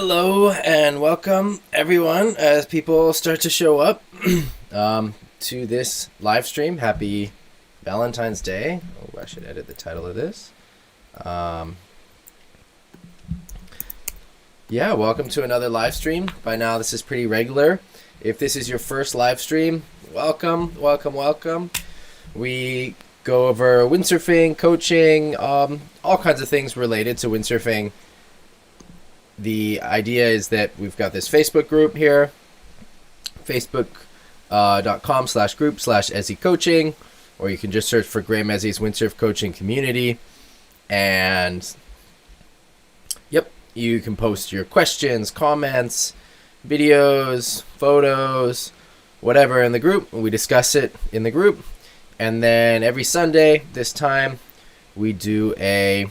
Hello and welcome everyone as people start to show up to this live stream. Happy Valentine's Day. Oh, I should edit the title of this. Yeah, welcome to another live stream. By now this is pretty regular. If this is your first live stream, welcome. We go over windsurfing, coaching, all kinds of things related to windsurfing. The idea is that we've got this Facebook group here, facebook.com/group/Ezzy Coaching, or you can just search for Graham Ezzy's Windsurf Coaching Community. And, yep, you can post your questions, comments, videos, photos, whatever in the group. We discuss it in the group. And then every Sunday, this time, we do a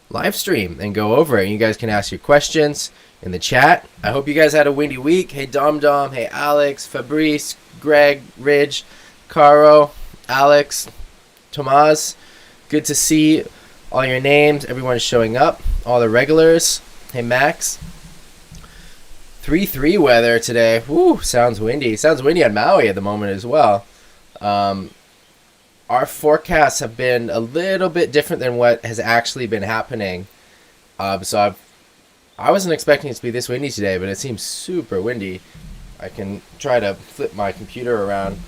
live stream and go over it. You guys can ask your questions in the chat. I hope you guys had a windy week. Hey Dom, hey Alex, Fabrice, Greg, Ridge, Caro, Alex, Tomas. Good to see all your names. Everyone's showing up. All the regulars. Hey Max. 3-3 weather today. Woo, sounds windy. Sounds windy on Maui at the moment as well. Our forecasts have been a little bit different than what has actually been happening. So I wasn't expecting it to be this windy today, but it seems super windy. I can try to flip my computer around,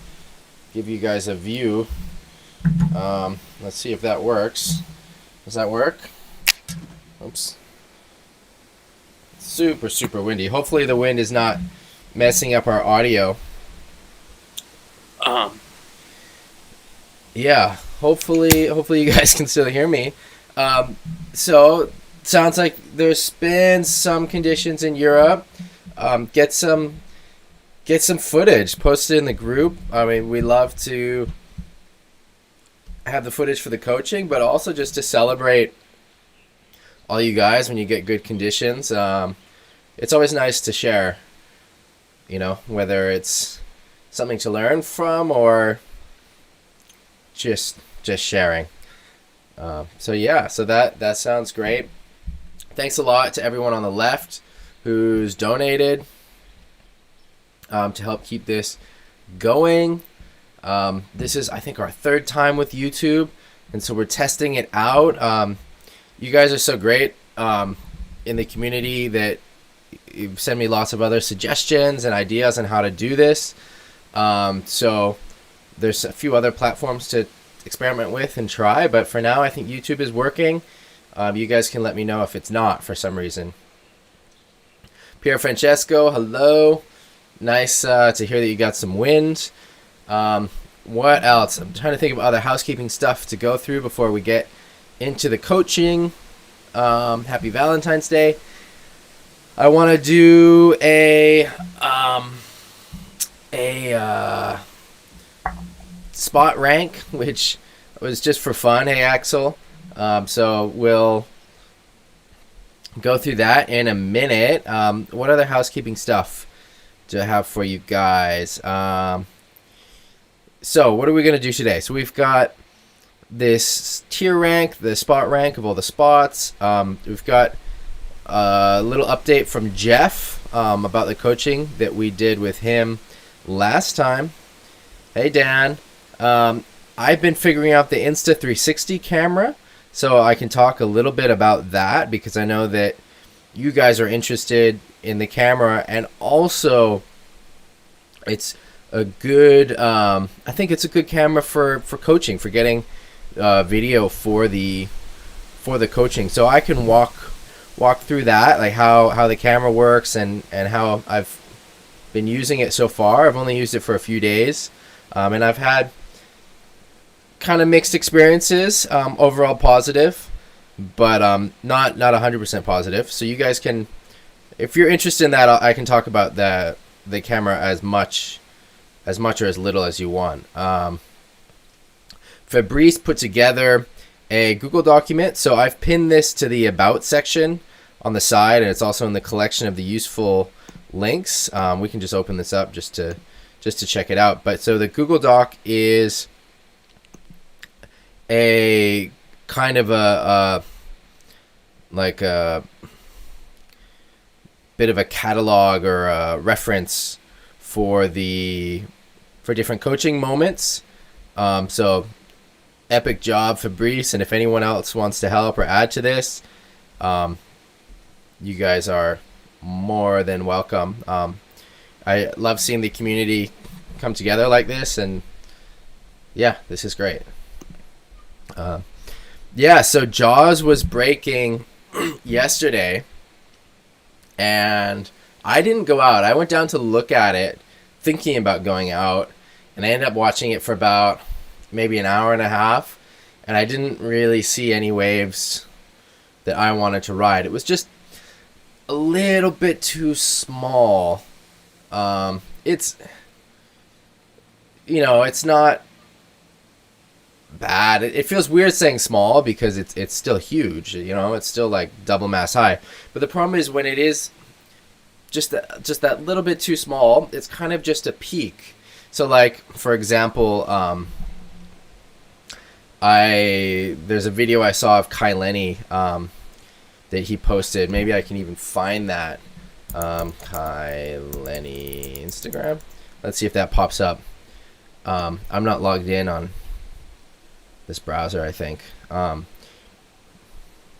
give you guys a view. Let's see if that works. Does that work? Oops. Super windy. Hopefully the wind is not messing up our audio. Yeah, hopefully you guys can still hear me. So sounds like there's been some conditions in Europe. Get some footage posted in the group. I mean, we love to have the footage for the coaching, but also just to celebrate all you guys when you get good conditions. It's always nice to share, whether it's something to learn from or just sharing. So that sounds great. Thanks a lot to everyone on the left who's donated to help keep this going. This is, I think, our third time with YouTube, and so we're testing it out. You guys are so great in the community that you send me lots of other suggestions and ideas on how to do this. So there's a few other platforms to experiment with and try, but for now I think YouTube is working. You guys can let me know if it's not for some reason. Pier Francesco, hello. Nice to hear that you got some wind. What else? I'm trying to think of other housekeeping stuff to go through before we get into the coaching. Happy Valentine's Day. I want to do a spot rank, which was just for fun. Hey Axel. So we'll go through that in a minute. What other housekeeping stuff do I have for you guys? So what are we going to do today? So we've got this tier rank, the spot rank of all the spots. We've got a little update from Jeff about the coaching that we did with him last time. Hey Dan. I've been figuring out the Insta360 camera, so I can talk a little bit about that because I know that you guys are interested in the camera, and also it's a good, I think it's a good camera for coaching, for getting video for the coaching. So I can walk through that, like how the camera works and how I've been using it so far. I've only used it for a few days, and I've had kind of mixed experiences. Overall positive, but not 100% positive. So you guys can, if you're interested in that, I can talk about the camera as much or as little as you want. Fabrice put together a Google document, so I've pinned this to the about section on the side, and it's also in the collection of the useful links. We can just open this up just to check it out. But so the Google Doc is a kind of a bit of a catalog or a reference for different coaching moments. So epic job, Fabrice, and if anyone else wants to help or add to this, you guys are more than welcome. I love seeing the community come together like this, and yeah, this is great. So Jaws was breaking yesterday, and I didn't go out. I went down to look at it, thinking about going out, and I ended up watching it for about maybe an hour and a half, and I didn't really see any waves that I wanted to ride. It was just a little bit too small. It's not bad. It feels weird saying small because it's still huge. It's still like double mass high. But the problem is when it is just that little bit too small, it's kind of just a peak. So like, for example, there's a video I saw of Kai Lenny that he posted. Maybe I can even find that. Kai Lenny Instagram. Let's see if that pops up. I'm not logged in on this browser, I think.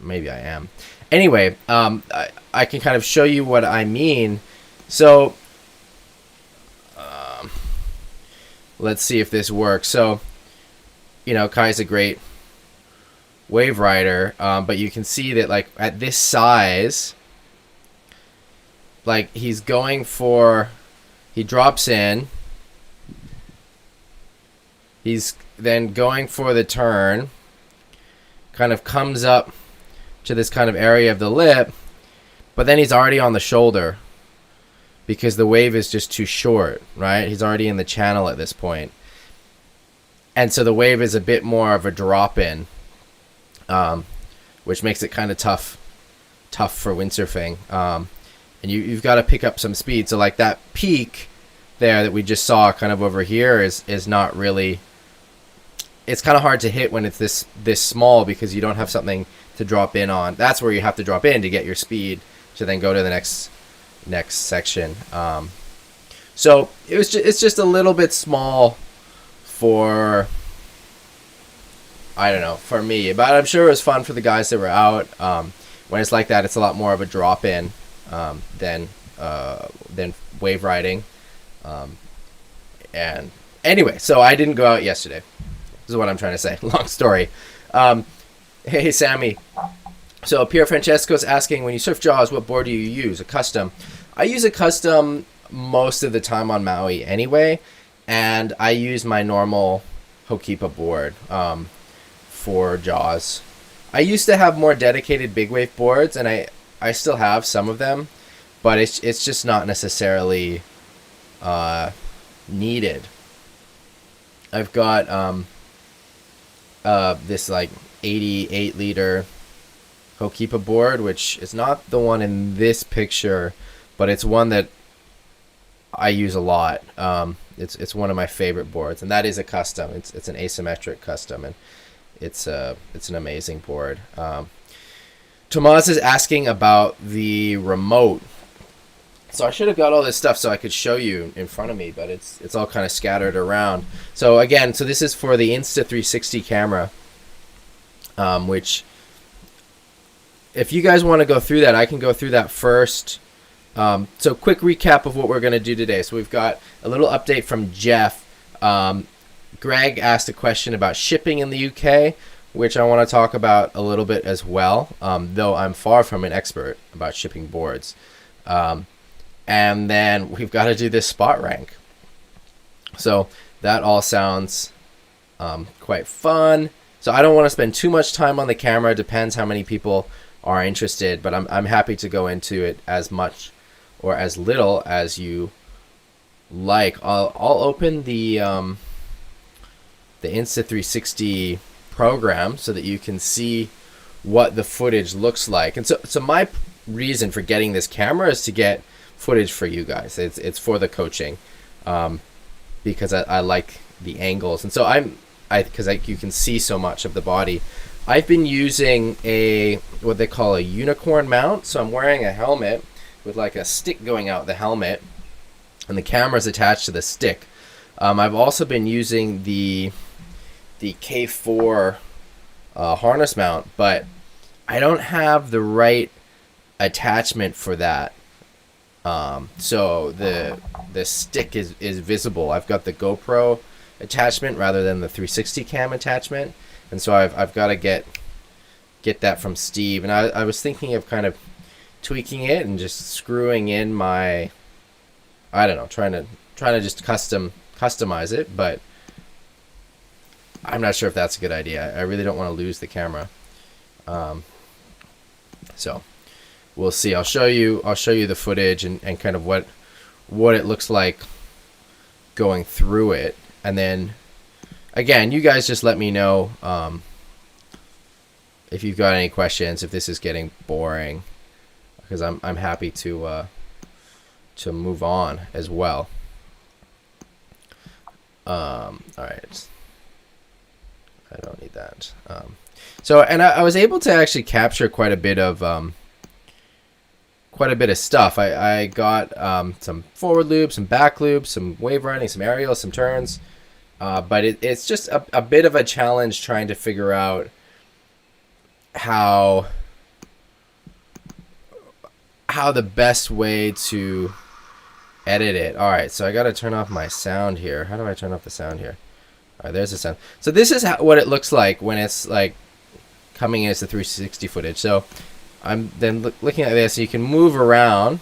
Maybe I am. Anyway, I can kind of show you what I mean. So let's see if this works. So, Kai's a great wave rider, but you can see that like at this size, like he drops in, he's then going for the turn, kind of comes up to this kind of area of the lip, but then he's already on the shoulder because the wave is just too short, right? He's already in the channel at this point. And so the wave is a bit more of a drop in, which makes it kind of tough for windsurfing. And you've got to pick up some speed. So like that peak there that we just saw kind of over here is not really, it's kind of hard to hit when it's this small because you don't have something to drop in on. That's where you have to drop in to get your speed to then go to the next section. So it's just a little bit small for, I don't know, for me, but I'm sure it was fun for the guys that were out. When it's like that, it's a lot more of a drop in than wave riding. And anyway, so I didn't go out yesterday. This is what I'm trying to say. Long story. Hey, Sammy. So Pier Francesco's asking, when you surf Jaws, what board do you use? A custom? I use a custom most of the time on Maui anyway, and I use my normal Hokipa board for Jaws. I used to have more dedicated big wave boards, and I still have some of them, but it's just not necessarily needed. I've got this like 88 liter Hokipa board, which is not the one in this picture, but it's one that I use a lot. It's one of my favorite boards, and that is a custom. It's an asymmetric custom, and it's an amazing board. Tomas is asking about the remote. So I should have got all this stuff so I could show you in front of me, but it's all kind of scattered around. So again, this is for the Insta360 camera, which if you guys want to go through that, I can go through that first. So quick recap of what we're going to do today. So we've got a little update from Jeff. Greg asked a question about shipping in the UK, which I want to talk about a little bit as well, though I'm far from an expert about shipping boards. And then we've got to do this spot rank. So that all sounds quite fun. So I don't want to spend too much time on the camera. It depends how many people are interested, but I'm happy to go into it as much or as little as you like. I'll open the Insta360 program so that you can see what the footage looks like. And so my reason for getting this camera is to get footage for you guys. It's for the coaching, because I like the angles, and so because you can see so much of the body. I've been using what they call a unicorn mount. So I'm wearing a helmet with like a stick going out the helmet, and the camera's attached to the stick. I've also been using the K4 harness mount, but I don't have the right attachment for that. So the stick is visible. I've got the GoPro attachment rather than the 360 cam attachment, and so I've got to get that from Steve. And I was thinking of kind of tweaking it and just screwing in my, I don't know, trying to just customize it, but I'm not sure if that's a good idea. I really don't want to lose the camera. So we'll see. I'll show you the footage and kind of what it looks like going through it. And then again, you guys just let me know if you've got any questions, if this is getting boring, because I'm happy to move on as well. All right. I don't need that. So, and I was able to actually capture quite a bit of stuff. I got some forward loops, some back loops, some wave running, some aerials, some turns. But it's just a bit of a challenge trying to figure out how the best way to edit it. All right, so I got to turn off my sound here. How do I turn off the sound here? All right, there's the sound. So this is what it looks like when it's like coming in as the 360 footage. So I'm then looking at this. So you can move around.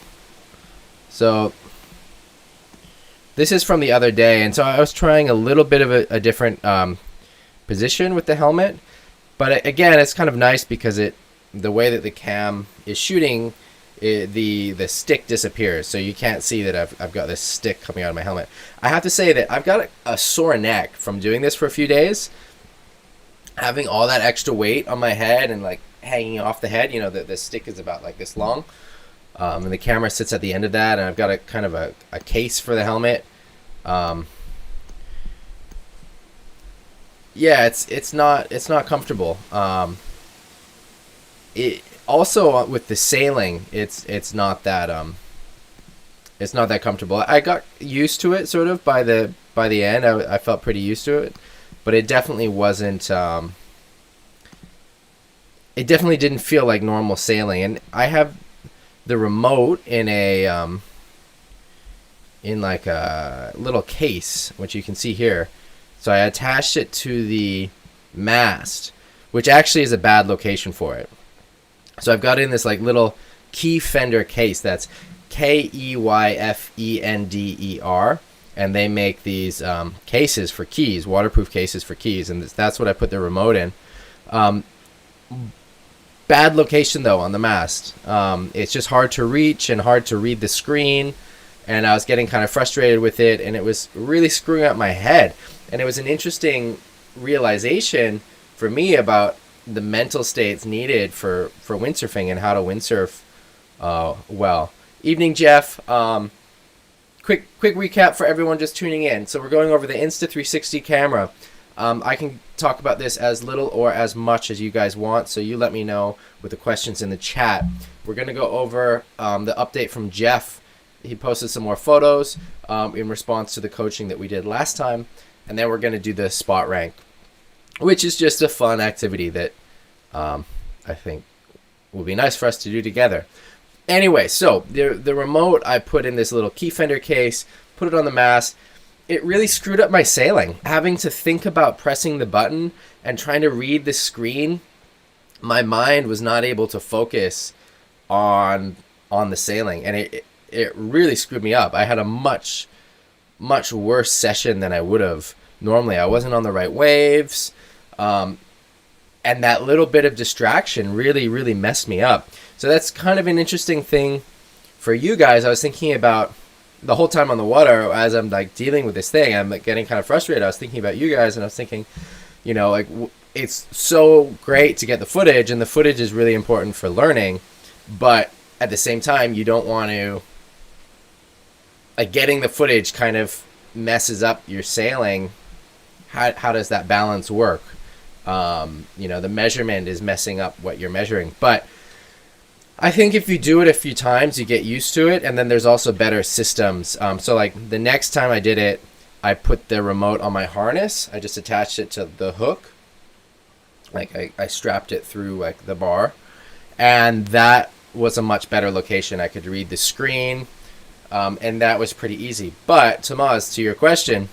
So this is from the other day, and so I was trying a little bit of a different position with the helmet. But again, it's kind of nice because the way that the cam is shooting, the stick disappears, so you can't see that I've got this stick coming out of my helmet. I have to say that I've got a sore neck from doing this for a few days, having all that extra weight on my head and like hanging off the head. You know, the stick is about like this long, and the camera sits at the end of that, and I've got a kind of a case for the helmet. Yeah, it's not comfortable. It also, with the sailing, it's not that comfortable. I got used to it sort of by the end. I felt pretty used to it, but it definitely wasn't. It definitely didn't feel like normal sailing. And I have the remote in like a little case, which you can see here. So I attached it to the mast, which actually is a bad location for it. So I've got in this like little key fender case. That's Keyfender, and they make these cases for keys, waterproof cases for keys, and that's what I put the remote in. Bad location though on the mast. It's just hard to reach and hard to read the screen, and I was getting kind of frustrated with it, and it was really screwing up my head. And it was an interesting realization for me about the mental states needed for windsurfing and how to windsurf well. Evening, Jeff. Quick recap for everyone just tuning in. So we're going over the Insta360 camera. I can talk about this as little or as much as you guys want, so you let me know with the questions in the chat. We're going to go over the update from Jeff. He posted some more photos in response to the coaching that we did last time, and then we're going to do the spot rank, which is just a fun activity that I think will be nice for us to do together. Anyway, so the remote I put in this little key fender case, put it on the mast. It really screwed up my sailing. Having to think about pressing the button and trying to read the screen, my mind was not able to focus on the sailing, and it really screwed me up. I had a much worse session than I would have normally. I wasn't on the right waves, and that little bit of distraction really messed me up. So that's kind of an interesting thing for you guys. I was thinking about the whole time on the water as I'm like dealing with this thing. I'm like getting kind of frustrated. I was thinking about you guys, and I was thinking, you know, like it's so great to get the footage, and the footage is really important for learning, but at the same time, you don't want to, like, getting the footage kind of messes up your sailing. How does that balance work? You know, the measurement is messing up what you're measuring. But I think if you do it a few times, you get used to it, and then there's also better systems. So like the next time I did it, I put the remote on my harness. I just attached it to the hook. Like I strapped it through like the bar, and that was a much better location. I could read the screen, and that was pretty easy. But Tomas, to your question,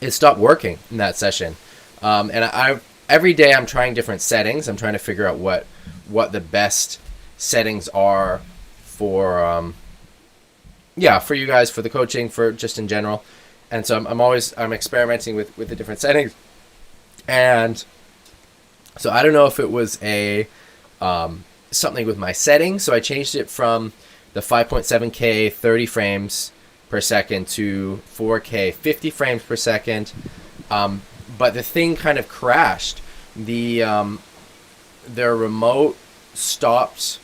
it stopped working in that session, and I every day I'm trying different settings. I'm trying to figure out what the best settings are for for you guys, for the coaching, for just in general. And so I'm experimenting with the different settings. And so I don't know if it was a something with my settings. So I changed it from the 5.7K 30 frames per second to 4K 50 frames per second. But the thing kind of crashed. Their remote stopped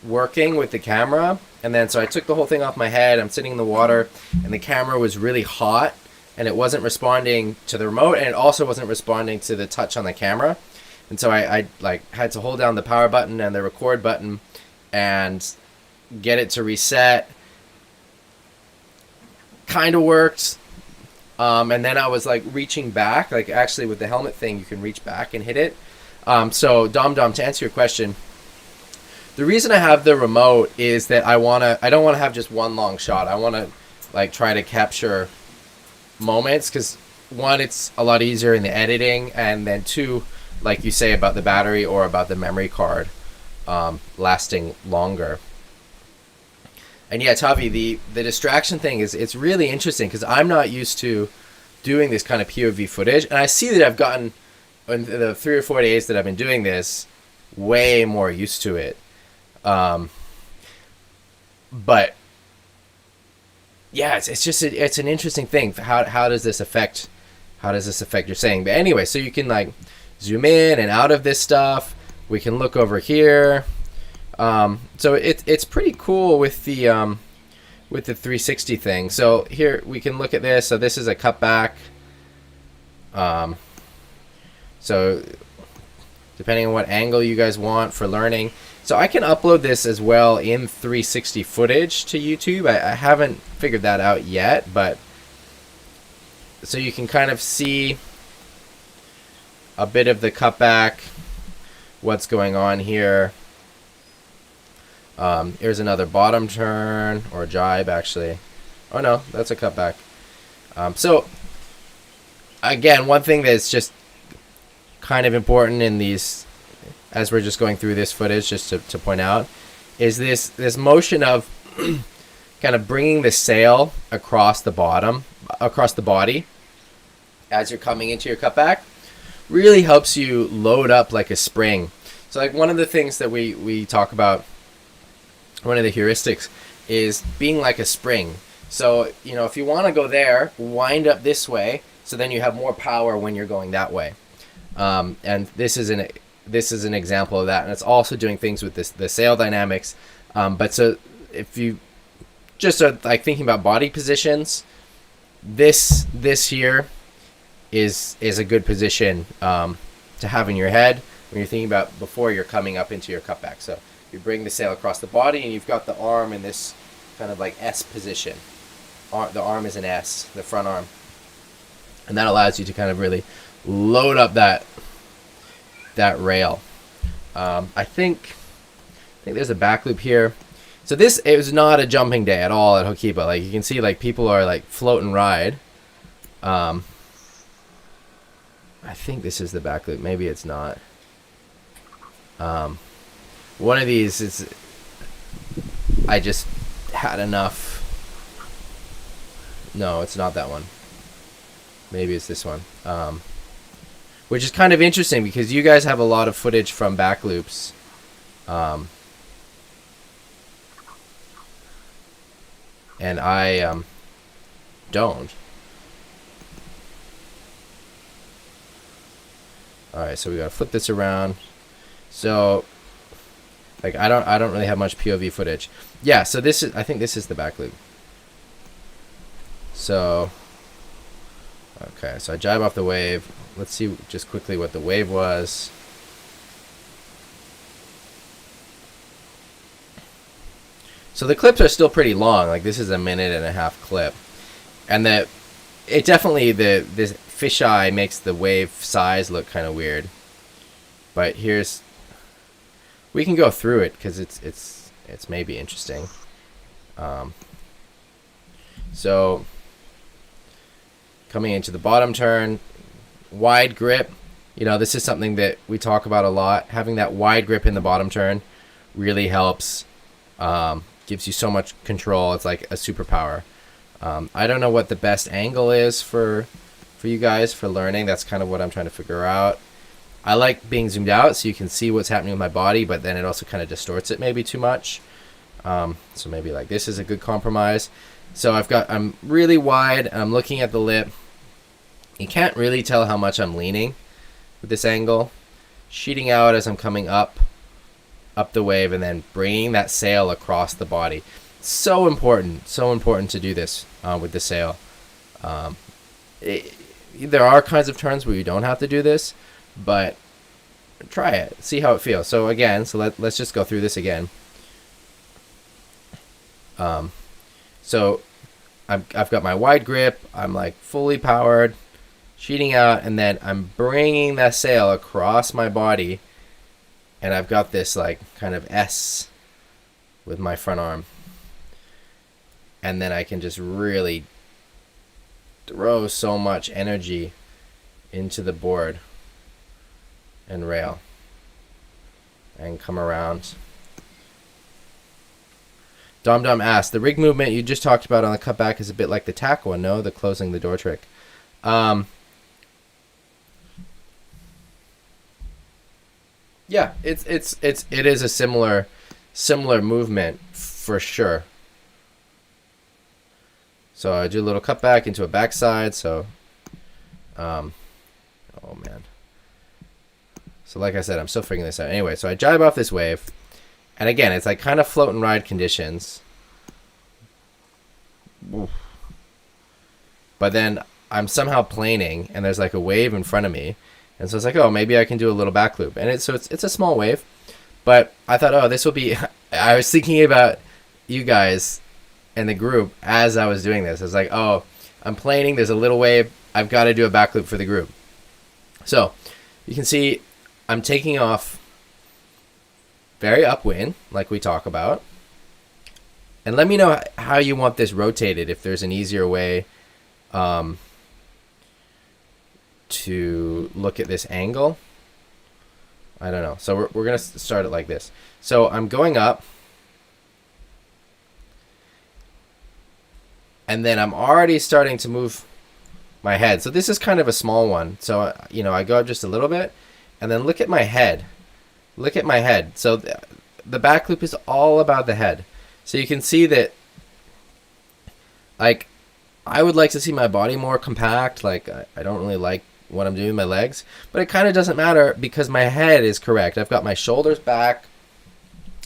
working with the camera, and then so I took the whole thing off my head. I'm sitting in the water, and the camera was really hot, and it wasn't responding to the remote, and it also wasn't responding to the touch on the camera. And so I like had to hold down the power button and the record button and get it to reset. Kind of worked. And then I was like reaching back, like actually with the helmet thing, you can reach back and hit it. So Dom, to answer your question, the reason I have the remote is that I don't want to have just one long shot. I want to like try to capture moments, because one, it's a lot easier in the editing, and then two, like you say about the battery or about the memory card lasting longer. And yeah, Tavi, the distraction thing it's really interesting, because I'm not used to doing this kind of POV footage, and I see that I've gotten, in the 3 or 4 days that I've been doing this, way more used to it. But yeah, it's an interesting thing. How does this affect your saying? But anyway, so you can like zoom in and out of this stuff. We can look over here. So it's pretty cool with the 360 thing. So here we can look at this. So this is a cutback. So depending on what angle you guys want for learning. So I can upload this as well in 360 footage to YouTube. I haven't figured that out yet, but so you can kind of see a bit of the cutback, what's going on here. Here's another bottom turn, or jibe actually. Oh no, that's a cutback. So again, one thing that's just kind of important in these, as we're just going through this footage, just to point out, is this motion of kind of bringing the sail across the body as you're coming into your cutback, really helps you load up like a spring. So like one of the things that we talk about, one of the heuristics, is being like a spring. So, you know, if you want to go there, wind up this way, so then you have more power when you're going that way. And this is an example of that, and it's also doing things with the sail dynamics. But so if you just are like thinking about body positions, this here is a good position to have in your head when you're thinking about before you're coming up into your cutback. So you bring the sail across the body, and you've got the arm in this kind of like S position. The arm is an S, the front arm, and that allows you to kind of really load up that rail. I think there's a back loop here. So it was not a jumping day at all at Hokiba. Like you can see, like people are like float and ride. I think this is the back loop. Maybe it's not. One of these is, I just had enough. No, it's not that one. Maybe it's this one. Which is kind of interesting, because you guys have a lot of footage from back loops. And I don't. Alright, so we gotta flip this around. So like I don't really have much POV footage. Yeah, so I think this is the back loop. So okay, so I jibe off the wave. Let's see just quickly what the wave was. So the clips are still pretty long. Like this is a 1.5-minute clip, and it definitely this fisheye makes the wave size look kind of weird. But we can go through it because it's maybe interesting. So coming into the bottom turn, wide grip. You know, this is something that we talk about a lot. Having that wide grip in the bottom turn really helps. Gives you so much control. It's like a superpower. I don't know what the best angle is for you guys for learning. That's kind of what I'm trying to figure out. I like being zoomed out so you can see what's happening with my body, but then it also kind of distorts it maybe too much. So maybe like this is a good compromise. So I'm really wide and I'm looking at the lip. You can't really tell how much I'm leaning with this angle. Sheeting out as I'm coming up the wave, and then bringing that sail across the body. So important to do this with the sail. There are kinds of turns where you don't have to do this, but try it, see how it feels. So again, let's just go through this again. So I've got my wide grip, I'm like fully powered, sheeting out, and then I'm bringing that sail across my body, and I've got this like kind of S with my front arm, and then I can just really throw so much energy into the board and rail and come around. Dom asked, the rig movement you just talked about on the cutback is a bit like the tack one, no? The closing the door trick. Yeah, it is a similar movement for sure. So I do a little cutback into a backside. So, oh man. So like I said, I'm still figuring this out. Anyway, so I jibe off this wave, and again, it's like kind of float and ride conditions. Oof. But then I'm somehow planing, and there's like a wave in front of me. And so it's like, oh, maybe I can do a little back loop. And it's a small wave. But I thought, oh, this will be... I was thinking about you guys and the group as I was doing this. I was like, oh, I'm planing. There's a little wave. I've got to do a back loop for the group. So you can see I'm taking off very upwind, like we talk about. And let me know how you want this rotated, if there's an easier way to look at this angle. I don't know. So we're going to start it like this. So I'm going up, and then I'm already starting to move my head. So this is kind of a small one. So, I go up just a little bit, and then look at my head. Look at my head. So the back loop is all about the head. So you can see that, like, I would like to see my body more compact. Like, I don't really like what I'm doing with my legs, but it kind of doesn't matter because my head is correct. I've got my shoulders back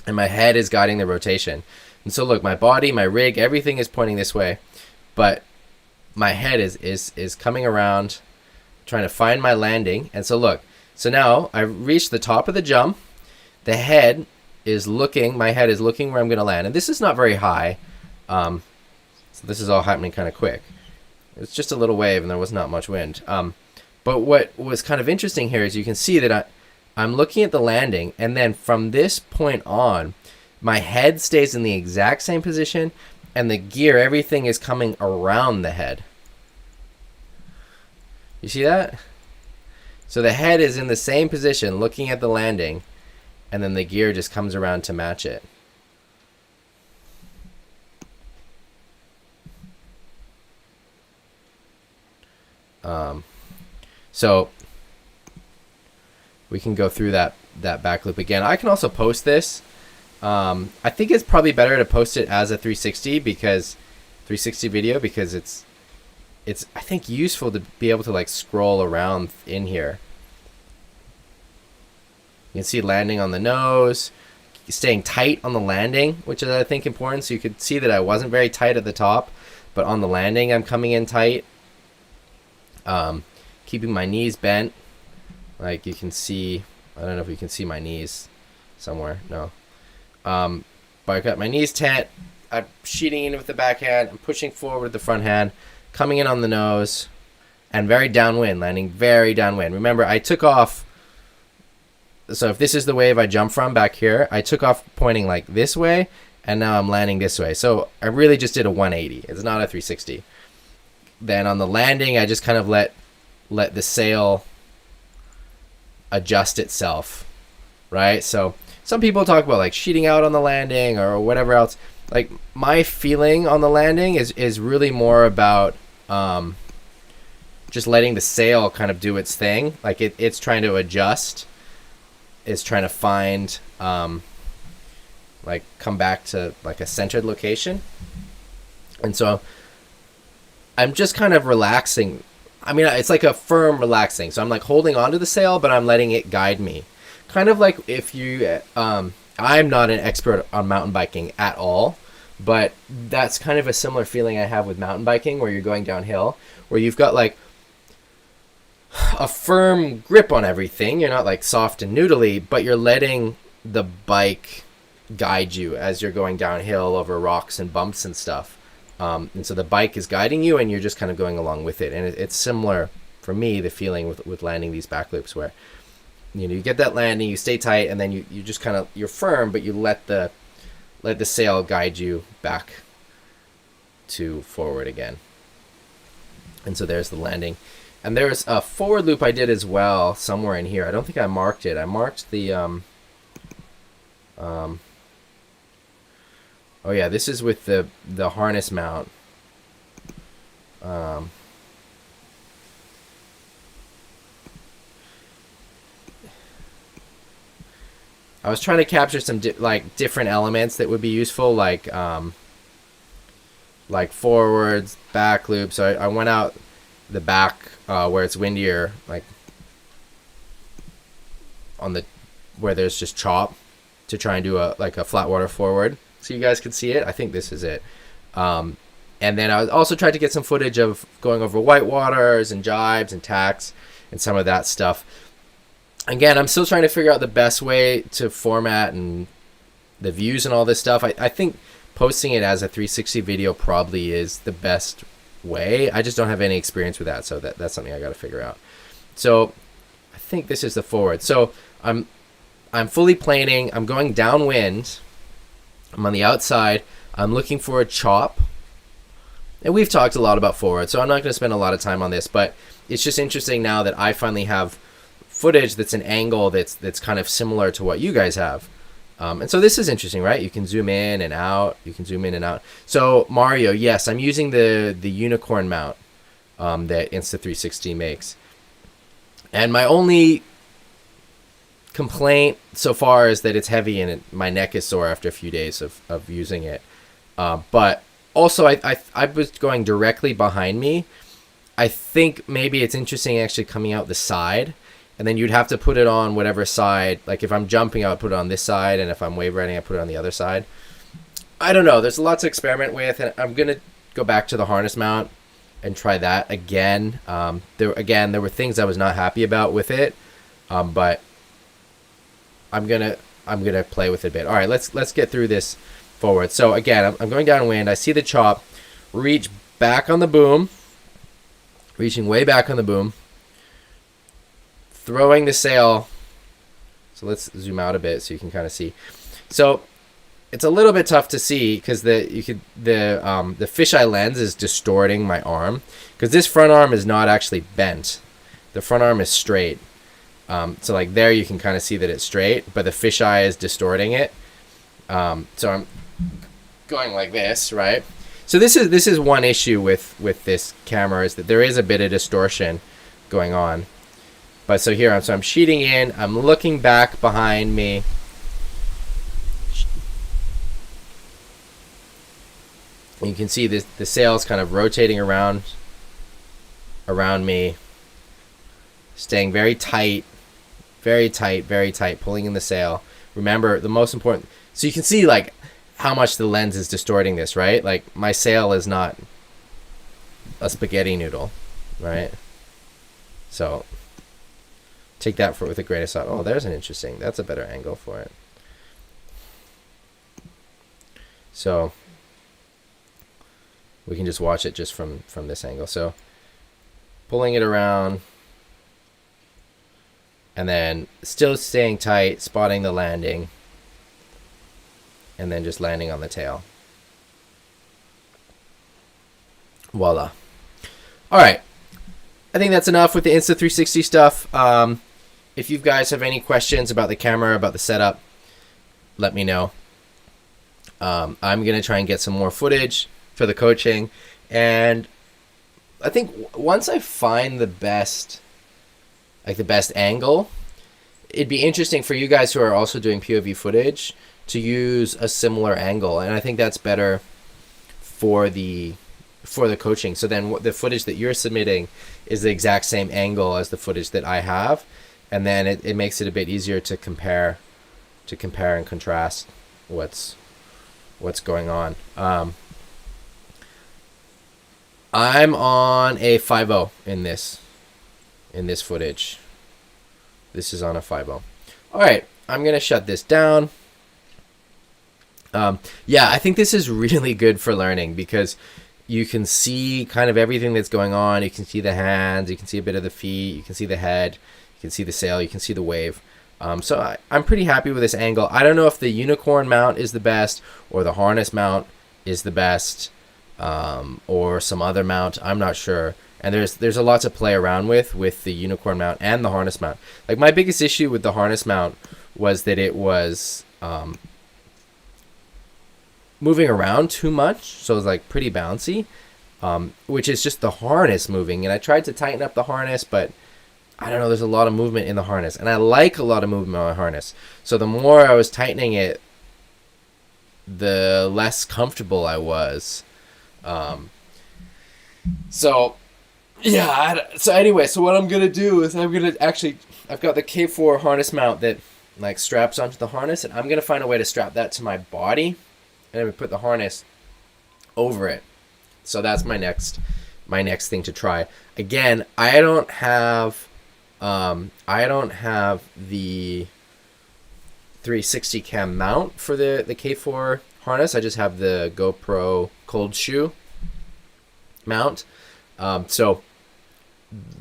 and my head is guiding the rotation. And so look, my body, my rig, everything is pointing this way, but my head is coming around, trying to find my landing. And so look, so now I've reached the top of the jump. The head is looking, my head is looking where I'm going to land. And this is not very high. So this is all happening kind of quick. It's just a little wave and there was not much wind. But what was kind of interesting here is you can see that I'm looking at the landing, and then from this point on, my head stays in the exact same position, and the gear, everything is coming around the head. You see that? So the head is in the same position, looking at the landing, and then the gear just comes around to match it. So we can go through that back loop again. I can also post this. I think it's probably better to post it as a 360 video because it's I think useful to be able to like scroll around in here. You can see landing on the nose, staying tight on the landing, which is I think important. So you could see that I wasn't very tight at the top, but on the landing I'm coming in tight. Keeping my knees bent, like you can see. I don't know if you can see my knees somewhere. No. got my knees tent. I'm sheeting in with the backhand. I'm pushing forward with the front hand, coming in on the nose, and very downwind, landing very downwind. Remember, I took off. So if this is the wave I jump from back here, I took off pointing like this way, and now I'm landing this way. So I really just did a 180. It's not a 360. Then on the landing, I just kind of let the sail adjust itself, right? So some people talk about like sheeting out on the landing or whatever else. Like my feeling on the landing is really more about just letting the sail kind of do its thing. Like it's trying to adjust. It's trying to find like come back to like a centered location. And so I'm just kind of relaxing. I mean, it's like a firm relaxing. So I'm like holding onto the sail, but I'm letting it guide me. Kind of like if you, I'm not an expert on mountain biking at all, but that's kind of a similar feeling I have with mountain biking where you're going downhill, where you've got like a firm grip on everything. You're not like soft and noodly, but you're letting the bike guide you as you're going downhill over rocks and bumps and stuff. And so the bike is guiding you and you're just kind of going along with it. And it's similar for me, the feeling with landing these back loops where, you know, you get that landing, you stay tight, and then you just kind of, you're firm, but you let the sail guide you back to forward again. And so there's the landing. And there's a forward loop I did as well somewhere in here. I don't think I marked it. I marked the, oh yeah, this is with the harness mount. I was trying to capture some different elements that would be useful, like forwards, back loops. So I went out the back where it's windier, like on the where there's just chop, to try and do a flat water forward. So you guys can see it. I think this is it. And then I also tried to get some footage of going over white waters and jibes and tacks and some of that stuff. Again, I'm still trying to figure out the best way to format and the views and all this stuff. I think posting it as a 360 video probably is the best way. I just don't have any experience with that, so that's something I got to figure out. So I think this is the forward. So I'm fully planing. I'm going downwind. I'm on the outside. I'm looking for a chop. And we've talked a lot about forward, so I'm not going to spend a lot of time on this, but it's just interesting now that I finally have footage that's an angle that's kind of similar to what you guys have. And so this is interesting, right? You can zoom in and out. You can zoom in and out. So Mario, yes, I'm using the unicorn mount that Insta360 makes. And my only complaint so far is that it's heavy and my neck is sore after a few days of using it. But also I was going directly behind me. I think maybe it's interesting actually coming out the side, and then you'd have to put it on whatever side. Like if I'm jumping, I would put it on this side, and if I'm wave riding, I put it on the other side. I don't know. There's a lot to experiment with, and I'm gonna go back to the harness mount and try that again. There were things I was not happy about with it, but I'm gonna play with it a bit. All right, let's get through this forward. So again, I'm going downwind. I see the chop, reach back on the boom, reaching way back on the boom, throwing the sail. So let's zoom out a bit so you can kind of see. So it's a little bit tough to see because the fisheye lens is distorting my arm, because this front arm is not actually bent. The front arm is straight. So like there you can kind of see that it's straight, but the fisheye is distorting it. So I'm going like this, right? So this is one issue with this camera, is that there is a bit of distortion going on. But so here I'm sheeting in, I'm looking back behind me. And you can see the sail's kind of rotating around me, staying very tight, pulling in the sail. Remember, the most important, so you can see like how much the lens is distorting this, right? Like my sail is not a spaghetti noodle, right? So take that with a grain of salt. Oh, there's that's a better angle for it. So we can just watch it just from this angle. So pulling it around, and then still staying tight, spotting the landing, and then just landing on the tail. Voila. All right. I think that's enough with the Insta360 stuff. If you guys have any questions about the camera, about the setup, let me know. I'm going to try and get some more footage for the coaching. And I think once I find the best angle, it'd be interesting for you guys who are also doing POV footage to use a similar angle. And I think that's better for the coaching. So then the footage that you're submitting is the exact same angle as the footage that I have. And then it makes it a bit easier to compare and contrast what's going on. I'm on a 5.0 in this footage. This is on a 5.0. All right, I'm gonna shut this down. Yeah, I think this is really good for learning because you can see kind of everything that's going on. You can see the hands, you can see a bit of the feet, you can see the head, you can see the sail, you can see the wave. So I'm pretty happy with this angle. I don't know if the unicorn mount is the best or the harness mount is the best, or some other mount. I'm not sure. And there's a lot to play around with the unicorn mount and the harness mount. Like my biggest issue with the harness mount was that it was moving around too much, so it was like pretty bouncy, which is just the harness moving. And I tried to tighten up the harness, but I don't know, there's a lot of movement in the harness, and I like a lot of movement on my harness. So the more I was tightening it, the less comfortable I was. So anyway, so what I'm gonna do is I've got the K4 harness mount that like straps onto the harness, and I'm gonna find a way to strap that to my body, and I'm gonna put the harness over it. So that's my next thing to try. Again, I don't have the 360 cam mount for the K4 harness. I just have the GoPro cold shoe mount. So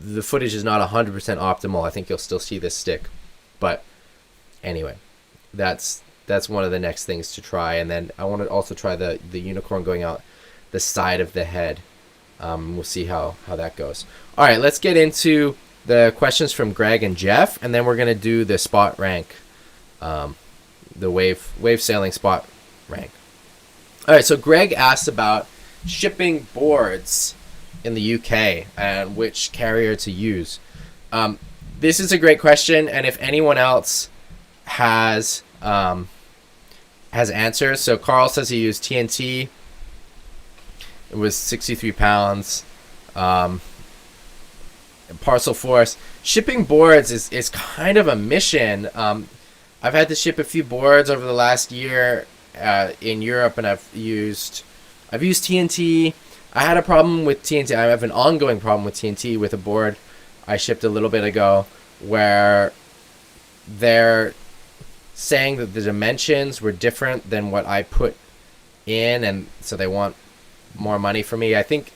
the footage is not 100% optimal. I think you'll still see this stick. But anyway, that's one of the next things to try. And then I want to also try the unicorn going out the side of the head. We'll see how that goes. All right, let's get into the questions from Greg and Jeff, and then we're going to do the spot rank, the wave sailing spot rank. All right, so Greg asked about shipping boards in the UK and which carrier to use. This is a great question, and if anyone else has answers. So Carl says he used TNT. It was 63 pounds. Parcel Force. Shipping boards is kind of a mission. I've had to ship a few boards over the last year in Europe, and I've used TNT. I had a problem with TNT. I have an ongoing problem with TNT with a board I shipped a little bit ago, where they're saying that the dimensions were different than what I put in, and so they want more money for me. I think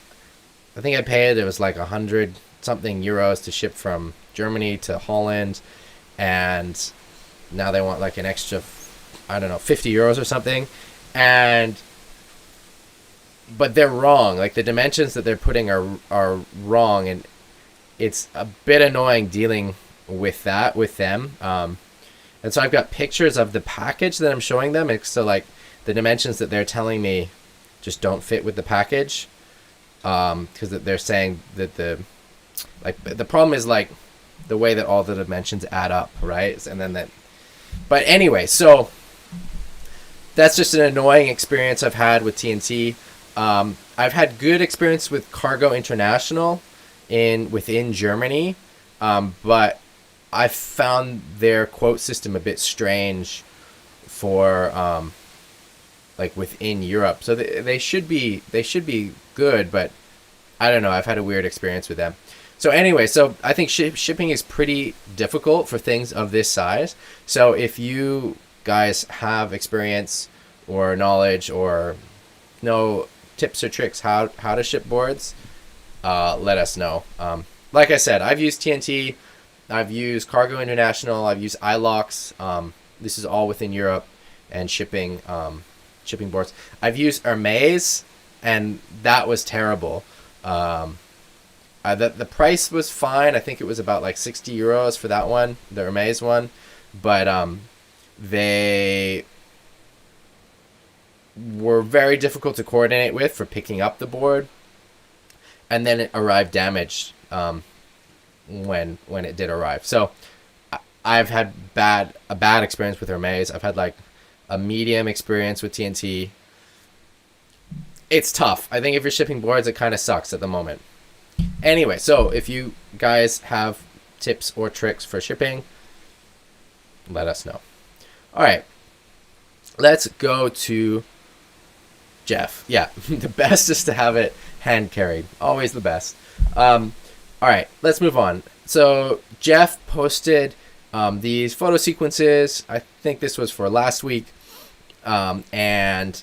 I paid, it was like 100 something euros to ship from Germany to Holland, and now they want like an extra, I don't know, 50 euros or something. But they're wrong. Like the dimensions that they're putting are wrong, and it's a bit annoying dealing with that with them. And so I've got pictures of the package that I'm showing them. So like the dimensions that they're telling me just don't fit with the package, because they're saying that the problem is like the way that all the dimensions add up, right? And then but anyway, so that's just an annoying experience I've had with TNT. I've had good experience with Cargo International within Germany, but I found their quote system a bit strange for like within Europe. So they should be good, but I don't know. I've had a weird experience with them. So anyway, so I think shipping is pretty difficult for things of this size. So if you guys have experience or knowledge or know tips or tricks how to ship boards, let us know. Like I said, I've used TNT, I've used Cargo International, I've used iLox. This is all within Europe and shipping boards. I've used Hermes, and that was terrible. The price was fine. I think it was about like 60 euros for that one, the Hermes one, but they were very difficult to coordinate with for picking up the board, and then it arrived damaged when it did arrive. So I've had a bad experience with Hermes. I've had like a medium experience with TNT. It's tough. I think if you're shipping boards, it kind of sucks at the moment. Anyway, so if you guys have tips or tricks for shipping, let us know. All right, let's go to Jeff. Yeah, the best is to have it hand carried. Always the best. All right, let's move on. So Jeff posted these photo sequences. I think this was for last week, and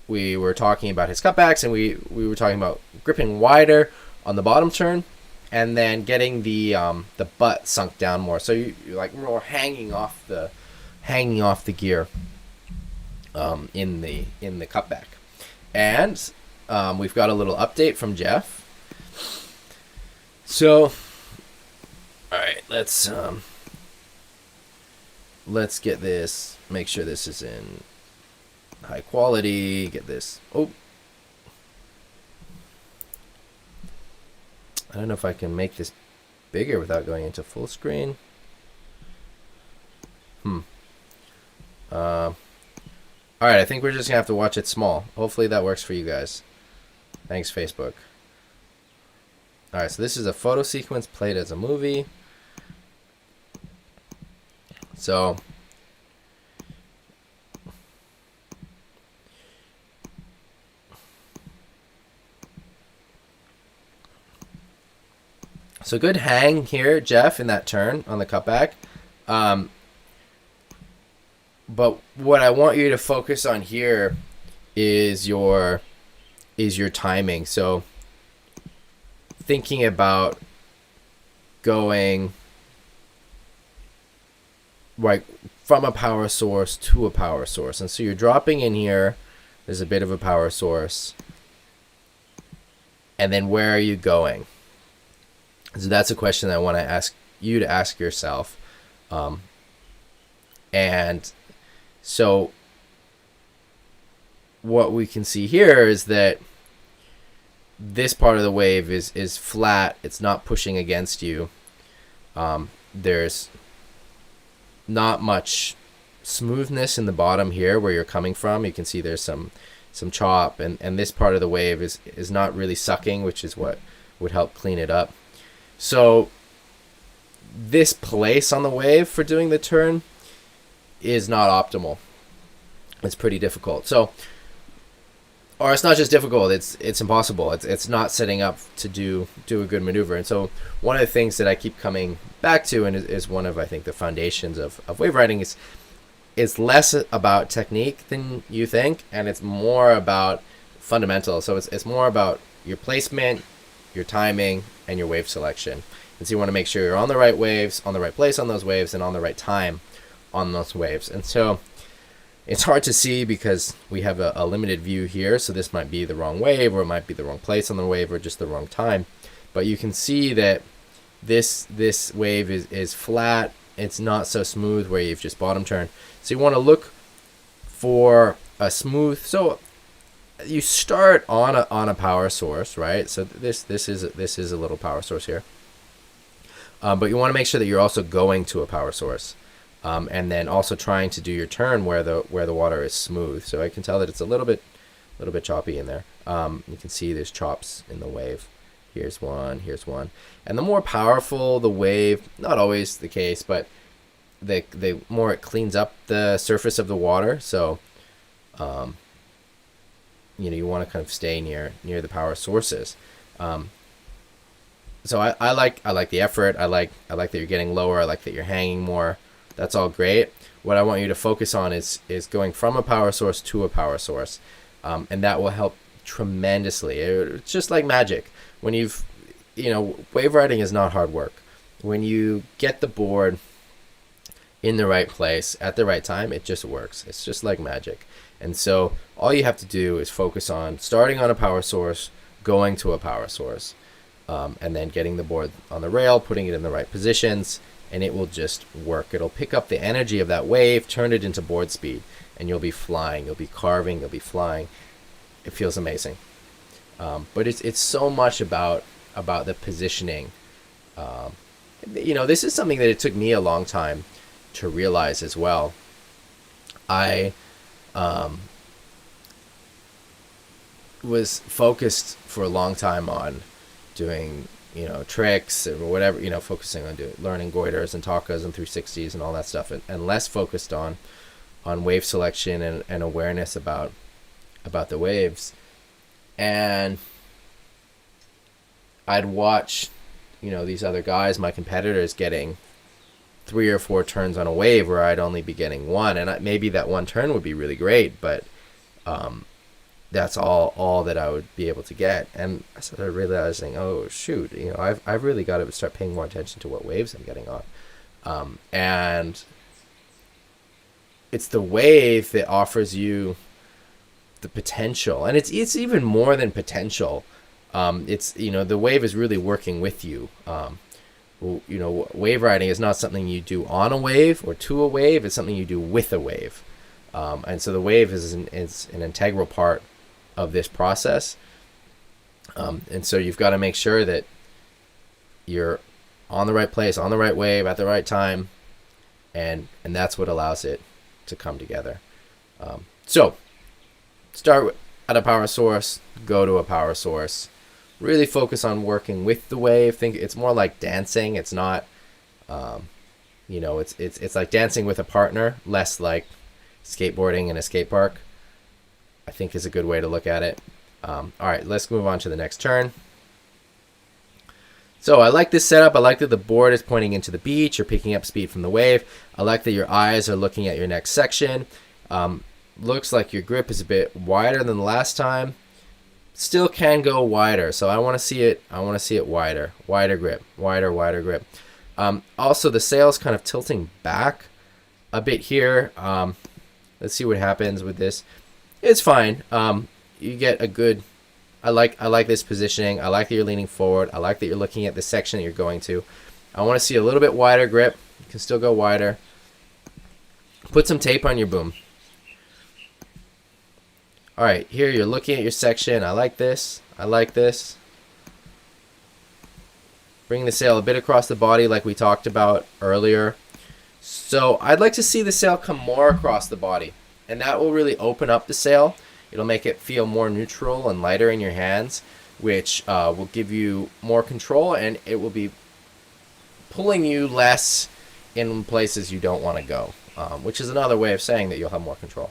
we were talking about his cutbacks, and we were talking about gripping wider on the bottom turn, and then getting the butt sunk down more, so you're like more hanging off the gear in the cutback. And we've got a little update from Jeff. So, all right, let's get this. Make sure this is in high quality. Get this. Oh, I don't know if I can make this bigger without going into full screen. All right, I think we're just gonna have to watch it small. Hopefully that works for you guys. Thanks, Facebook. All right, so this is a photo sequence played as a movie. So good hang here, Jeff, in that turn on the cutback. But what I want you to focus on here is your timing. So thinking about going like from a power source to a power source. And so you're dropping in here, there's a bit of a power source. And then where are you going? So that's a question that I want to ask you to ask yourself. And so what we can see here is that this part of the wave is flat. It's not pushing against you. There's not much smoothness in the bottom here where you're coming from. You can see there's some chop, and this part of the wave is not really sucking, which is what would help clean it up. So this place on the wave for doing the turn is not optimal. It's pretty difficult. So, or it's not just difficult, it's impossible. It's not setting up to do a good maneuver. And so one of the things that I keep coming back to, and is one of, I think, the foundations of wave riding, is less about technique than you think, and it's more about fundamentals. So it's more about your placement, your timing, and your wave selection. And so you want to make sure you're on the right waves, on the right place on those waves, and on the right time on those waves. And so it's hard to see because we have a limited view here, so this might be the wrong wave, or it might be the wrong place on the wave, or just the wrong time. But you can see that this wave is flat. It's not so smooth where you've just bottom turned. So you want to look for a smooth. So you start on a power source, right? So this is a little power source here. But you want to make sure that you're also going to a power source. And then also trying to do your turn where the water is smooth. So I can tell that it's a little bit choppy in there. You can see there's chops in the wave. Here's one, and the more powerful the wave, not always the case, but the more it cleans up the surface of the water. So, you want to kind of stay near the power sources. So I like the effort. I like that you're getting lower. I like that you're hanging more. That's all great. what I want you to focus on is going from a power source to a power source. And that will help tremendously. It's just like magic. When wave riding is not hard work. When you get the board in the right place at the right time, it just works. It's just like magic. And so all you have to do is focus on starting on a power source, going to a power source, and then getting the board on the rail, putting it in the right positions, and it will just work. It'll pick up the energy of that wave, turn it into board speed, and you'll be flying, you'll be carving, you'll be flying. It feels amazing. But it's so much about the positioning. This is something that it took me a long time to realize as well. I was focused for a long time on doing tricks or whatever, focusing on learning goiters and takas and 360s and all that stuff, and less focused on wave selection and awareness about the waves. And I'd watch these other guys, my competitors, getting 3 or 4 turns on a wave where I'd only be getting 1, and maybe that 1 turn would be really great, but that's all that I would be able to get. And I started realizing, oh shoot, I've really got to start paying more attention to what waves I'm getting on. And it's the wave that offers you the potential, and it's even more than potential. It's the wave is really working with you. Wave riding is not something you do on a wave or to a wave. It's something you do with a wave. And so the wave is an integral part of this process. And so you've got to make sure that you're on the right place, on the right wave, at the right time. And that's what allows it to come together. So start at a power source, go to a power source. Really focus on working with the wave. Think it's more like dancing. It's not, it's like dancing with a partner, less like skateboarding in a skate park, I think is a good way to look at it. All right, let's move on to the next turn. So I like this setup. I like that the board is pointing into the beach. You're picking up speed from the wave. I like that your eyes are looking at your next section. Looks like your grip is a bit wider than the last time. Still can go wider, so I want to see it wider grip, wider grip. Also the sail's kind of tilting back a bit here. Let's see what happens with this. It's fine. You get a good, I like this positioning. I like that you're leaning forward. I like that you're looking at the section that you're going to. I want to see a little bit wider grip. You can still go wider. Put some tape on your boom. All right, here you're looking at your section. I like this. Bring the sail a bit across the body like we talked about earlier. So I'd like to see the sail come more across the body, and that will really open up the sail. It'll make it feel more neutral and lighter in your hands, which will give you more control, and it will be pulling you less in places you don't want to go, which is another way of saying that you'll have more control.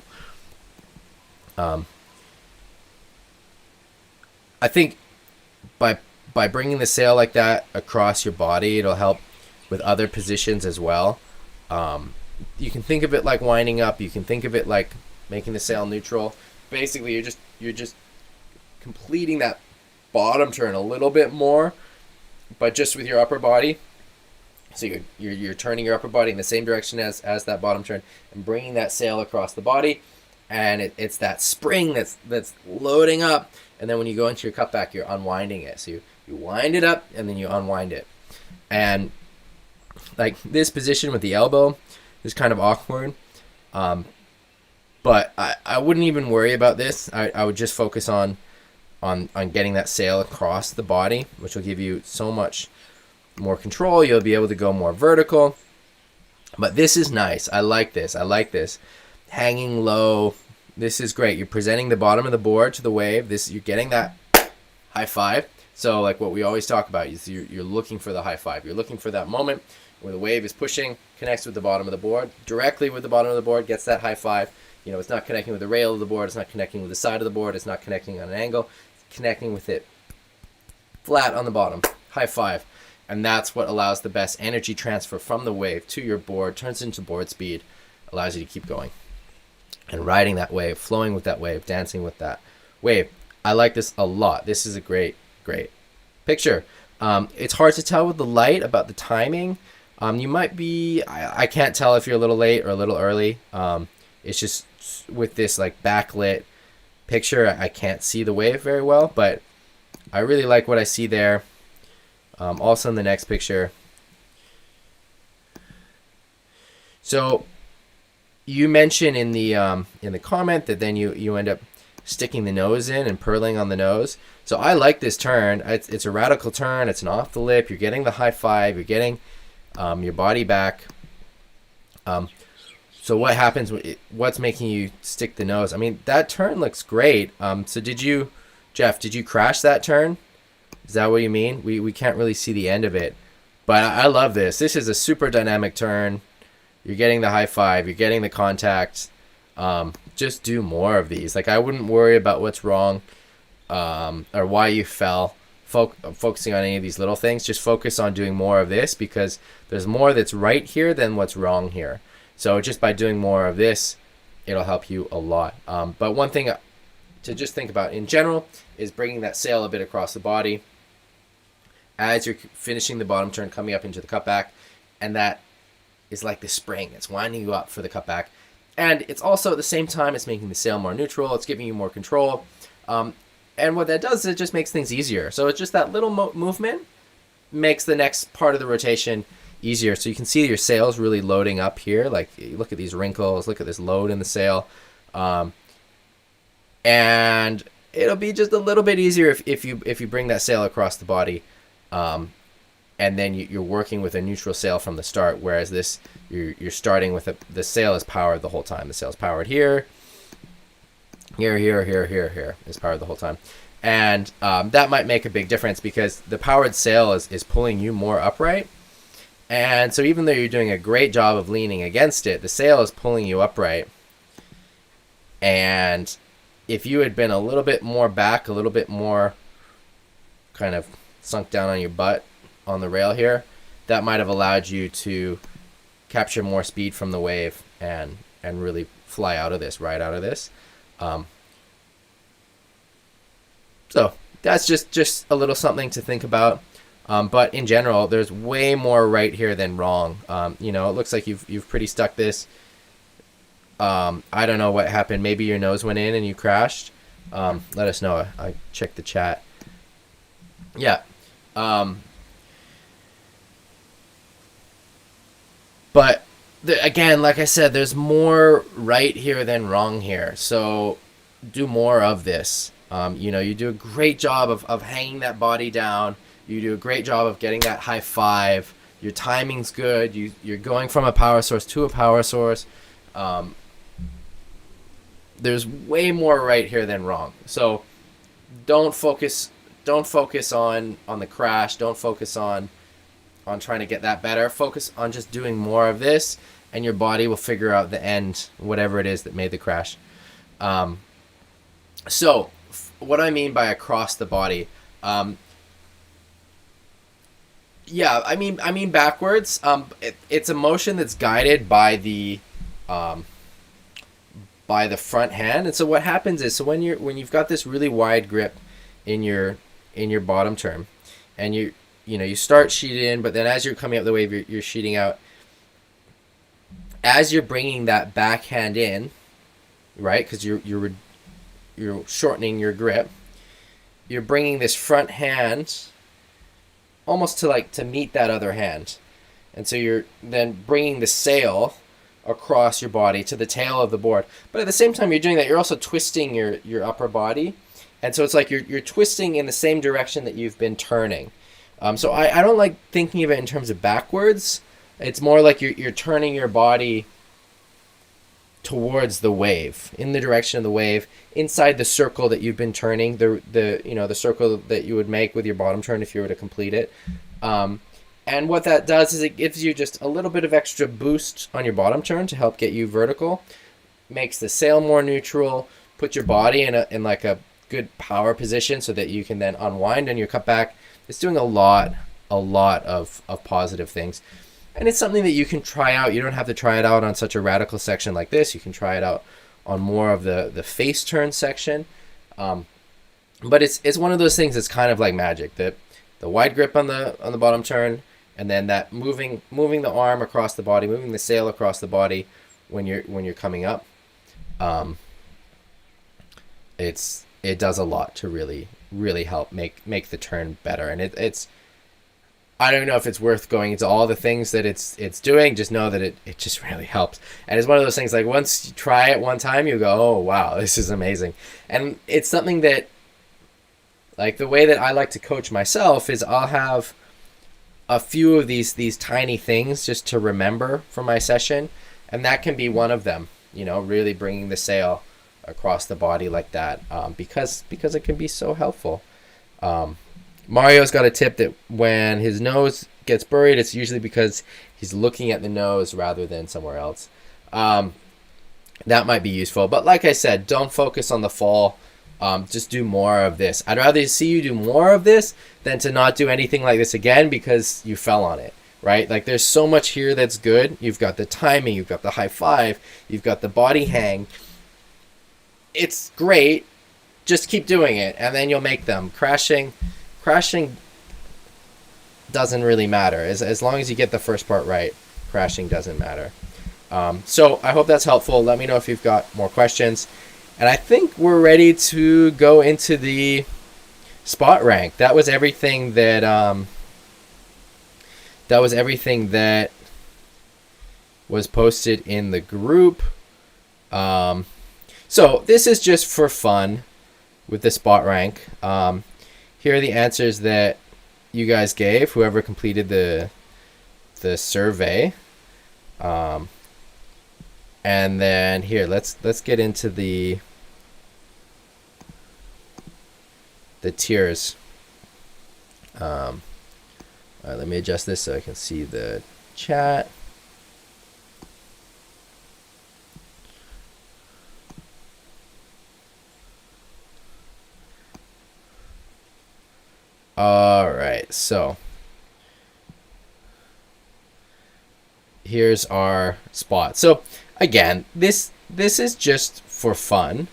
I think by bringing the sail like that across your body, it'll help with other positions as well. You can think of it like winding up. You can think of it like making the sail neutral. Basically, you're just completing that bottom turn a little bit more, but just with your upper body. So you're turning your upper body in the same direction as that bottom turn and bringing that sail across the body. And it's that spring that's loading up, and then when you go into your cutback, you're unwinding it. So you wind it up, and then you unwind it. And like this position with the elbow is kind of awkward, but I wouldn't even worry about this. I would just focus on getting that sail across the body, which will give you so much more control. You'll be able to go more vertical. But this is nice. I like this. Hanging low. This is great. You're presenting the bottom of the board to the wave. You're getting that high five. So like what we always talk about is you're looking for the high five. You're looking for that moment where the wave is pushing, connects with the bottom of the board, directly with the bottom of the board, gets that high five. It's not connecting with the rail of the board. It's not connecting with the side of the board. It's not connecting on an angle. It's connecting with it flat on the bottom. High five. And that's what allows the best energy transfer from the wave to your board, turns into board speed. allows you to keep going and riding that wave, flowing with that wave, dancing with that wave. I like this a lot. This is a great picture. It's hard to tell with the light about the timing. You might be, I can't tell if you're a little late or a little early. It's just with this like backlit picture, I can't see the wave very well, but I really like what I see there. Also in the next picture. So you mentioned in the comment that then you end up sticking the nose in and purling on the nose. So I like this turn. It's a radical turn. It's an off the lip. You're getting the high five. You're getting your body back. So what happens? What's making you stick the nose? I mean, that turn looks great. So Jeff, did you crash that turn? Is that what you mean? We can't really see the end of it. But I love this. This is a super dynamic turn. You're getting the high five. You're getting the contact. Just do more of these. Like, I wouldn't worry about what's wrong or why you fell. Focusing on any of these little things. Just focus on doing more of this, because there's more that's right here than what's wrong here. So just by doing more of this, it'll help you a lot. But one thing to just think about in general is bringing that sail a bit across the body as you're finishing the bottom turn, coming up into the cutback, and that is like the spring. It's winding you up for the cutback. And it's also at the same time, it's making the sail more neutral. It's giving you more control. And what that does is it just makes things easier. So it's just that little movement makes the next part of the rotation easier. So you can see your sails really loading up here. Like, look at these wrinkles. Look at this load in the sail. And it'll be just a little bit easier if you bring that sail across the body. And then you're working with a neutral sail from the start, whereas this you're starting with the sail is powered the whole time. The sail's powered here is powered the whole time, and that might make a big difference because the powered sail is pulling you more upright, and so even though you're doing a great job of leaning against it, the sail is pulling you upright. And if you had been a little bit more back, a little bit more kind of sunk down on your butt on the rail here, that might have allowed you to capture more speed from the wave and really fly out of this, ride out of this. So that's just a little something to think about. But in general, there's way more right here than wrong. It looks like you've pretty stuck this. I don't know what happened. Maybe your nose went in and you crashed. Let us know. I checked the chat. Yeah. But again, like I said, there's more right here than wrong here. So do more of this. You do a great job of hanging that body down. You do a great job of getting that high five. Your timing's good. You're going from a power source to a power source. There's way more right here than wrong. So don't focus on the crash. Don't focus on trying to get that better. Focus on just doing more of this, and your body will figure out the end, whatever it is that made the crash. So what I mean by across the body, I mean backwards. It's a motion that's guided by the front hand. And so what happens is, when you've got this really wide grip in your bottom turn, and you start sheeted in, but then as you're coming up the wave, you're sheeting out. As you're bringing that backhand in, right? Because you're shortening your grip. You're bringing this front hand almost to meet that other hand, and so you're then bringing the sail across your body to the tail of the board. But at the same time you're doing that, you're also twisting your upper body, and so it's like you're twisting in the same direction that you've been turning. So I don't like thinking of it in terms of backwards. It's more like you're turning your body towards the wave, in the direction of the wave, inside the circle that you've been turning, the circle that you would make with your bottom turn if you were to complete it. And what that does is it gives you just a little bit of extra boost on your bottom turn to help get you vertical, makes the sail more neutral, put your body in like a good power position so that you can then unwind on your cutback. It's doing a lot of positive things. And it's something that you can try out. You don't have to try it out on such a radical section like this. You can try it out on more of the face turn section. But it's one of those things that's kind of like magic. The wide grip on the bottom turn, and then that moving the arm across the body, moving the sail across the body when you're coming up. It does a lot to really help make the turn better. And it's I don't know if it's worth going into all the things that it's doing. Just know that it just really helps. And it's one of those things, like, once you try it one time, you go, oh wow, this is amazing. And it's something that, like, the way that I like to coach myself is I'll have a few of these tiny things just to remember from my session, and that can be one of them. Really bringing the sail across the body like that, because it can be so helpful. Mario's got a tip that when his nose gets buried, it's usually because he's looking at the nose rather than somewhere else. That might be useful. But like I said, don't focus on the fall. Just do more of this. I'd rather see you do more of this than to not do anything like this again because you fell on it, right? Like, there's so much here that's good. You've got the timing, you've got the high five, you've got the body hang. It's great. Just keep doing it, and then you'll make them. Crashing doesn't really matter. As long as you get the first part right, crashing doesn't matter. So I hope that's helpful. Let me know if you've got more questions. And I think we're ready to go into the spot rank. That was everything that was posted in the group. So this is just for fun with the spot rank. Here are the answers that you guys gave, whoever completed the survey. And then here, let's get into the tiers. All right, let me adjust this so I can see the chat. All right, so here's our spot. So again, this is just for fun.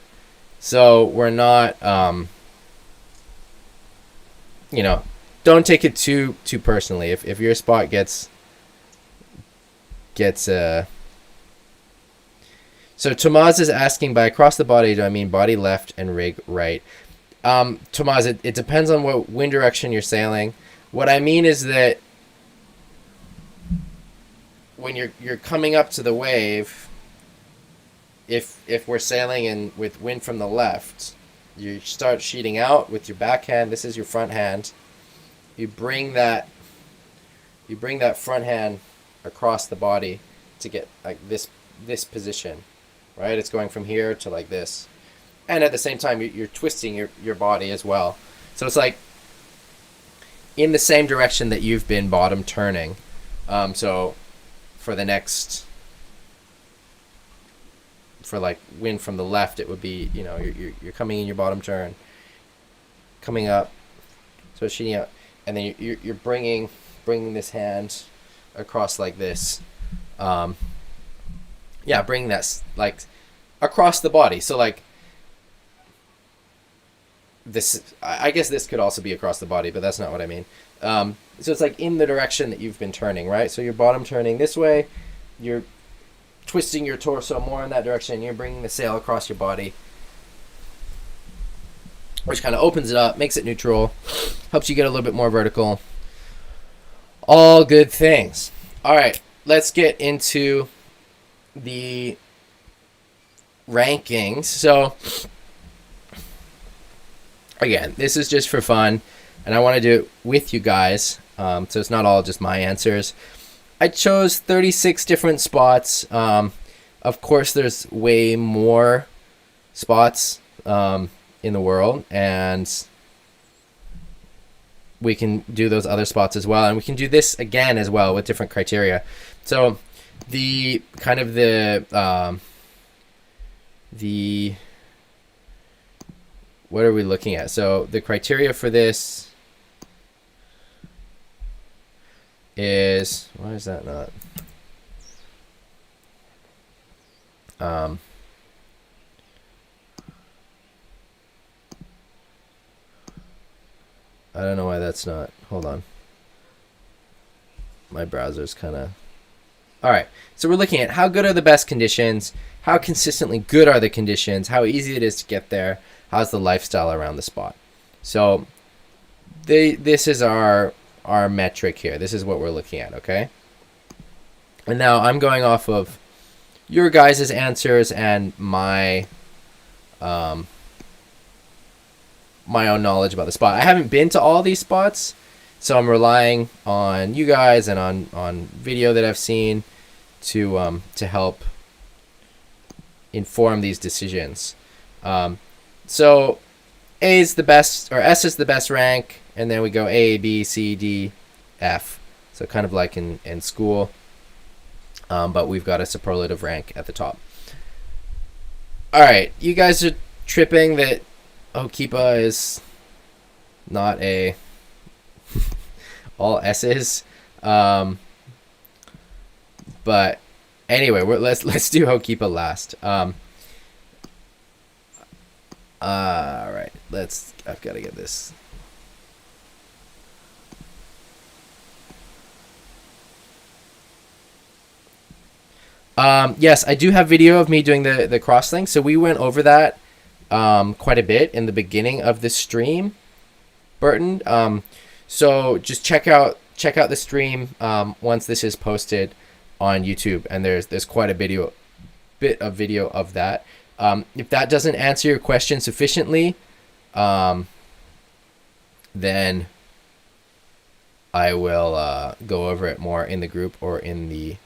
So we're not, don't take it too personally. If your spot gets so Tomaz is asking, by across the body, do I mean body left and rig right? Tomaz, it depends on what wind direction you're sailing. What I mean is that when you're coming up to the wave, if we're sailing in with wind from the left, you start sheeting out with your backhand. This is your front hand. You bring that front hand across the body to get like this position, right? It's going from here to like this. And at the same time, you're twisting your body as well. So it's like in the same direction that you've been bottom turning. So for the next, for like wind from the left, it would be, you're coming in your bottom turn, coming up, so sheeting out, and then you're bringing this hand across like this. Bringing that like across the body. So like, this, I guess this could also be across the body, but that's not what I mean. So it's like in the direction that you've been turning, right? So you're bottom turning this way, you're twisting your torso more in that direction, you're bringing the sail across your body, which kind of opens it up, makes it neutral, helps you get a little bit more vertical. All good things. All right, let's get into the rankings. So again, this is just for fun, and I want to do it with you guys, so it's not all just my answers. I chose 36 different spots. Of course, there's way more spots in the world, and we can do those other spots as well, and we can do this again as well with different criteria. So the kind of the what are we looking at? So the criteria for this, is, why is that not? I don't know why that's not. Hold on. My browser's kind of... All right. So we're looking at how good are the best conditions, how consistently good are the conditions, how easy it is to get there, how's the lifestyle around the spot. So this is our metric here. This is what we're looking at, okay? And now I'm going off of your guys' answers and my my own knowledge about the spot. I haven't been to all these spots, so I'm relying on you guys and on video that I've seen to help inform these decisions. So A is the best, or S is the best rank, and then we go A, B, C, D, F. So kind of like in school, but we've got a superlative rank at the top. All right, you guys are tripping that Hokipa is not a all S's, but anyway, let's do Hokipa last. All right, I've got to get this. Yes, I do have video of me doing the crosslink, so we went over that quite a bit in the beginning of the stream, Burton. So just check out the stream once this is posted on YouTube, and there's quite a bit of video of that. If that doesn't answer your question sufficiently, then I will go over it more in the group or in the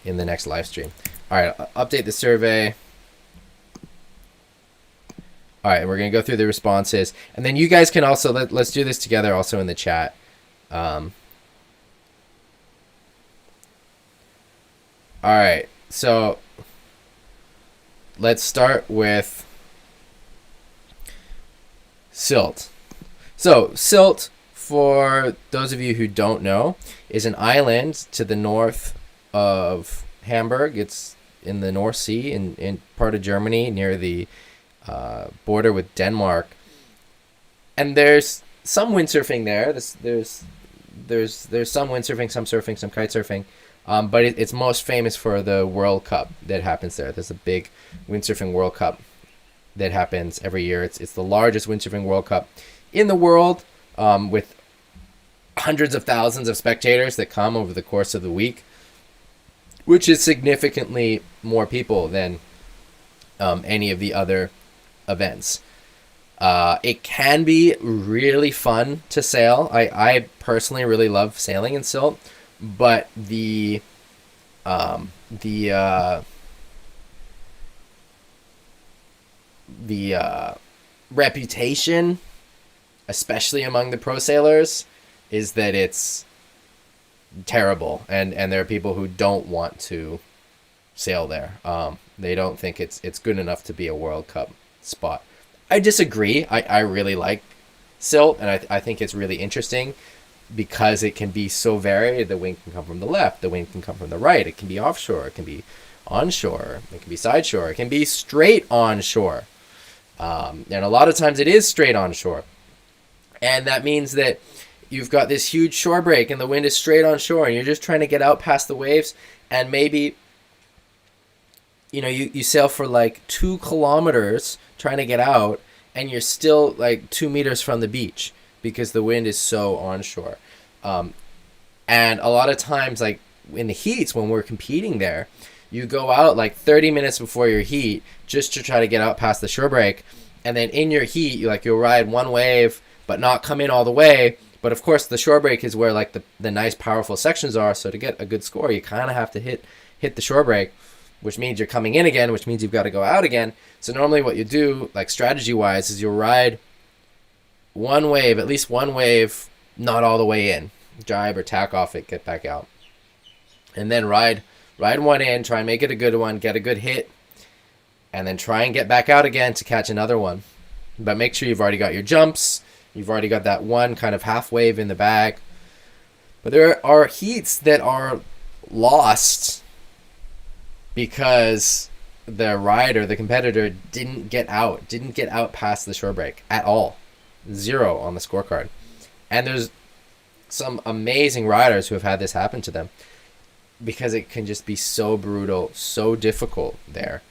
next live stream. All right, update the survey. All right, we're gonna go through the responses, and then you guys can also let's do this together also in the chat. All right, so let's start with Sylt. So Sylt, for those of you who don't know, is an island to the north of Hamburg. It's in the North Sea, in part of Germany, near the border with Denmark. And there's some windsurfing there. There's some windsurfing, some surfing, some kite surfing. But it's most famous for the World Cup that happens there. There's a big windsurfing World Cup that happens every year. It's the largest windsurfing World Cup in the world, with hundreds of thousands of spectators that come over the course of the week, which is significantly more people than any of the other events. It can be really fun to sail. I personally really love sailing in Sylt, but the reputation, especially among the pro sailors, is that it's terrible, and there are people who don't want to sail there. They don't think it's good enough to be a World Cup spot. I disagree. I really like Sylt, and I think it's really interesting because it can be so varied. The wind can come from the left, the wind can come from the right, it can be offshore, it can be onshore, it can be sideshore, it can be straight onshore. And a lot of times it is straight onshore. And that means that you've got this huge shore break and the wind is straight onshore and you're just trying to get out past the waves, and maybe you sail for like 2 kilometers trying to get out, and you're still like 2 meters from the beach because the wind is so onshore. And a lot of times, like in the heats when we're competing there, you go out like 30 minutes before your heat just to try to get out past the shore break, and then in your heat you'll ride one wave but not come in all the way. But of course the shore break is where like the nice powerful sections are, so to get a good score you kind of have to hit the shore break, which means you're coming in again, which means you've got to go out again. So normally what you do, like strategy-wise, is you'll ride one wave, at least one wave, not all the way in. Jibe or tack off it, get back out. And then ride one in, try and make it a good one, get a good hit, and then try and get back out again to catch another one. But make sure you've already got your jumps, You've already got that one kind of half wave in the bag. But there are heats that are lost because the rider, the competitor, didn't get out past the shore break at all. 0 on the scorecard. And there's some amazing riders who have had this happen to them because it can just be so brutal, so difficult there.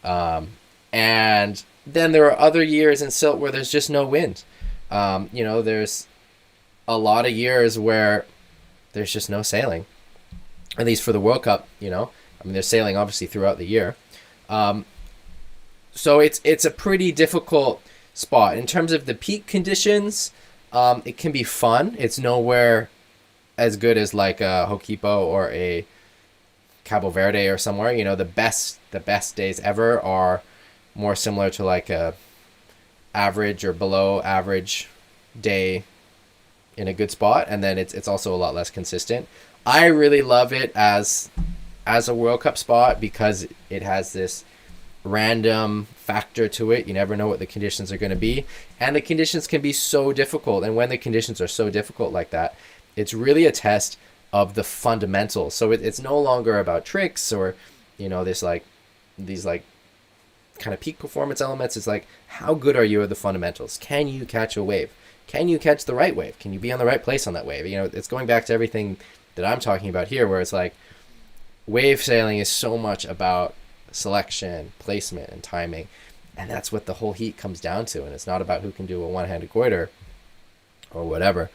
And then there are other years in silt where there's just no wind. There's a lot of years where there's just no sailing, at least for the World Cup. There's sailing obviously throughout the year. So it's a pretty difficult spot. In terms of the peak conditions, it can be fun. It's nowhere as good as like a Hokipo or a Cabo Verde or somewhere. The best days ever are more similar to like a average or below average day in a good spot, and then it's also a lot less consistent. I really love it as a World Cup spot because it has this random factor to it. You never know what the conditions are going to be, and the conditions can be so difficult. And when the conditions are so difficult like that, it's really a test of the fundamentals. So it's no longer about tricks or these kind of peak performance elements. It's like, how good are you at the fundamentals? Can you catch a wave? Can you catch the right wave? Can you be on the right place on that wave? It's going back to everything that I'm talking about here, where it's like wave sailing is so much about selection, placement, and timing, and that's what the whole heat comes down to. And it's not about who can do a one-handed goiter or whatever.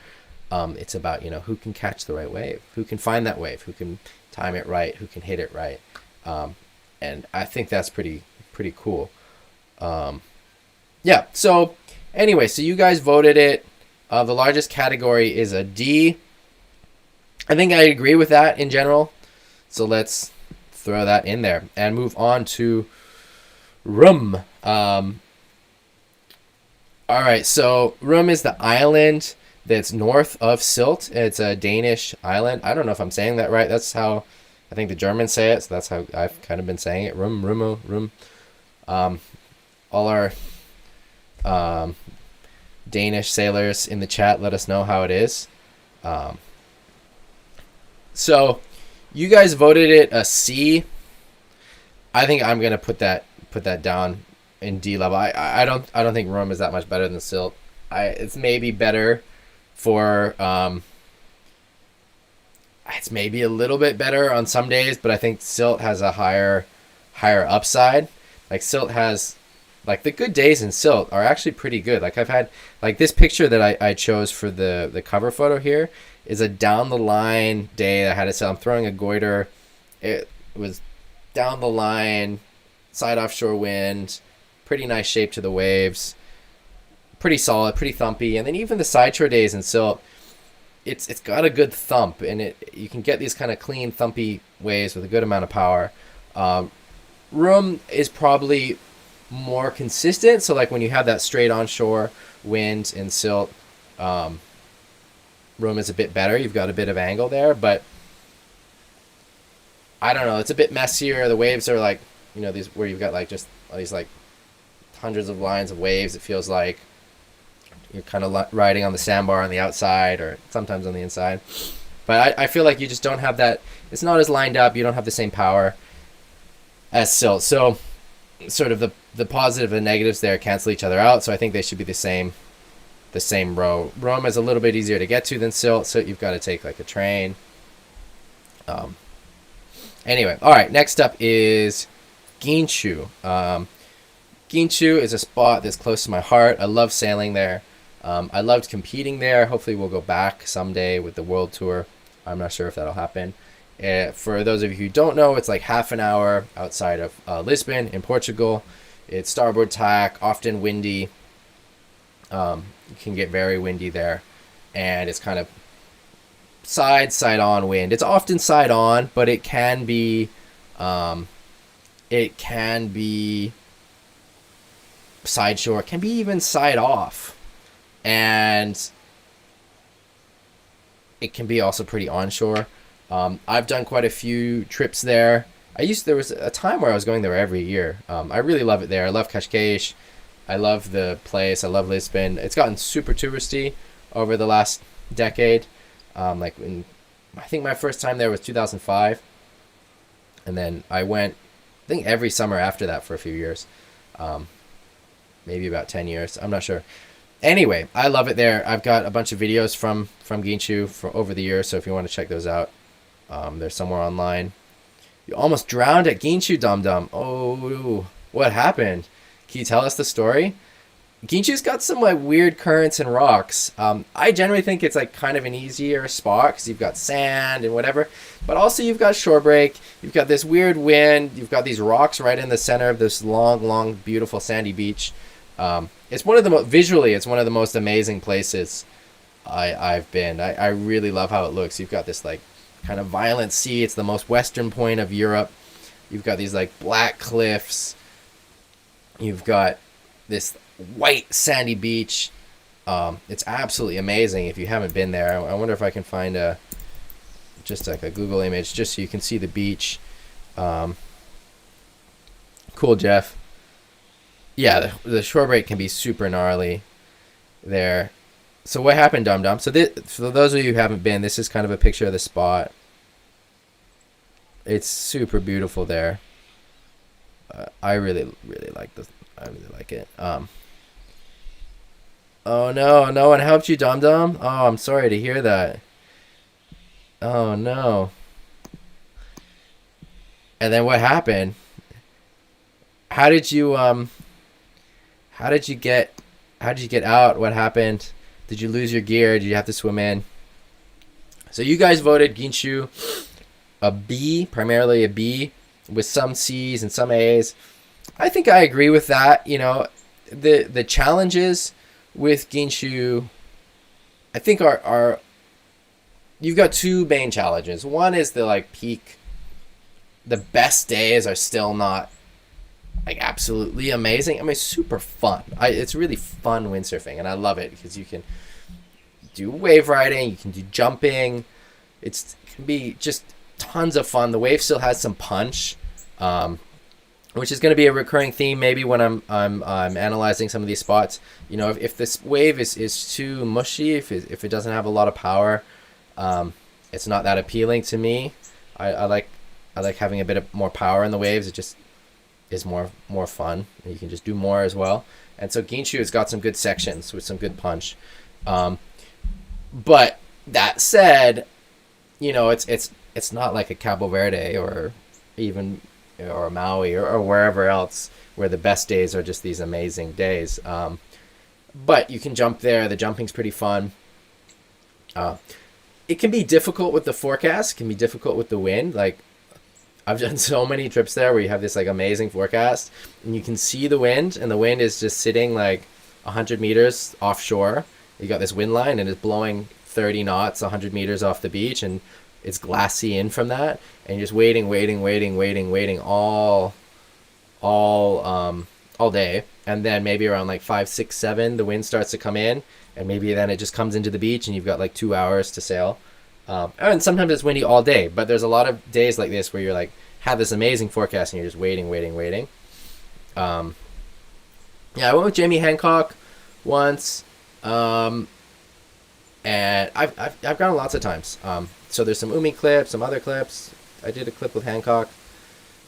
It's about who can catch the right wave, who can find that wave, who can time it right, who can hit it right. And I think that's pretty cool. So anyway, so you guys voted it. The largest category is a D. I think I agree with that in general. So let's throw that in there and move on to Rum. All right, so Rum is the island that's north of Sylt. It's a Danish island. I don't know if I'm saying that right. That's how I think the Germans say it, so that's how I've kind of been saying it. Rum, Rumo, Rum. All our Danish sailors in the chat, let us know how it is. So you guys voted it a C. I think I'm gonna put that down in D level. I don't think Rome is that much better than Sylt. It's maybe better for it's maybe a little bit better on some days, but I think Sylt has a higher upside. Like Sylt has, like, the good days in Sylt are actually pretty good. Like I've had, like, this picture that I chose for the cover photo here is a down the line day. I had to say I'm throwing a goiter. It was down the line, side offshore wind, pretty nice shape to the waves, pretty solid, pretty thumpy. And then even the sideshore days in Sylt, it's got a good thump, and you can get these kind of clean thumpy waves with a good amount of power. Rum is probably more consistent, so like when you have that straight onshore wind in Sylt, Rum is a bit better. You've got a bit of angle there, but I don't know, it's a bit messier. The waves are like, these where you've got like just all these like hundreds of lines of waves. It feels like you're kind of riding on the sandbar on the outside or sometimes on the inside. But I feel like you just don't have that. It's not as lined up. You don't have the same power as Sylt. So sort of the positive and negatives there cancel each other out. So I think they should be the same row. Rome is a little bit easier to get to than Sylt, so you've got to take like a train. Anyway, all right, next up is Ginchu. Ginchu is a spot that's close to my heart. I love sailing there. I loved competing there. Hopefully we'll go back someday with the World Tour. I'm not sure if that'll happen. For those of you who don't know, it's like half an hour outside of Lisbon in Portugal. It's starboard tack, often windy. You can get very windy there, and it's kind of side on wind. It's often side on, but it can be side shore, it can be even side off, and it can be also pretty onshore. I've done quite a few trips there. There was a time where I was going there every year. I really love it there. I love Cascais. I love the place. I love Lisbon. It's gotten super touristy over the last decade. Like I think my first time there was 2005, and then I went, I think every summer after that for a few years, maybe about 10 years. I'm not sure. Anyway, I love it there. I've got a bunch of videos from Ginchu for over the years, so if you want to check those out, they're somewhere online. You almost drowned at Ginchu, Dum Dum. Oh, what happened? Can you tell us the story? Ginchu's got some like weird currents and rocks. I generally think it's like kind of an easier spot because you've got sand and whatever, but also you've got shore break. You've got this weird wind. You've got these rocks right in the center of this long, beautiful sandy beach. It's one of the visually, it's one of the most amazing places I've been. I really love how it looks. You've got this like kind of violent sea. It's the most western point of Europe. You've got these like black cliffs. You've got this white sandy beach. It's absolutely amazing if you haven't been there. I wonder if I can find just like a Google image just so you can see the beach. Cool, Jeff. Yeah, the shore break can be super gnarly there. So what happened, Dum Dum? So for those of you who haven't been, this is kind of a picture of the spot. It's super beautiful there. I really like this. I really like it. Oh no, no one helped you, Dum Dum? Oh, I'm sorry to hear that. Oh no. And then what happened? How did you get out? What happened? Did you lose your gear? Did you have to swim in? So you guys voted Ginchu a B, primarily a B, with some C's and some A's. I think I agree with that. You know, the challenges with Ginchu, I think are you've got two main challenges. One is the like peak. The best days are still not like absolutely amazing. I mean, it's super fun. It's really fun windsurfing, and I love it because you can do wave riding, you can do jumping. It can be just tons of fun. The wave still has some punch, which is going to be a recurring theme maybe when I'm analyzing some of these spots. You know, if this wave is too mushy, if it doesn't have a lot of power, it's not that appealing to me. I like having a bit of more power in the waves. It just is more fun, and you can just do more as well. And so Ginchu has got some good sections with some good punch. But that said, you know, it's not like a Cabo Verde or even or Maui or wherever else where the best days are just these amazing days. But you can jump there. The jumping's pretty fun. It can be difficult with the forecast. It can be difficult with the wind. Like, I've done so many trips there where you have this like amazing forecast and you can see the wind, and the wind is just sitting like 100 meters offshore. You got this wind line and it's blowing 30 knots 100 meters off the beach, and it's glassy in from that, and you're just waiting all day. And then maybe around like 5, 6, 7 the wind starts to come in, and maybe then it just comes into the beach and you've got like 2 hours to sail. And sometimes it's windy all day, but there's a lot of days like this where you're like have this amazing forecast and you're just waiting. Yeah, I went with Jamie Hancock once, and I've gone lots of times. So there's some Umi clips, some other clips. I did a clip with Hancock.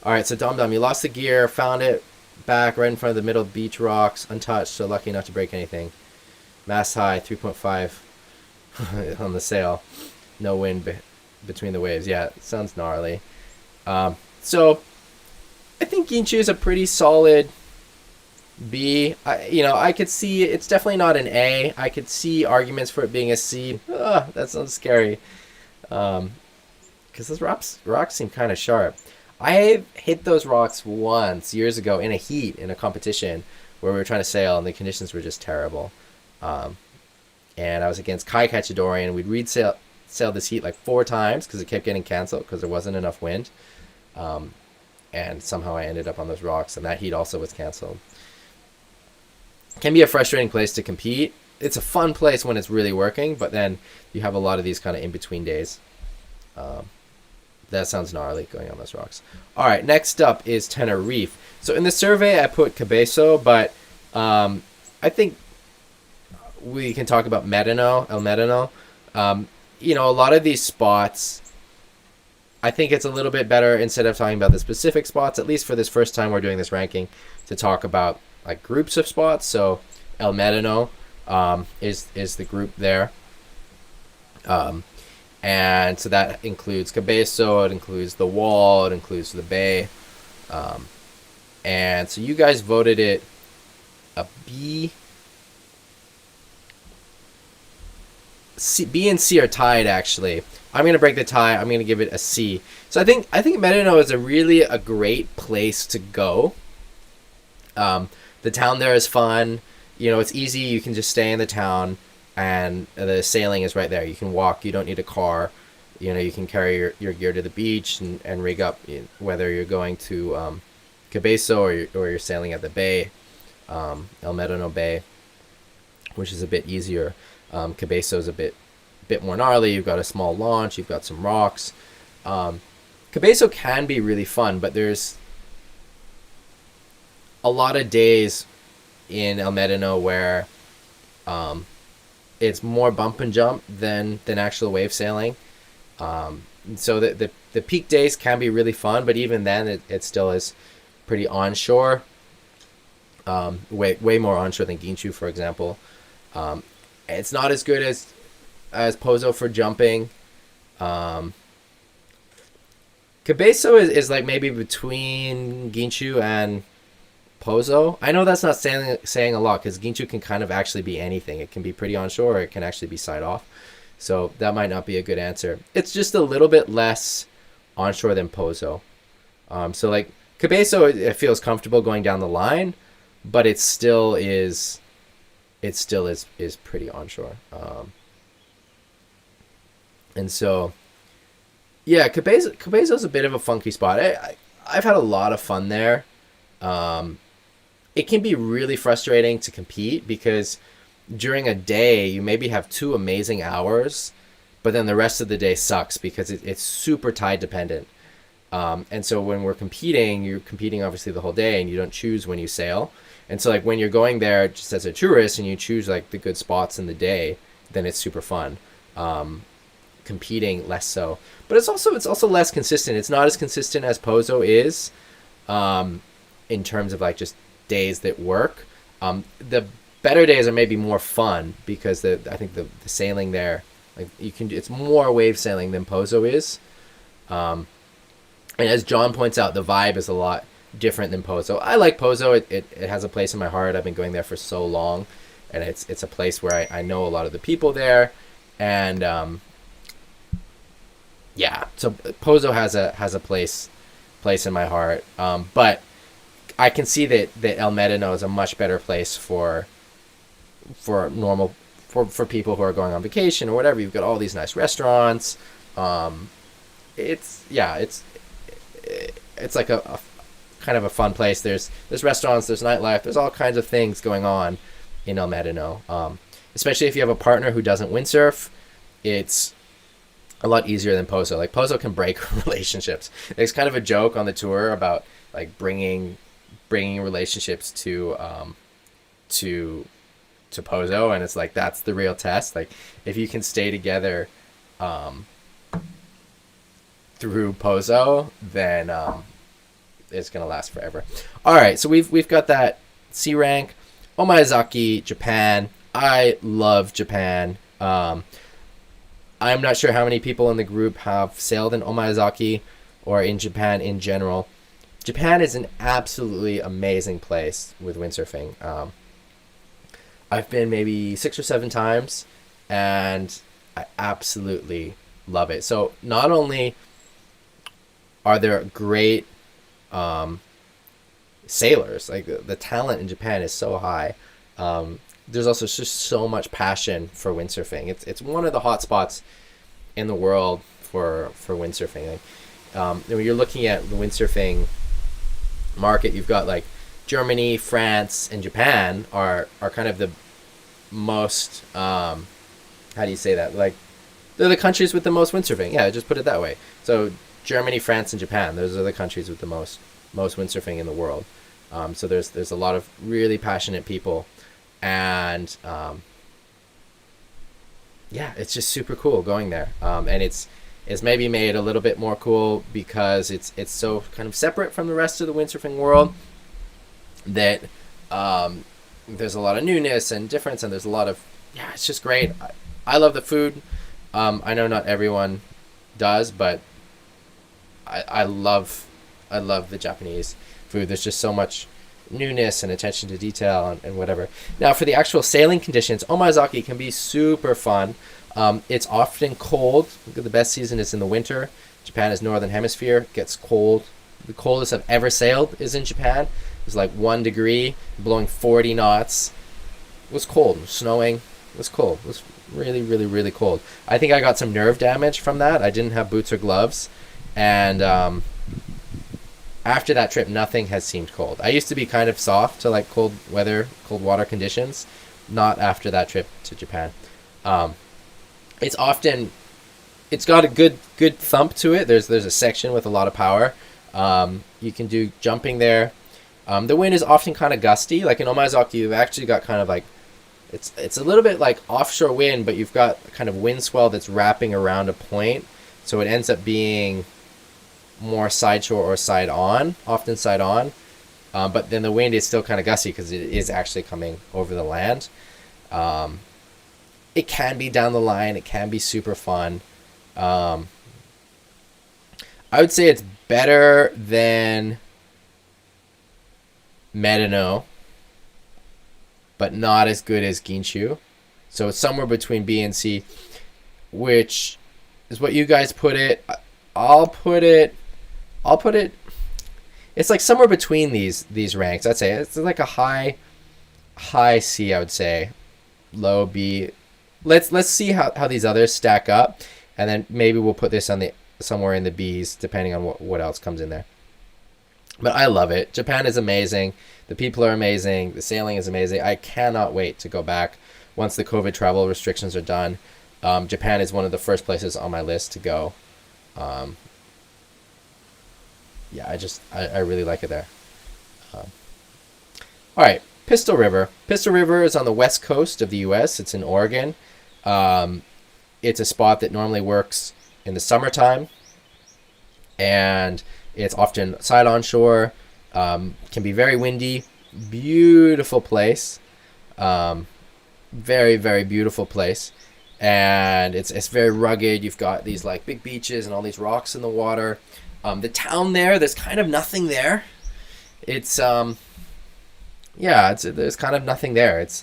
All right, so Dum Dum, you lost the gear, found it back right in front of the middle beach rocks, untouched, so lucky not to break anything. Mast high, 3.5 on the sail. No wind between the waves. Yeah, it sounds gnarly. So I think Ginchu is a pretty solid B. I could see it's definitely not an A. I could see arguments for it being a C. That sounds scary. Because those rocks seem kind of sharp. I hit those rocks once years ago in a heat in a competition where we were trying to sail and the conditions were just terrible. And I was against Kai Cachadorian. We'd sailed this heat like 4 times because it kept getting canceled because there wasn't enough wind. And somehow I ended up on those rocks, and that heat also was canceled. Can be a frustrating place to compete. It's a fun place when it's really working, but then you have a lot of these kind of in-between days. That sounds gnarly, going on those rocks. All right, next up is Tenerife. So in the survey, I put Cabezo, but I think we can talk about El Medano. You know, a lot of these spots, I think it's a little bit better, instead of talking about the specific spots, at least for this first time we're doing this ranking, to talk about like groups of spots. So El Medano is the group there. And so that includes Cabezo, it includes the wall, it includes the bay. And so you guys voted it a B. B and C are tied, actually. I'm going to break the tie. I'm going to give it a C. So I think Medino is a great place to go. The town there is fun. You know, it's easy. You can just stay in the town, and the sailing is right there. You can walk. You don't need a car. You know, you can carry your gear to the beach and rig up, whether you're going to Cabezo or you're sailing at the bay, El Medano Bay, which is a bit easier. Cabezo is a bit more gnarly. You've got a small launch. You've got some rocks. Cabezo can be really fun, but there's a lot of days in El Medano where it's more bump and jump than actual wave sailing. So the peak days can be really fun, but even then it still is pretty onshore. Way more onshore than Ginchu, for example. It's not as good as Pozo for jumping. Cabezo is like maybe between Ginchu and Pozo. I know that's not saying a lot, because Ginchu can kind of actually be anything. It can be pretty onshore, or it can actually be side off. So that might not be a good answer. It's just a little bit less onshore than Pozo. So like Cabezo, it feels comfortable going down the line, but it still is pretty onshore. And so, yeah, Cabezo's a bit of a funky spot. I've had a lot of fun there. It can be really frustrating to compete, because during a day you maybe have 2 amazing hours, but then the rest of the day sucks because it's super tide dependent. And so when we're competing, you're competing obviously the whole day, and you don't choose when you sail. And so like when you're going there just as a tourist and you choose like the good spots in the day, then it's super fun. Competing, less so. But it's also less consistent. It's not as consistent as Pozo is, in terms of like just days that work. The better days are maybe more fun, because I think the sailing there, like it's more wave sailing than Pozo is. And as John points out, the vibe is a lot different than Pozo. I like Pozo. It has a place in my heart. I've been going there for so long, and it's a place where I know a lot of the people there, and yeah. So Pozo has a place in my heart. But I can see that El Medano is a much better place for people who are going on vacation or whatever. You've got all these nice restaurants. It's like a kind of a fun place. There's restaurants, there's nightlife, there's all kinds of things going on in El Medano. Especially if you have a partner who doesn't windsurf, it's a lot easier than Pozo. Like Pozo can break relationships. There's kind of a joke on the tour about like bringing relationships to Pozo, and it's like that's the real test. Like if you can stay together through Pozo, then it's gonna last forever. All right, so we've got that C rank. Omiyazaki, Japan. I love Japan. I'm not sure how many people in the group have sailed in Omiyazaki or in Japan in general. Japan is an absolutely amazing place with windsurfing. I've been maybe 6 or 7 times, and I absolutely love it. So not only are there great sailors, like the talent in Japan is so high, there's also just so much passion for windsurfing. It's one of the hot spots in the world for windsurfing. Like, when you're looking at the windsurfing market, you've got like Germany, France, and Japan are kind of the most how do you say that? Like they're the countries with the most windsurfing. Yeah, just put it that way. So Germany, France, and Japan, those are the countries with the most windsurfing in the world. So there's a lot of really passionate people, and yeah, it's just super cool going there. And it's maybe made a little bit more cool because it's so kind of separate from the rest of the windsurfing world that there's a lot of newness and difference, and there's a lot of, yeah, it's just great. I love the food. I know not everyone does, but I love the Japanese food. There's just so much newness and attention to detail and whatever. Now, for the actual sailing conditions, Omizaki can be super fun. It's often cold. The best season is in the winter. Japan is northern hemisphere. It gets cold. The coldest I've ever sailed is in Japan. It was like 1 degree, blowing 40 knots. It was cold. It was snowing. It was cold. It was really, really, really cold. I think I got some nerve damage from that. I didn't have boots or gloves. And after that trip, nothing has seemed cold. I used to be kind of soft to like cold weather, cold water conditions. Not after that trip to Japan. It's got a good thump to it. There's a section with a lot of power. You can do jumping there. The wind is often kind of gusty. Like in Omizaki, you've actually got kind of like, it's a little bit like offshore wind, but you've got kind of wind swell that's wrapping around a point. So it ends up being more side shore or side on, often side on. But then the wind is still kind of gusty because it is actually coming over the land. It can be down the line. It can be super fun. I would say it's better than Medano, but not as good as Ginshu. So it's somewhere between B and C, which is what you guys put it. I'll put it. It's like somewhere between these ranks. I'd say it's like a high C. I would say low B. Let's see how these others stack up, and then maybe we'll put this on somewhere in the B's, depending on what else comes in there. But I love it. Japan is amazing. The people are amazing. The sailing is amazing. I cannot wait to go back once the COVID travel restrictions are done. Japan is one of the first places on my list to go. Yeah, I really like it there. All right, Pistol River. Pistol River is on the west coast of the U.S. It's in Oregon. It's a spot that normally works in the summertime, and it's often side on shore. Can be very windy. Beautiful place. Very, very beautiful place. And it's very rugged. You've got these like big beaches and all these rocks in the water. The town there's kind of nothing there. It's there's kind of nothing there. It's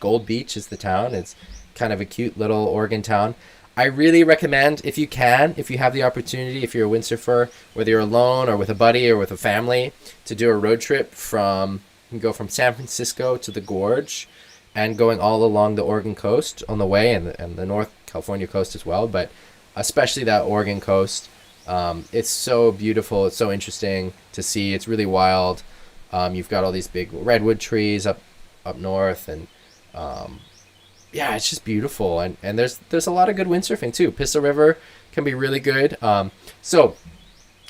Gold Beach is the town. It's kind of a cute little Oregon town. I really recommend, if you have the opportunity, if you're a windsurfer, whether you're alone or with a buddy or with a family, to do a road trip you can go from San Francisco to the Gorge, and going all along the Oregon coast on the way, and the North California coast as well, but especially that Oregon coast. It's so beautiful. It's so interesting to see. It's really wild. You've got all these big redwood trees up north, and yeah, it's just beautiful. And there's a lot of good windsurfing too. Pistol River can be really good. So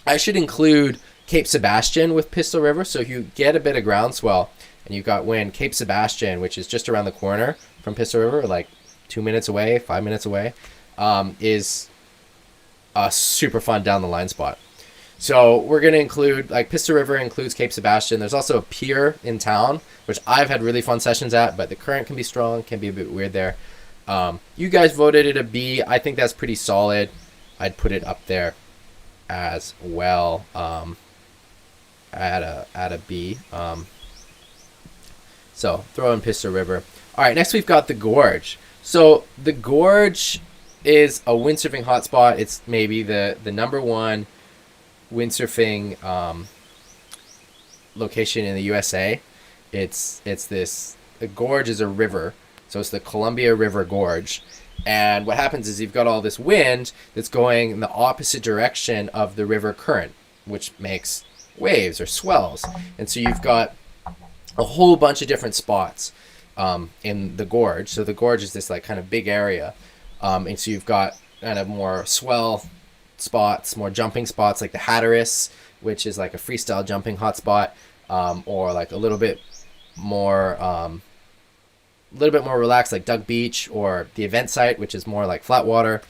I should include Cape Sebastian with Pistol River. So if you get a bit of groundswell and you've got wind, Cape Sebastian, which is just around the corner from Pistol River, like 2 minutes away, 5 minutes away, is a super fun down the line spot. So we're going to include, like, Pistol River includes Cape Sebastian. There's also a pier in town, which I've had really fun sessions at, but the current can be strong, can be a bit weird there. You guys voted it a B. I think that's pretty solid. I'd put it up there as well, at a B. So throw in Pistol River. All right, next we've got the Gorge. So the Gorge is a windsurfing hotspot. It's maybe the number one windsurfing location in the USA. The gorge is a river, so it's the Columbia River Gorge, and what happens is you've got all this wind that's going in the opposite direction of the river current, which makes waves or swells, and so you've got a whole bunch of different spots in the gorge. So the gorge is this like kind of big area, and so you've got kind of more swell spots, more jumping spots, like the Hatteras, which is like a freestyle jumping hotspot. or like a little bit more relaxed, like Doug Beach, or the event site, which is more like flat water,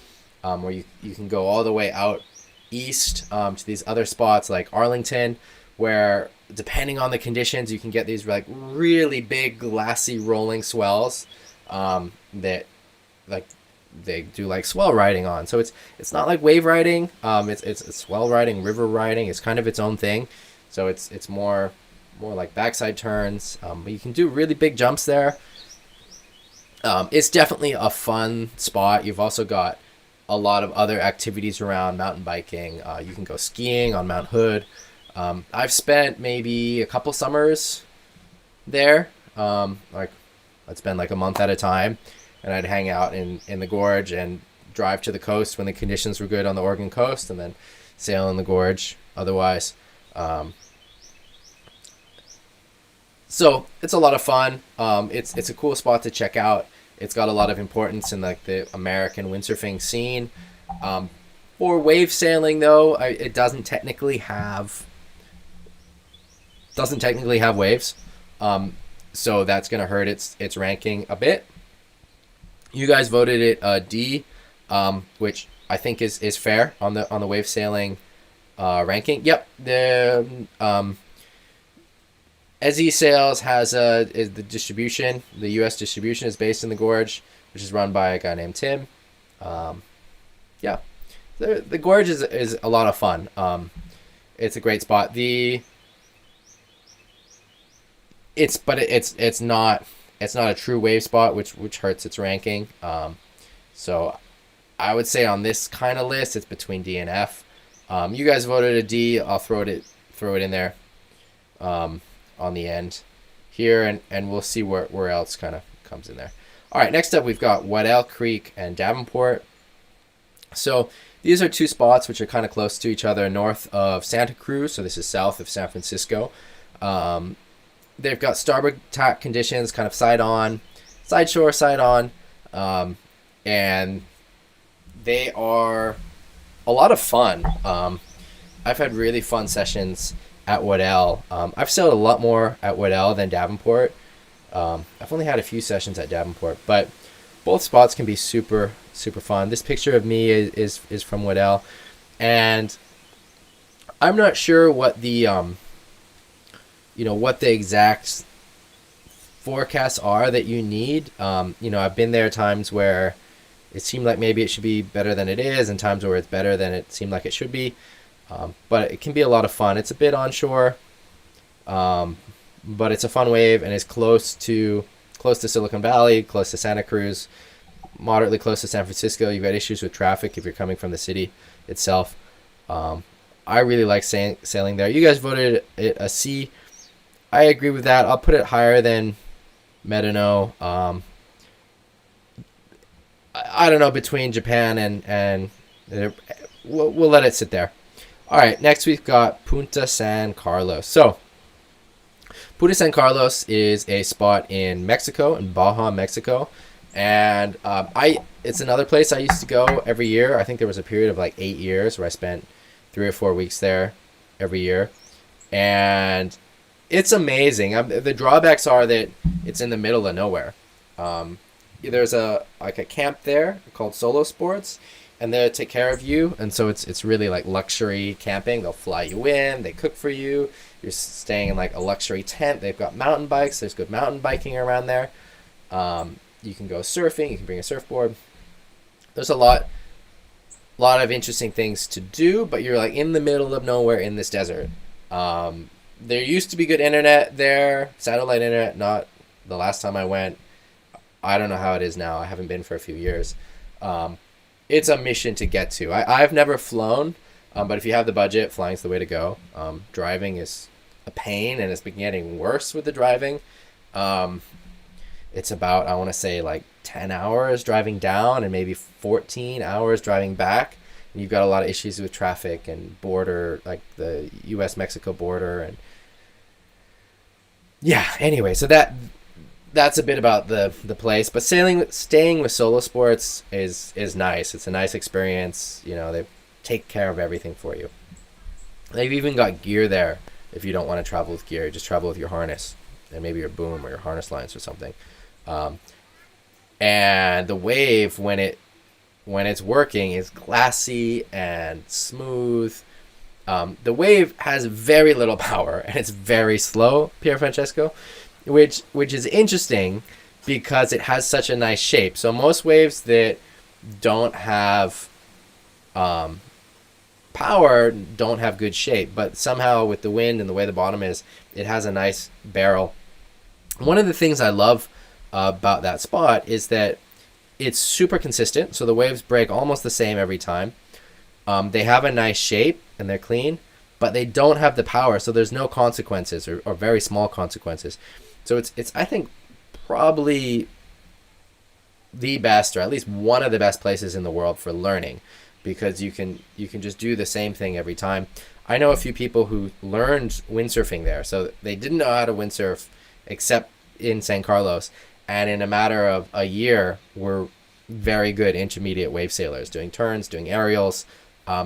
where you can go all the way out east to these other spots like Arlington, where depending on the conditions, you can get these like really big glassy rolling swells that like they do like swell riding on. So it's not like wave riding. It's swell riding, river riding. It's kind of its own thing. So it's more like backside turns. But you can do really big jumps there. It's definitely a fun spot. You've also got a lot of other activities around mountain biking. You can go skiing on Mount Hood. I've spent maybe a couple summers there. Like I'd spend like a month at a time, and I'd hang out in the gorge and drive to the coast when the conditions were good on the Oregon coast, and then sail in the gorge otherwise. So it's a lot of fun. It's a cool spot to check out. It's got a lot of importance in like the American windsurfing scene. For wave sailing though, it doesn't technically have waves. So that's gonna hurt its ranking a bit. You guys voted it a D, which I think is fair on the wave sailing ranking. Yep, the Ezzy Sails is the distribution. The U.S. distribution is based in the gorge, which is run by a guy named Tim. Yeah, the gorge is a lot of fun. It's a great spot. It's not a true wave spot, which hurts its ranking. So I would say on this kind of list, it's between D and F. You guys voted a D. I'll throw it in there. On the end here, and we'll see where else kind of comes in there. All right, next up we've got Waddell Creek and Davenport. So these are two spots which are kind of close to each other north of Santa Cruz, so this is south of San Francisco. They've got starboard tack conditions, kind of side shore, side on, and they are a lot of fun. I've had really fun sessions at Waddell. I've sailed a lot more at Waddell than Davenport. I've only had a few sessions at Davenport, but both spots can be super, super fun. This picture of me is from Waddell, and I'm not sure what the what the exact forecasts are that you need. I've been there times where it seemed like maybe it should be better than it is, and times where it's better than it seemed like it should be. But it can be a lot of fun. It's a bit onshore, but it's a fun wave, and it's close to Silicon Valley, close to Santa Cruz, moderately close to San Francisco. You've got issues with traffic if you're coming from the city itself. I really like sailing there. You guys voted it a C. I agree with that. I'll put it higher than Medano. I don't know, between Japan and we'll let it sit there. All right, next we've got Punta San Carlos. So Punta San Carlos is a spot in Mexico, in Baja, Mexico. And it's another place I used to go every year. I think there was a period of like 8 years where I spent 3 or 4 weeks there every year. And it's amazing. The drawbacks are that it's in the middle of nowhere. There's a camp there called Solo Sports, and they'll take care of you. And so it's really like luxury camping. They'll fly you in, they cook for you. You're staying in like a luxury tent. They've got mountain bikes. There's good mountain biking around there. You can go surfing. You can bring a surfboard. There's a lot of interesting things to do, but you're like in the middle of nowhere in this desert. There used to be good internet there, satellite internet. Not the last time I went. I don't know how it is now. I haven't been for a few years. It's a mission to get to. I've never flown, but if you have the budget, flying's the way to go. Driving is a pain, and it's been getting worse with the driving. It's about, I want to say, like 10 hours driving down and maybe 14 hours driving back. And you've got a lot of issues with traffic and border, like the U.S.-Mexico border. And yeah, anyway, so that's a bit about the place. But staying with Solo Sports is nice. It's a nice experience. They take care of everything for you. They've even got gear there if you don't want to travel with gear. Just travel with your harness and maybe your boom or your harness lines or something. And the wave, when it's working, is glassy and smooth. The wave has very little power and it's very slow, Pier Francesco, which is interesting because it has such a nice shape. So most waves that don't have power don't have good shape, but somehow with the wind and the way the bottom is, it has a nice barrel. One of the things I love about that spot is that it's super consistent, so the waves break almost the same every time. They have a nice shape and they're clean, but they don't have the power, so there's no consequences or very small consequences. So it's I think probably the best, or at least one of the best places in the world for learning, because you can just do the same thing every time. I know a few people who learned windsurfing there, so they didn't know how to windsurf except in San Carlos, and in a matter of a year were very good intermediate wave sailors, doing turns, doing aerials.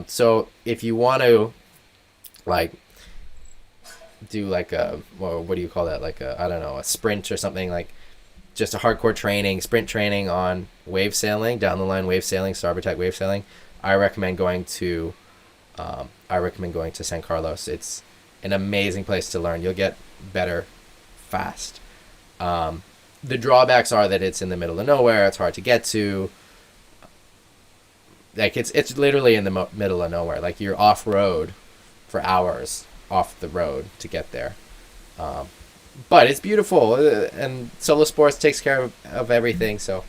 So if you want to like do like a, well, what do you call that, like a, I don't know, a sprint or something, like just a hardcore training, sprint training on wave sailing, down the line wave sailing, starboard tack wave sailing, I recommend going to San Carlos. It's an amazing place to learn. You'll get better fast. The drawbacks are that it's in the middle of nowhere. It's hard to get to. Like it's literally in the middle of nowhere. Like you're off road for hours off the road to get there. But it's beautiful, and Solo Sports takes care of everything. So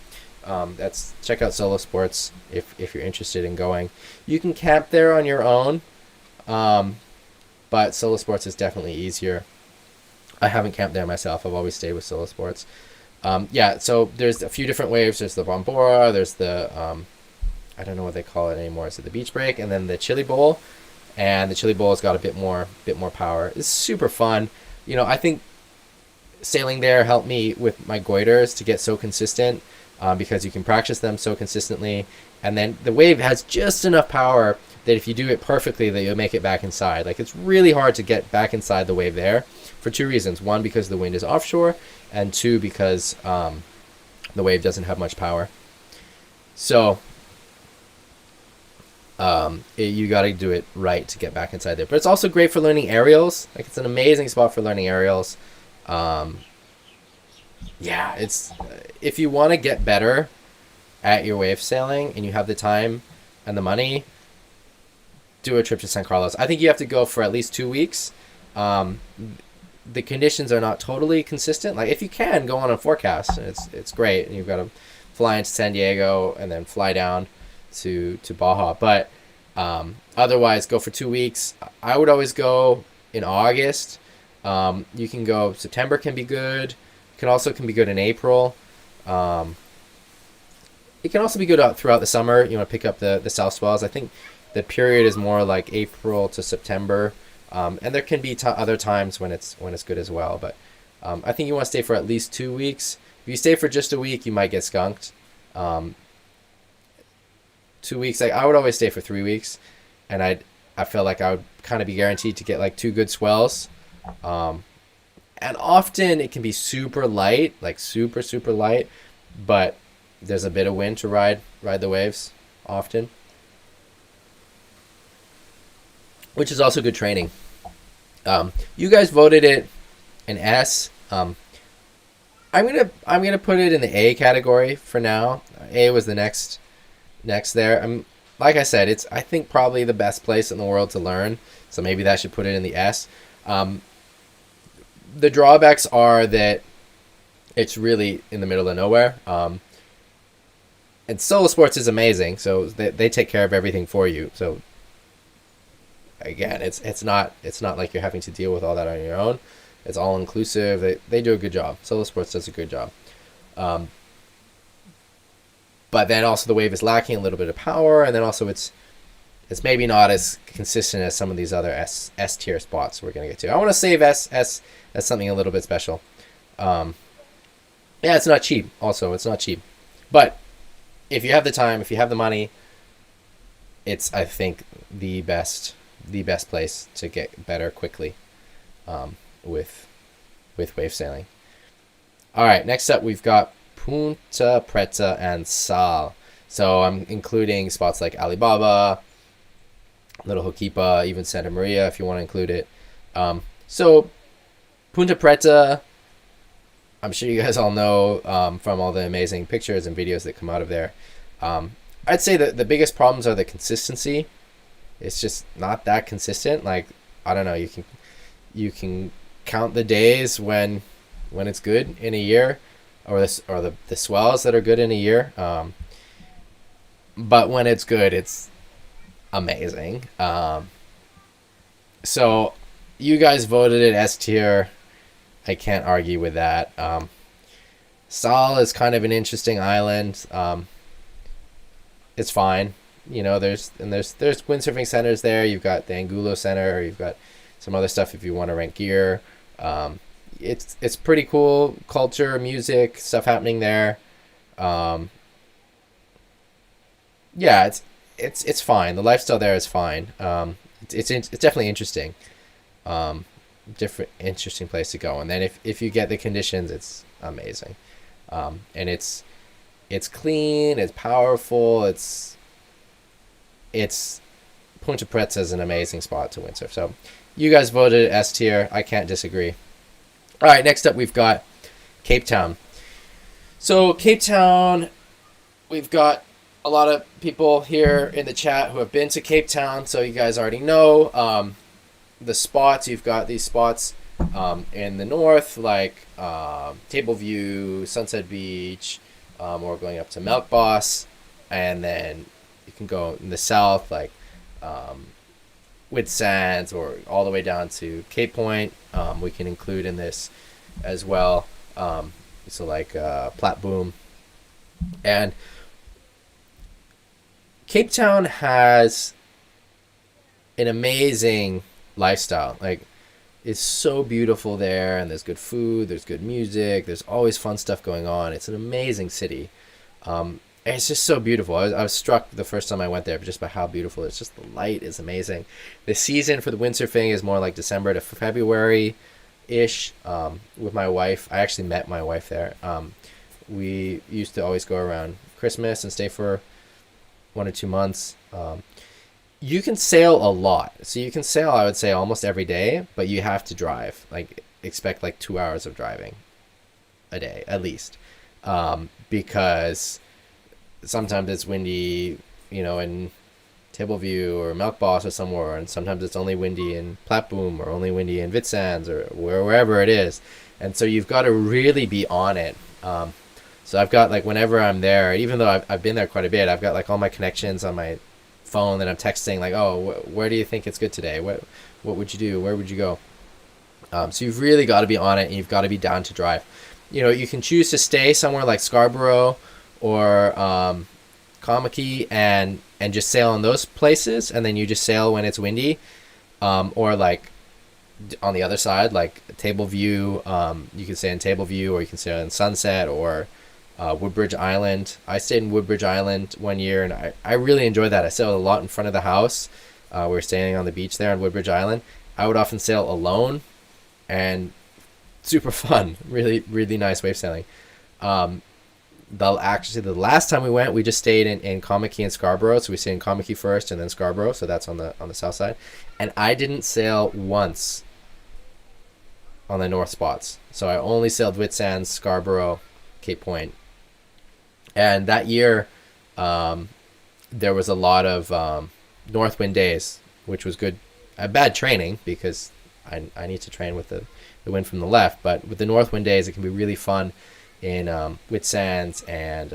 check out Solo Sports if you're interested in going. You can camp there on your own, but Solo Sports is definitely easier. I haven't camped there myself. I've always stayed with Solo Sports. So there's a few different waves. There's the Bombora, there's the I don't know what they call it anymore. Is it the Beach Break? And then the Chili Bowl. And the Chili Bowl has got a bit more power. It's super fun. You know, I think sailing there helped me with my goiters to get so consistent, because you can practice them so consistently. And then the wave has just enough power that if you do it perfectly, that you'll make it back inside. Like, it's really hard to get back inside the wave there for two reasons. One, because the wind is offshore, and two, because the wave doesn't have much power. So you got to do it right to get back inside there. But it's also great for learning aerials. Like, it's an amazing spot for learning aerials. It's if you want to get better at your wave sailing and you have the time and the money, do a trip to San Carlos. I think you have to go for at least 2 weeks. The conditions are not totally consistent. Like, if you can go on a forecast, it's great, and you've got to fly into San Diego and then fly down to Baja. But otherwise, go for 2 weeks. I would always go in August. You can go September, can be good. Can be good in April. It can also be good throughout the summer. You want to pick up the south swells. I think the period is more like April to September, and there can be other times when it's good as well. But I think you want to stay for at least 2 weeks. If you stay for just a week, you might get skunked. 2 weeks, like, I would always stay for 3 weeks, and I feel like I would kind of be guaranteed to get like 2 good swells. And often it can be super light, like super light, but there's a bit of wind to ride the waves often, which is also good training. You guys voted it an S. I'm gonna put it in the A category for now. A was the next there. Like I said, it's, I think, probably the best place in the world to learn, so maybe that should put it in the S. The drawbacks are that it's really in the middle of nowhere. And Solo Sports is amazing, so they take care of everything for you. So again, it's not like you're having to deal with all that on your own. It's all inclusive. They do a good job. Solo Sports does a good job. But then also the wave is lacking a little bit of power, and then also it's maybe not as consistent as some of these other S tier spots we're gonna get to. I want to save S as something a little bit special. It's not cheap. Also, it's not cheap, but if you have the time, if you have the money, it's, I think, the best place to get better quickly. with wave sailing. All right, next up we've got Punta Preta and Sal. So I'm including spots like Alibaba, Little Hoquipa, even Santa Maria if you want to include it. So Punta Preta, I'm sure you guys all know from all the amazing pictures and videos that come out of there. I'd say that the biggest problems are the consistency. It's just not that consistent. Like, I don't know, you can count the days when it's good in a year, or the swells that are good in a year. But when it's good, it's amazing. So you guys voted it S tier. I can't argue with that. Sal is kind of an interesting island. It's fine. You know, there's windsurfing centers there. You've got the Angulo Center. You've got some other stuff if you want to rent gear. It's pretty cool culture, music, stuff happening there. Yeah, it's fine. The lifestyle there is fine. It's definitely interesting. Different interesting place to go. And then if you get the conditions, it's amazing. And it's clean, it's powerful, it's Punta Preta is an amazing spot to windsurf. So you guys voted S tier. I can't disagree. All right, next up we've got Cape Town. So Cape Town, we've got a lot of people here in the chat who have been to Cape Town, so you guys already know the spots. You've got these spots in the north, like Table View, Sunset Beach, or going up to Milk Boss, and then you can go in the south, like Whitsands, or all the way down to Cape Point. We can include in this as well. So like Plat Boom. And Cape Town has an amazing lifestyle. Like, it's so beautiful there, and there's good food, there's good music, there's always fun stuff going on. It's an amazing city. And it's just so beautiful. I was struck the first time I went there just by how beautiful it's just. The light is amazing. The season for the windsurfing is more like December to February ish. With my wife, I actually met my wife there. We used to always go around Christmas and stay for 1 or 2 months. You can sail a lot. So you can sail, I would say, almost every day, but you have to drive. Like, expect like 2 hours of driving a day, at least. Because sometimes it's windy, you know, in Table View or Milk Boss or somewhere, and sometimes it's only windy in Plat Boom or only windy in Whitsands or wherever it is. And so you've got to really be on it. So I've got, like, whenever I'm there, even though I've been there quite a bit, I've got like all my connections on my phone that I'm texting, like, oh, where do you think it's good today? What would you do? Where would you go? So you've really got to be on it, and you've got to be down to drive. You know, you can choose to stay somewhere like Scarborough or Kamaki and just sail in those places, and then you just sail when it's windy, or like on the other side, like Table View. You can stay in Table View, or you can stay in Sunset, or Woodbridge Island. I stayed in Woodbridge Island 1 year, and I really enjoyed that. I sailed a lot in front of the house. We were standing on the beach there on Woodbridge Island. I would often sail alone, and super fun. Really, really nice wave sailing. The last time we went, we just stayed in Kamaki and Scarborough. So we stayed in Kamaki first, and then Scarborough. So that's on the south side. And I didn't sail once on the north spots. So I only sailed Whitsands, Scarborough, Cape Point. And that year, there was a lot of north wind days, which was good. Bad training, because I need to train with the wind from the left. But with the north wind days, it can be really fun in Whitsands and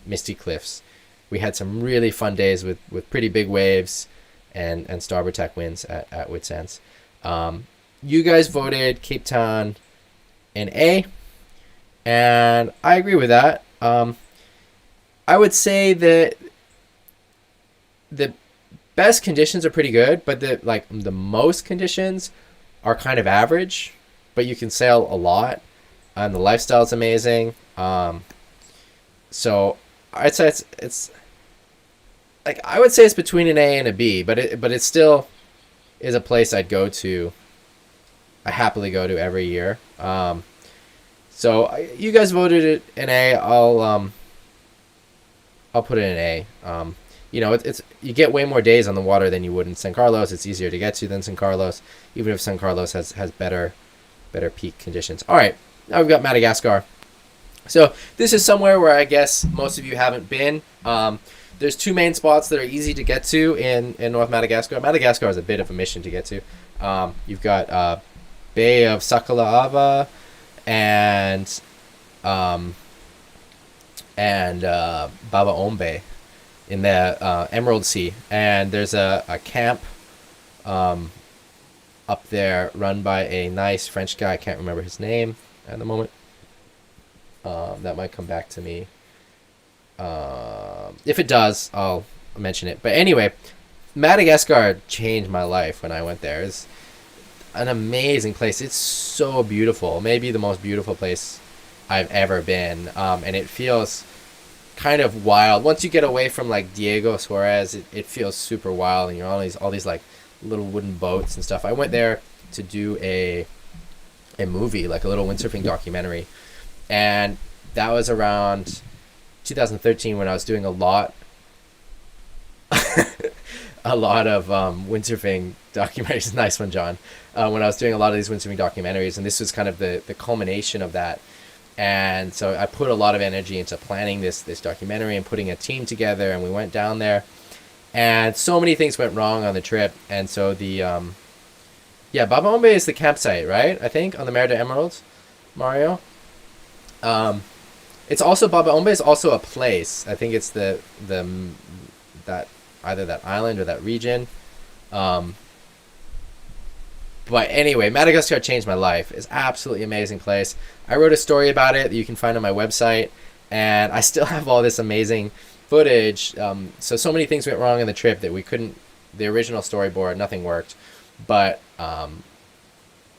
Misty Cliffs. We had some really fun days with pretty big waves and starboard tack winds at Whitsands. You guys voted Cape Town an A, and I agree with that. I would say that the best conditions are pretty good, but the most conditions are kind of average, but you can sail a lot, and the lifestyle is amazing. So I'd say it's like, I would say it's between an A and a B, but it still is a place I'd go to I happily go to every year. So you guys voted it an A. I'll put it in A. You know, it's you get way more days on the water than you would in San Carlos. It's easier to get to than San Carlos, even if San Carlos has better peak conditions. All right, now we've got Madagascar. So this is somewhere where I guess most of you haven't been. There's two main spots that are easy to get to in North Madagascar. Madagascar is a bit of a mission to get to. You've got Bay of Sakalaava and Baba Ombe in the Emerald Sea. And there's a camp up there run by a nice French guy. I can't remember his name at the moment. That might come back to me. If it does, I'll mention it. But anyway, Madagascar changed my life when I went there. It's an amazing place. It's so beautiful. Maybe the most beautiful place I've ever been. And it feels kind of wild. Once you get away from like Diego Suarez, it feels super wild, and you're on all these like little wooden boats and stuff. I went there to do a movie, like a little windsurfing documentary. And that was around 2013 when I was doing a lot of windsurfing documentaries. Nice one, John. When I was doing a lot of these windsurfing documentaries, and this was kind of the culmination of that. And so I put a lot of energy into planning this documentary and putting a team together, and we went down there. And so many things went wrong on the trip. And so the Baba Ombe is the campsite, right? I think on the Mer de Emerauds, Mario. It's also Baba Ombe is also a place. I think it's that either that island or that region. But anyway, Madagascar changed my life. It's absolutely amazing place. I wrote a story about it that you can find on my website, and I still have all this amazing footage. So many things went wrong in the trip that we couldn't. The original storyboard, nothing worked. But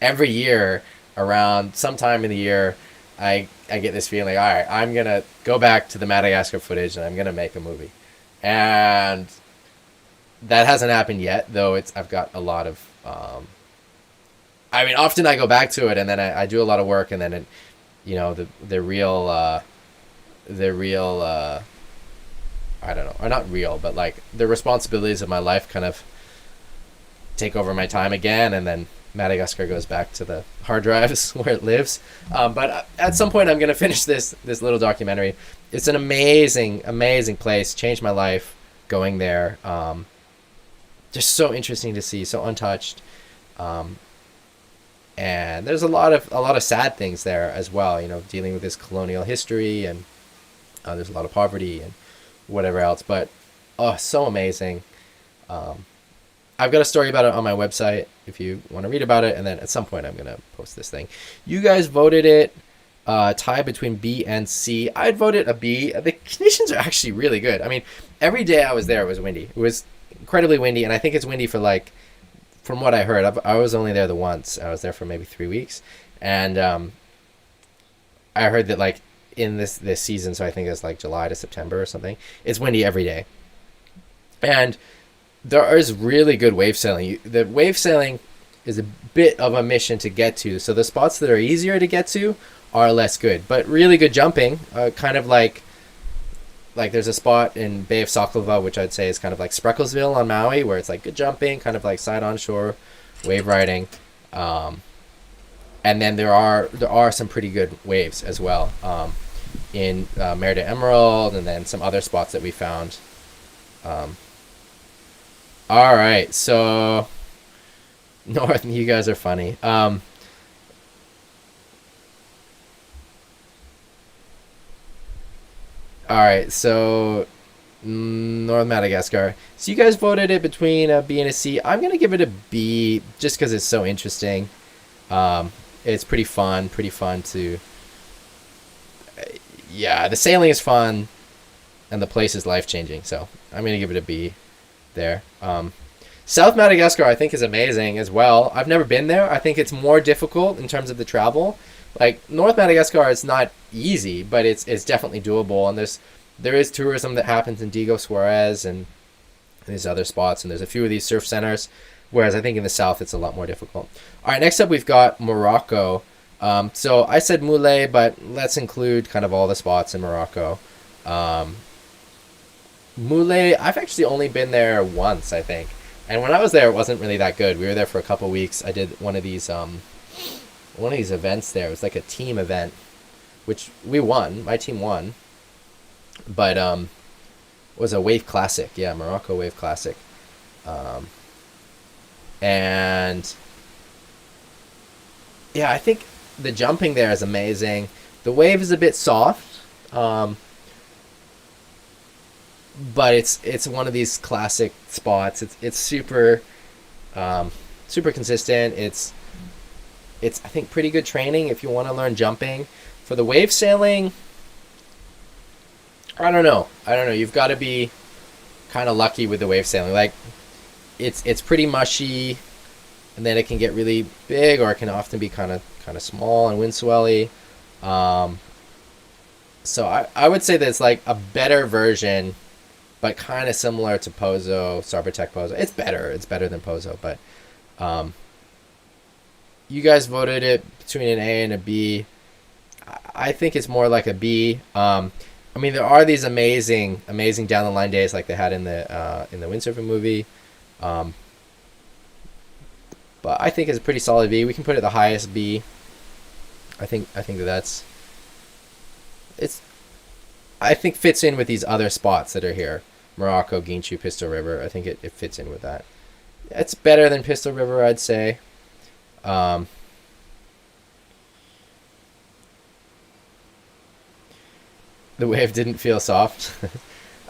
every year, around sometime in the year, I get this feeling, all right, I'm going to go back to the Madagascar footage and I'm going to make a movie. And that hasn't happened yet, though I've got a lot of... often I go back to it and then I do a lot of work, and then, the real... I don't know, or not real, but like the responsibilities of my life kind of take over my time again, and then Madagascar goes back to the hard drives where it lives. But at some point I'm going to finish this little documentary. It's an amazing, amazing place. Changed my life going there. Just so interesting to see, so untouched. And there's a lot of sad things there as well, dealing with this colonial history, and there's a lot of poverty and whatever else. But so amazing. I've got a story about it on my website if you want to read about it, and then at some point I'm going to post this thing. You guys voted it tie between B and C. I'd voted a B. The conditions are actually really good. I mean, every day I was there, it was windy. It was incredibly windy, and I think it's windy for like, from what I heard, I was only there the once. I was there for maybe 3 weeks, and I heard that like in this season, so I think it's like July to September or something, it's windy every day. And there is really good wave sailing. The wave sailing is a bit of a mission to get to. So the spots that are easier to get to are less good, but really good jumping. Kind of like there's a spot in Bay of Sakhalva, which I'd say is kind of like Sprecklesville on Maui, where it's like good jumping, kind of like side on shore wave riding. And then there are some pretty good waves as well in Mer de Emerald, and then some other spots that we found. All right, so North, you guys are funny. All right, so North Madagascar. So you guys voted it between a B and a C. I'm gonna give it a B just because it's so interesting. It's pretty fun to. Yeah, the sailing is fun, and the place is life changing. So I'm gonna give it a B. There. South Madagascar I think is amazing as well. I've never been there. I think it's more difficult in terms of the travel. Like North Madagascar is not easy, but it's definitely doable, and there is tourism that happens in Diego Suarez and these other spots, and there's a few of these surf centers. Whereas I think in the south it's a lot more difficult. All right, next up we've got Morocco. So I said Moulay, but let's include kind of all the spots in Morocco. Moulay, I've actually only been there once, I think. And when I was there, it wasn't really that good. We were there for a couple weeks. I did one of these events there. It was like a team event, which we won. My team won. But it was a Wave Classic. Yeah, Morocco Wave Classic. And yeah, I think the jumping there is amazing. The wave is a bit soft. But it's one of these classic spots. It's super super consistent. It's I think pretty good training if you want to learn jumping. For the wave sailing, I don't know. You've got to be kind of lucky with the wave sailing. Like it's pretty mushy, and then it can get really big, or it can often be kind of small and wind swelly. So I would say that it's like a better version, but kind of similar to Pozo, Sarbatec Pozo. It's better than Pozo, but you guys voted it between an A and a B. I think it's more like a B. I mean, there are these amazing down the line days like they had in the windsurfing movie, but I think it's a pretty solid B. We can put it the highest B. I think I think fits in with these other spots that are here. Morocco, Guinchu, Pistol River. I think it fits in with that. It's better than Pistol River, I'd say. The wave didn't feel soft.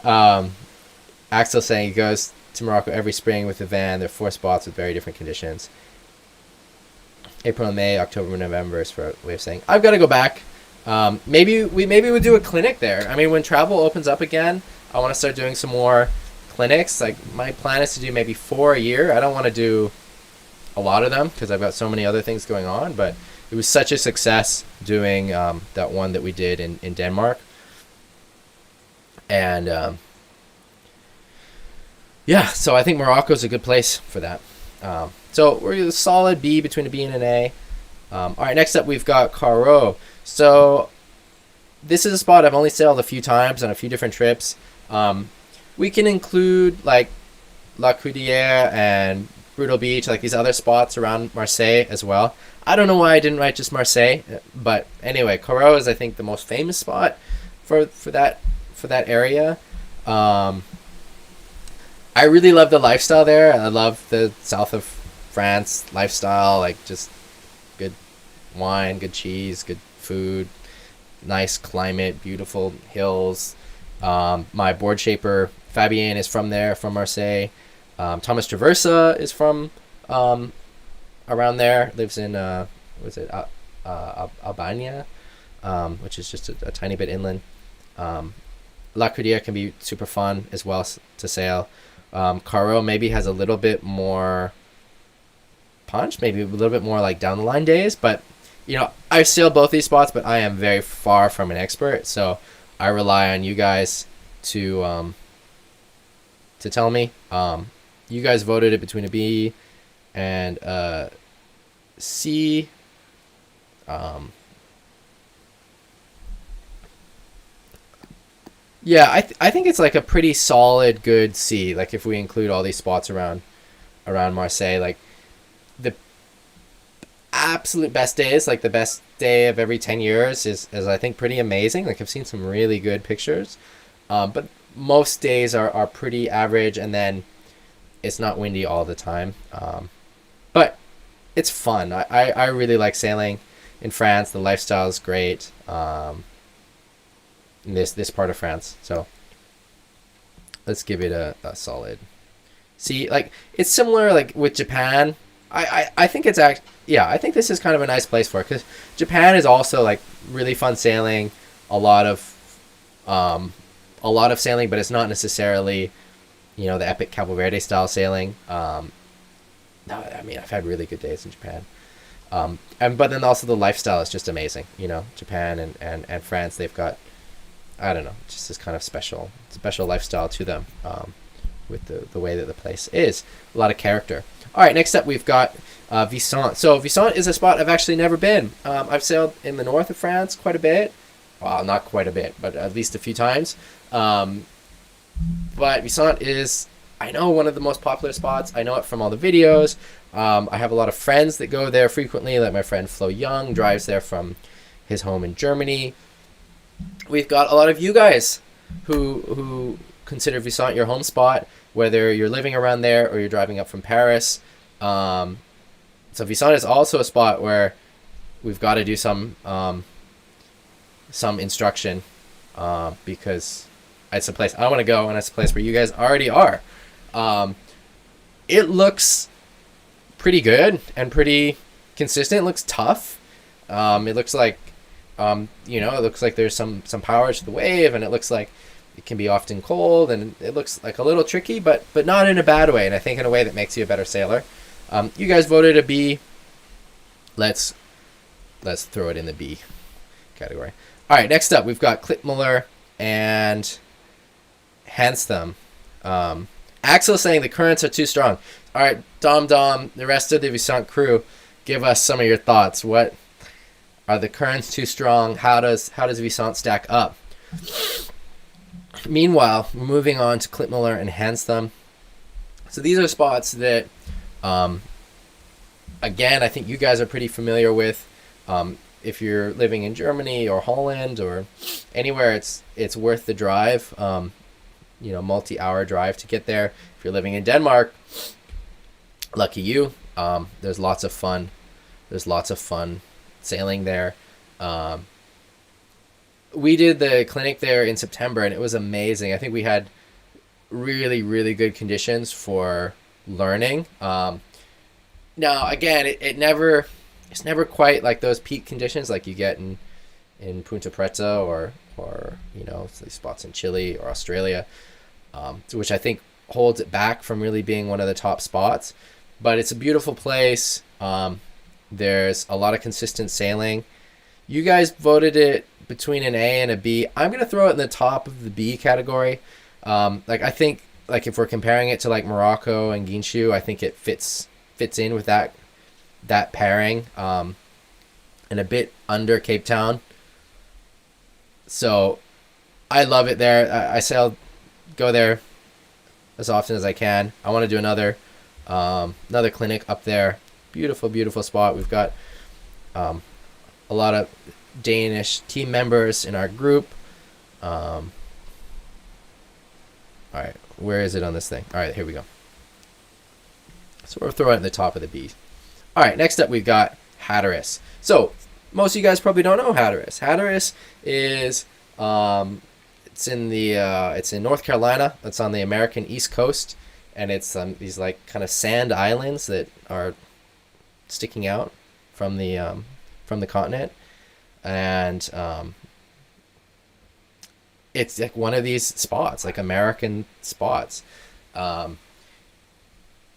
Axel saying he goes to Morocco every spring with the van. There are 4 spots with very different conditions. April, May, October, November is for wave saying. I've got to go back. Maybe we'll do a clinic there. I mean, when travel opens up again, I want to start doing some more clinics. Like, my plan is to do maybe 4 a year. I don't want to do a lot of them because I've got so many other things going on, but it was such a success doing that one that we did in Denmark. And yeah, so I think Morocco's a good place for that. So we're a solid B, between a B and an A. All right, next up we've got Caro. So this is a spot I've only sailed a few times on a few different trips. We can include like La Cudière and Brutal Beach, like these other spots around Marseille as well. I don't know why I didn't write just Marseille, but anyway, Caro is I think the most famous spot for that area. I really love the lifestyle there. I love the south of France lifestyle, like just good wine, good cheese, good food, nice climate, beautiful hills. My board shaper Fabien is from there, from Marseille. Thomas Traversa is from around there, lives in Albania, which is just a tiny bit inland. La Cudière can be super fun as well to sail. Caro maybe has a little bit more punch, maybe a little bit more like down the line days, but I've sailed both these spots, but I am very far from an expert, so I rely on you guys to tell me. You guys voted it between a B and a C. Yeah, I think it's like a pretty solid, good C. Like if we include all these spots around Marseille, like the absolute best days, like the best day of every 10 years is I think pretty amazing. Like I've seen some really good pictures, but most days are pretty average, and then it's not windy all the time. But it's fun. I really like sailing in France. The lifestyle is great. In this part of France, so let's give it a solid C. Like it's similar like with Japan. I think it's I think this is kind of a nice place for it, because Japan is also like really fun sailing, a lot of sailing, but it's not necessarily the epic Cabo Verde style sailing. I mean, I've had really good days in Japan, but then also the lifestyle is just amazing. Japan and France, they've got, I don't know, just this kind of special lifestyle to them. the way that the place is. A lot of character. All right, next up we've got Vicente. So Vicente is a spot I've actually never been. I've sailed in the north of France quite a bit. Well, not quite a bit, but at least a few times. But Vicente is, I know, one of the most popular spots. I know it from all the videos. I have a lot of friends that go there frequently. Like my friend Flo Young drives there from his home in Germany. We've got a lot of you guys who consider Vicente your home spot, whether you're living around there or you're driving up from Paris. So Vicente is also a spot where we've got to do some instruction because it's a place I want to go, and it's a place where you guys already are. It looks pretty good and pretty consistent. It looks tough. It looks like it looks like there's some power to the wave, and it looks like it can be often cold, and it looks like a little tricky, but not in a bad way, and I think in a way that makes you a better sailor. You guys voted a B. Let's throw it in the B category. All right, next up we've got Klitmuller and Hanstham. Axel saying the currents are too strong. All right, Dom, the rest of the Vicente crew, give us some of your thoughts. What are the currents too strong? How does Vicente stack up? Meanwhile, we're moving on to Klitmuller and Hanstham. So these are spots that, again, I think you guys are pretty familiar with. If you're living in Germany or Holland or anywhere, it's worth the drive. Multi-hour drive to get there. If you're living in Denmark, lucky you. There's lots of fun. Sailing there. We did the clinic there in September, and it was amazing. I think we had really, really good conditions for learning. Now, again, it's never quite like those peak conditions like you get in Punta Preta or these spots in Chile or Australia, which I think holds it back from really being one of the top spots. But it's a beautiful place. There's a lot of consistent sailing. You guys voted it between an A and a B. I'm going to throw it in the top of the B category. I think if we're comparing it to like Morocco and Guinshu, I think it fits in with that pairing, and a bit under Cape Town. So I love it there. I go there as often as I can. I want to do another clinic up there. Beautiful, beautiful spot. We've got a lot of Danish team members in our group. All right, where is it on this thing? All right, here we go. So we'll throw it in the top of the B. All right, next up we've got Hatteras. So most of you guys probably don't know Hatteras. Hatteras is it's in North Carolina. It's on the American East Coast, and it's these like kind of sand islands that are sticking out from the continent, and it's like one of these spots, like American spots.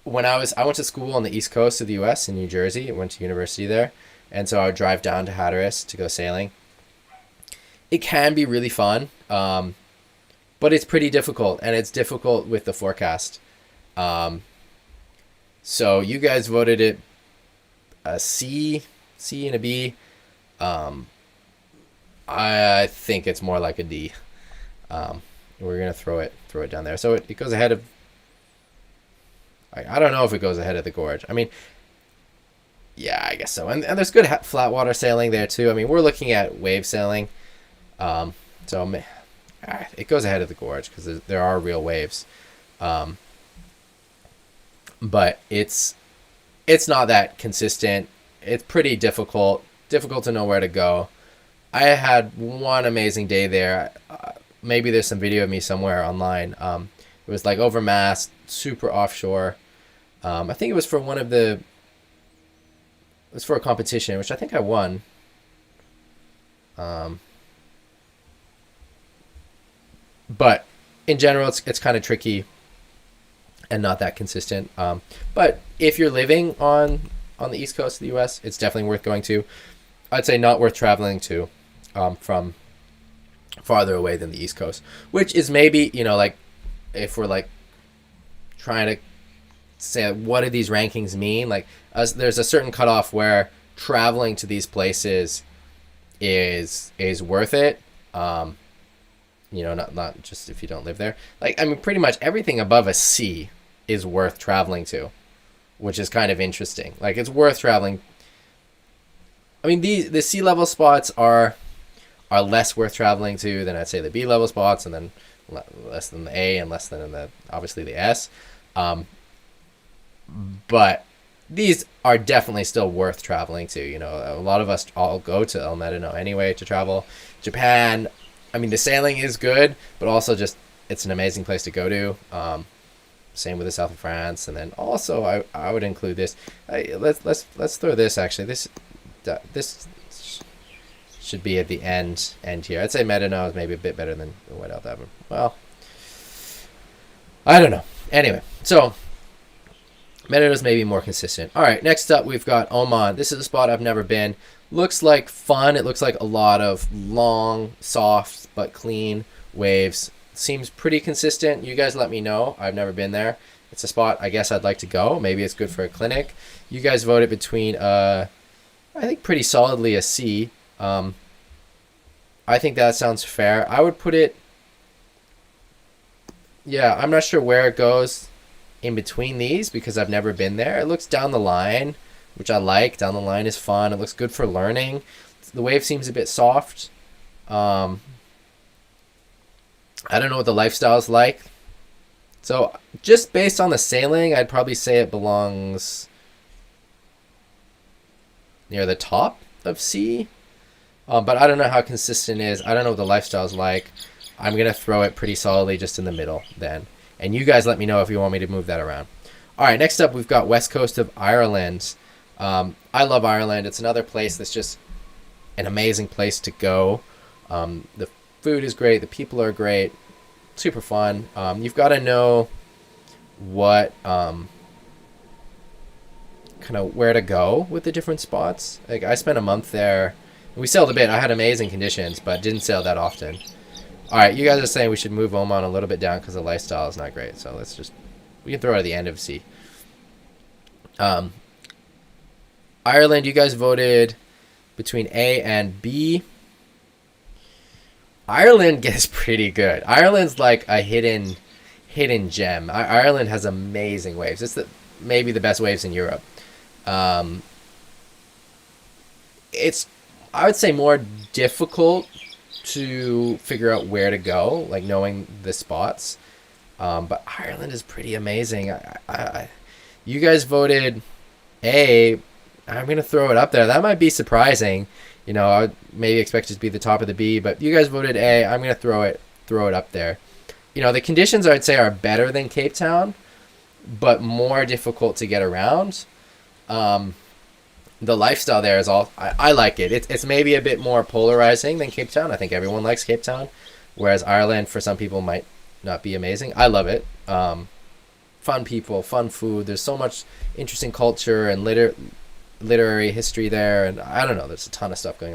When I went to school on the East Coast of the U.S. in New Jersey. I went to university there, and so I would drive down to Hatteras to go sailing. It can be really fun, but it's pretty difficult, and it's difficult with the forecast. So you guys voted it a C and a B. I think it's more like a D. We're gonna throw it down there. So it goes ahead of. I don't know if it goes ahead of the gorge. I mean, yeah, I guess so. And there's good flat water sailing there too. I mean, we're looking at wave sailing. So it goes ahead of the gorge because there are real waves. But it's not that consistent. It's pretty difficult to know where to go. I had one amazing day there. Maybe there's some video of me somewhere online. It was like over mast, super offshore. I think it was for it was for a competition, which I think I won. But in general, it's kind of tricky and not that consistent. But if you're living on the East Coast of the U.S., it's definitely worth going to. I'd say not worth traveling to from farther away than the East Coast, which is maybe, like if we're like trying to say what do these rankings mean. Like there's a certain cutoff where traveling to these places is worth it. Not just if you don't live there. Like, I mean, pretty much everything above a C is worth traveling to, which is kind of interesting. Like, it's worth traveling. I mean, the C level spots are less worth traveling to than I'd say the B level spots, and then less than the A, and less than obviously the S. But these are definitely still worth traveling to. You know, a lot of us all go to El Medano anyway to travel. Japan, I mean, the sailing is good, but also just it's an amazing place to go to. Same with the south of France, and then also I would include this. Let's throw this actually. This should be at the end here. I'd say Medano is maybe a bit better than White Elf Tavern. Well, I don't know. Anyway, so Medano's maybe more consistent. All right, next up we've got Oman. This is a spot I've never been. Looks like fun. It looks like a lot of long, soft, but clean waves. Seems pretty consistent. You guys let me know. I've never been there. It's a spot I guess I'd like to go. Maybe it's good for a clinic. You guys voted between, I think pretty solidly a C. I think that sounds fair. I would put it, yeah, I'm not sure where it goes in between these because I've never been there. It looks down the line, which I like. Down the line is fun. It looks good for learning. The wave seems a bit soft. I don't know what the lifestyle's like. So just based on the sailing, I'd probably say it belongs near the top of C. But I don't know how consistent it is. I don't know what the lifestyle's like. I'm going to throw it pretty solidly just in the middle then. And you guys let me know if you want me to move that around. All right, next up we've got west coast of Ireland. I love Ireland. It's another place that's just an amazing place to go. The food is great. The people are great. Super fun. You've got to know what kind of where to go with the different spots. Like I spent a month there. We sailed a bit. I had amazing conditions, but didn't sail that often. All right, you guys are saying we should move Oman a little bit down because the lifestyle is not great. So we can throw it at the end of C. Ireland, you guys voted between A and B. Ireland gets pretty good. Ireland's like a hidden gem. Ireland has amazing waves. It's maybe the best waves in Europe. It's, I would say, more difficult to figure out where to go, like knowing the spots. But Ireland is pretty amazing. You guys voted A. I'm going to throw it up there. That might be surprising. You know, I would maybe expect it to be the top of the B, but you guys voted A. I'm going to throw it up there. You know, the conditions I'd say are better than Cape Town, but more difficult to get around. The lifestyle there is I like it. It's maybe a bit more polarizing than Cape Town. I think everyone likes Cape Town, whereas Ireland for some people might not be amazing. I love it. Fun people, fun food. There's so much interesting culture and literary history there, and I don't know. There's a ton of stuff going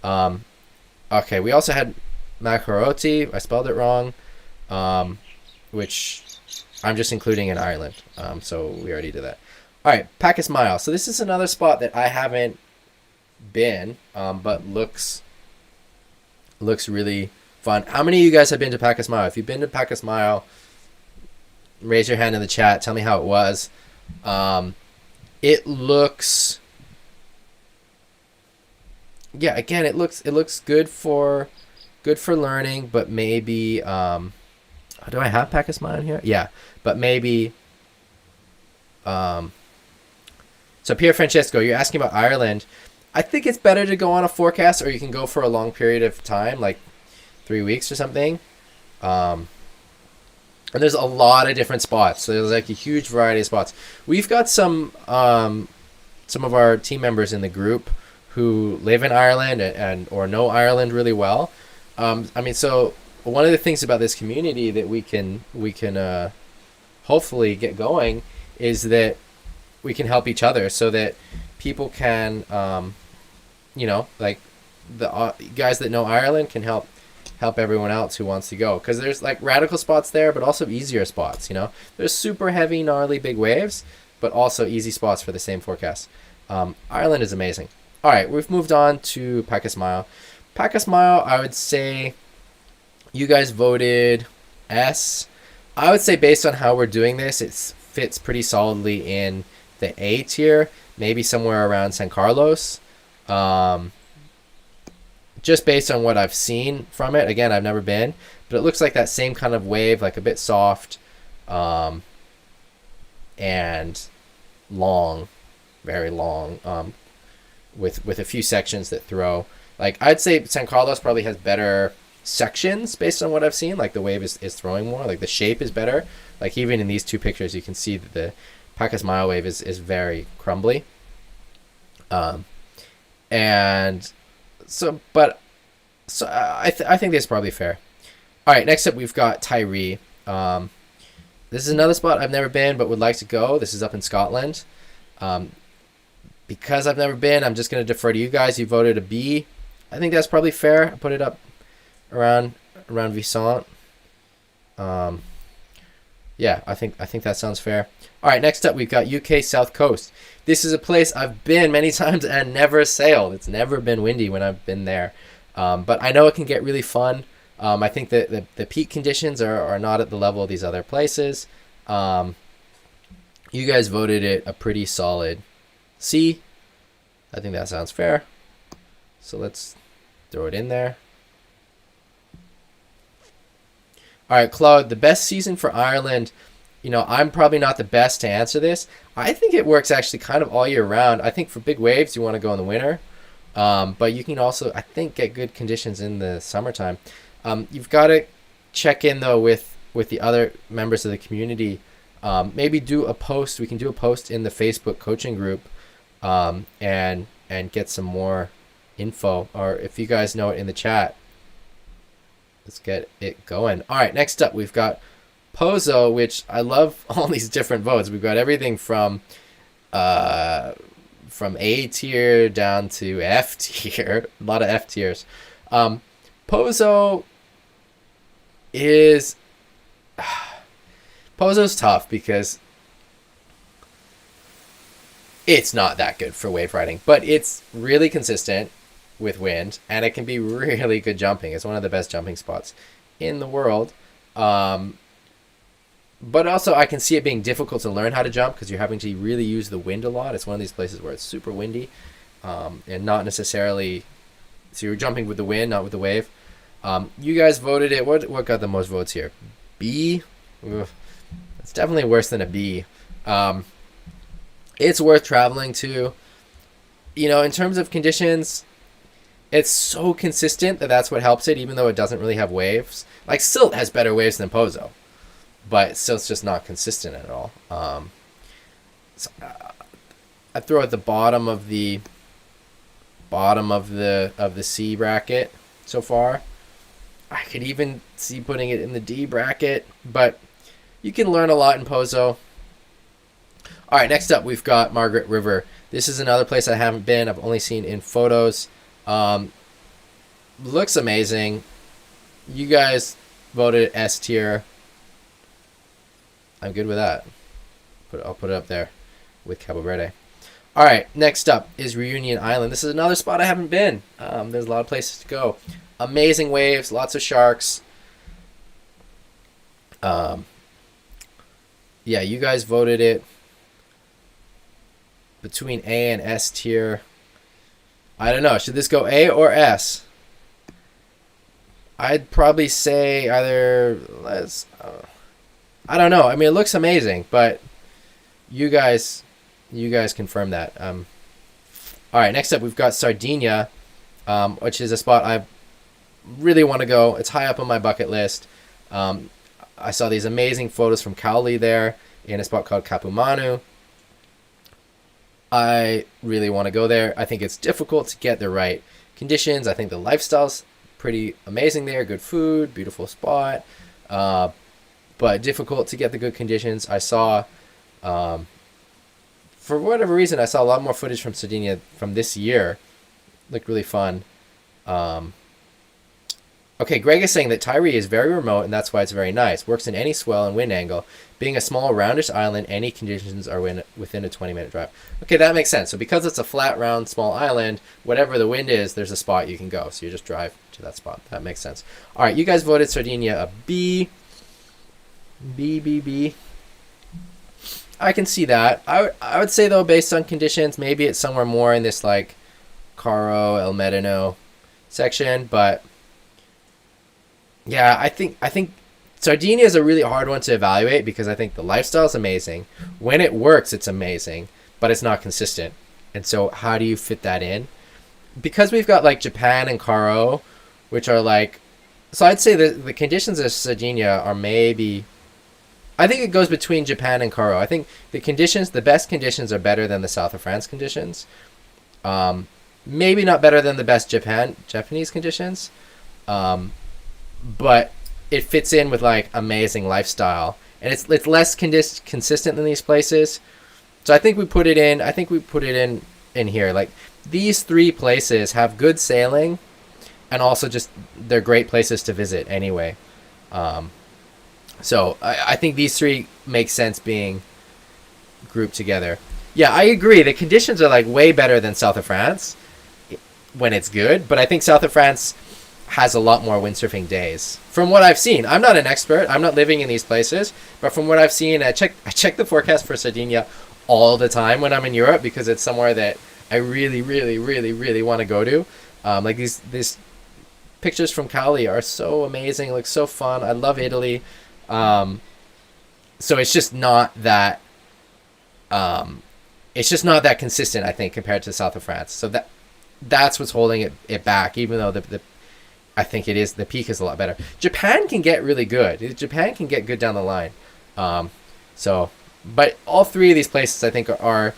on. Okay, we also had Makaroti. I spelled it wrong, which I'm just including in Ireland. So we already did that. All right, Pacas Mile. So this is another spot that I haven't been, but looks really fun. How many of you guys have been to Pacas Mile? If you've been to Pacas Mile, raise your hand in the chat. Tell me how it was. It looks, yeah. Again, it looks good for learning, but maybe. Do I have Pacas Mile in here? Yeah, but maybe. So Pierre Francesco, you're asking about Ireland. I think it's better to go on a forecast, or you can go for a long period of time, like 3 weeks or something. And there's a lot of different spots. So there's like a huge variety of spots. We've got some of our team members in the group who live in Ireland or know Ireland really well. I mean, so one of the things about this community that we can hopefully get going is that we can help each other so that people can, like the guys that know Ireland can help help everyone else who wants to go, because there's like radical spots there, but also easier spots. There's super heavy, gnarly, big waves, but also easy spots for the same forecast. Ireland is amazing. All right, we've moved on to Pacas Mile. Pacas Mile, I would say you guys voted S. I would say based on how we're doing this, it fits pretty solidly in the A tier, maybe somewhere around San Carlos. Just based on what I've seen from it. Again, I've never been, but it looks like that same kind of wave, like a bit soft, and long, very long, with a few sections that throw. Like, I'd say San Carlos probably has better sections based on what I've seen. Like, the wave is throwing more. Like, the shape is better. Like, even in these two pictures, you can see that the Pacas Mile wave is very crumbly. And so I think that's probably fair. All right, next up we've got Tyree. This is another spot I've never been but would like to go. This is up in Scotland. Because I've never been, I'm just going to defer to you guys. You voted a B. I think that's probably fair. I put it up around Vicent. Yeah, I think that sounds fair. All right, next up we've got UK South Coast. This is a place I've been many times and never sailed. It's never been windy when I've been there. But I know it can get really fun. I think that the peak conditions are not at the level of these other places. You guys voted it a pretty solid C. I think that sounds fair. So let's throw it in there. All right, Claude, the best season for Ireland. I'm probably not the best to answer this. I think it works actually kind of all year round. I think for big waves, you want to go in the winter. But you can also, I think, get good conditions in the summertime. You've got to check in, though, with the other members of the community. Maybe do a post. We can do a post in the Facebook coaching group and get some more info. Or if you guys know it in the chat, let's get it going. All right, next up, we've got Pozo, which I love all these different votes. We've got everything from A tier down to F tier. A lot of F tiers. Pozo's tough because it's not that good for wave riding, but it's really consistent with wind, and it can be really good jumping. It's one of the best jumping spots in the world. But also I can see it being difficult to learn how to jump because you're having to really use the wind a lot. It's one of these places where it's super windy, and not necessarily, so you're jumping with the wind, not with the wave. You guys voted it. What got the most votes here? B? Ugh. It's definitely worse than a B. It's worth traveling to. In terms of conditions, it's so consistent that's what helps it, even though it doesn't really have waves. Like, Silt has better waves than Pozo, but Silt's just not consistent at all. So, I throw at the bottom of the C bracket so far. I could even see putting it in the D bracket, but you can learn a lot in Pozo. All right, next up we've got Margaret River. This is another place I haven't been. I've only seen in photos. Looks amazing. You guys voted S tier. I'm good with that. I'll put it up there with Cabo Verde. All right, next up is Reunion Island. This is another spot I haven't been. There's a lot of places to go. Amazing waves, lots of sharks. Yeah, you guys voted it between A and S tier. I don't know. Should this go A or S? I'd probably say either. I don't know. I mean, it looks amazing, but you guys confirm that. All right, next up we've got Sardinia, which is a spot I really want to go. It's high up on my bucket list. I saw these amazing photos from Cowley there in a spot called Capumanu. I really want to go there. I think it's difficult to get the right conditions. I think the lifestyle's pretty amazing there. Good food, beautiful spot, but difficult to get the good conditions. I saw, for whatever reason, I saw a lot more footage from Sardinia from this year. Looked really fun. Okay, Greg is saying that Tyree is very remote and that's why it's very nice. Works in any swell and wind angle. Being a small, roundish island, any conditions are within a 20-minute drive. Okay, that makes sense. So because it's a flat, round, small island, whatever the wind is, there's a spot you can go. So you just drive to that spot. That makes sense. All right, you guys voted Sardinia a B. B. I can see that. I would say, though, based on conditions, maybe it's somewhere more in this, like, Caro, El Medino section. But, yeah, I think Sardinia is a really hard one to evaluate because I think the lifestyle is amazing. When it works, it's amazing, but it's not consistent. And so how do you fit that in? Because we've got like Japan and Caro, which are like, so I'd say that the conditions of Sardinia are maybe, I think it goes between Japan and Caro. I think the best conditions are better than the south of France conditions. Maybe not better than the best Japanese conditions. But it fits in with like amazing lifestyle, and it's less consistent than these places. So I think we put it in here. Like these three places have good sailing, and also just they're great places to visit anyway. So I think these three make sense being grouped together. Yeah, I agree. The conditions are like way better than south of France when it's good, but I think south of France has a lot more windsurfing days. From what I've seen, I'm not an expert. I'm not living in these places, but from what I've seen, I check the forecast for Sardinia all the time when I'm in Europe because it's somewhere that I really, really, really, really want to go to. Like these pictures from Cali are so amazing. It looks so fun. I love Italy. So it's just not that. It's just not that consistent, I think, compared to the south of France. So that's what's holding it back. Even though I think it is, the peak is a lot better. Japan can get really good. Japan can get good down the line. But all three of these places, I think, are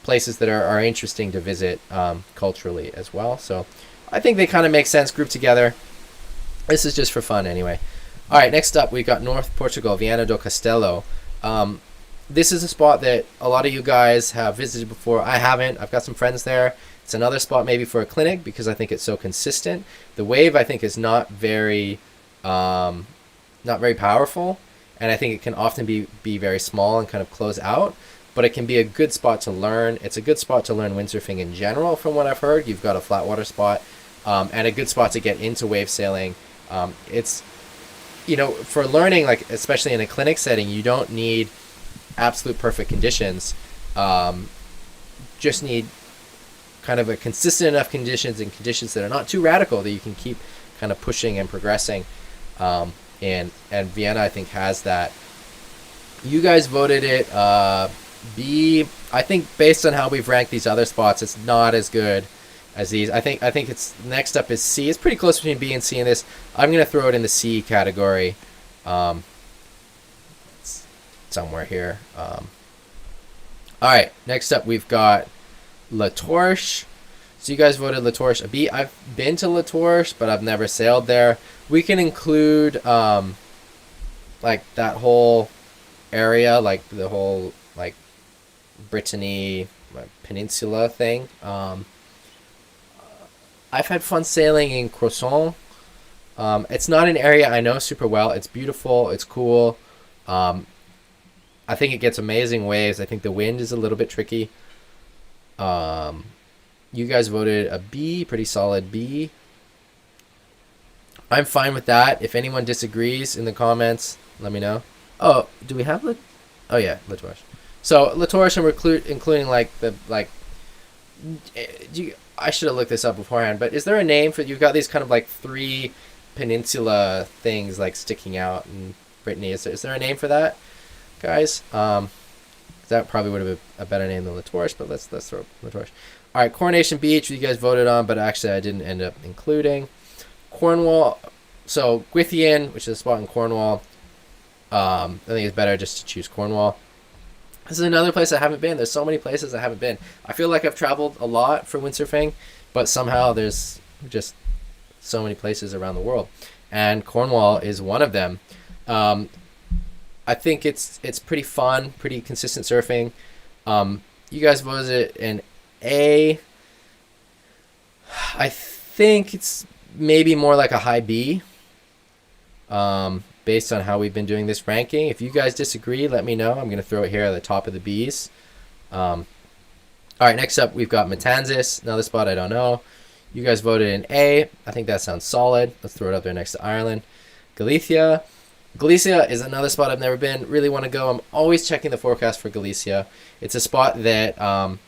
places that are interesting to visit culturally as well. So I think they kind of make sense grouped together. This is just for fun anyway. All right, next up, we've got North Portugal, Viana do Castelo. This is a spot that a lot of you guys have visited before. I haven't. I've got some friends there. It's another spot maybe for a clinic because I think it's so consistent. The wave, I think, is not very powerful, and I think it can often be very small and kind of close out, but it can be a good spot to learn. It's a good spot to learn windsurfing in general from what I've heard. You've got a flat water spot and a good spot to get into wave sailing. It's, for learning, like especially in a clinic setting, you don't need absolute perfect conditions. Just need kind of a consistent enough conditions and conditions that are not too radical that you can keep kind of pushing and progressing. And Vienna, I think, has that. You guys voted it B. I think based on how we've ranked these other spots, it's not as good as these. I think it's next up is C. It's pretty close between B and C in this. I'm gonna throw it in the C category. Somewhere here. All right, next up we've got La Torche. So you guys voted La Torche a B. I've been to La Torche, but I've never sailed there. We can include like that whole area, like the whole like Brittany Peninsula thing. I've had fun sailing in Croissant. It's not an area I know super well. It's beautiful. It's cool. I think it gets amazing waves. I think the wind is a little bit tricky. You guys voted a B, pretty solid B. I'm fine with that. If anyone disagrees in the comments, let me know. Oh, do we have oh yeah, La Torche. So La Torche, and we're including like I should have looked this up beforehand, but is there a name for, you've got these kind of like three peninsula things like sticking out in Brittany. Is there a name for that, guys? That probably would have been a better name than La Torche, but let's throw La Torche. All right, Coronation Beach, you guys voted on, but actually I didn't end up including. Cornwall, so Gwythian, which is a spot in Cornwall. I think it's better just to choose Cornwall. This is another place I haven't been. There's so many places I haven't been. I feel like I've traveled a lot for windsurfing, but somehow there's just so many places around the world, and Cornwall is one of them. I think it's pretty fun, pretty consistent surfing. You guys voted it an A. I think it's maybe more like a high B based on how we've been doing this ranking. If you guys disagree, let me know. I'm going to throw it here at the top of the Bs. All right, next up, we've got Matanzas. Another spot I don't know. You guys voted in A. I think that sounds solid. Let's throw it up there next to Ireland. Galicia. Galicia is another spot I've never been. Really want to go. I'm always checking the forecast for Galicia. It's a spot that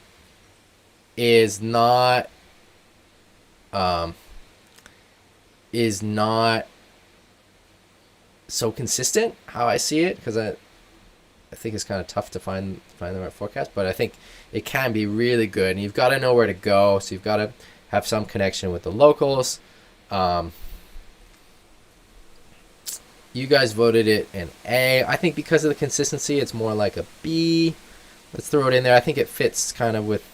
is not so consistent, how I see it, because I think it's kind of tough to find the right forecast, but I think it can be really good, and you've got to know where to go, so you've got to have some connection with the locals. You guys voted it an A. I think because of the consistency, it's more like a B. Let's throw it in there. I think it fits kind of with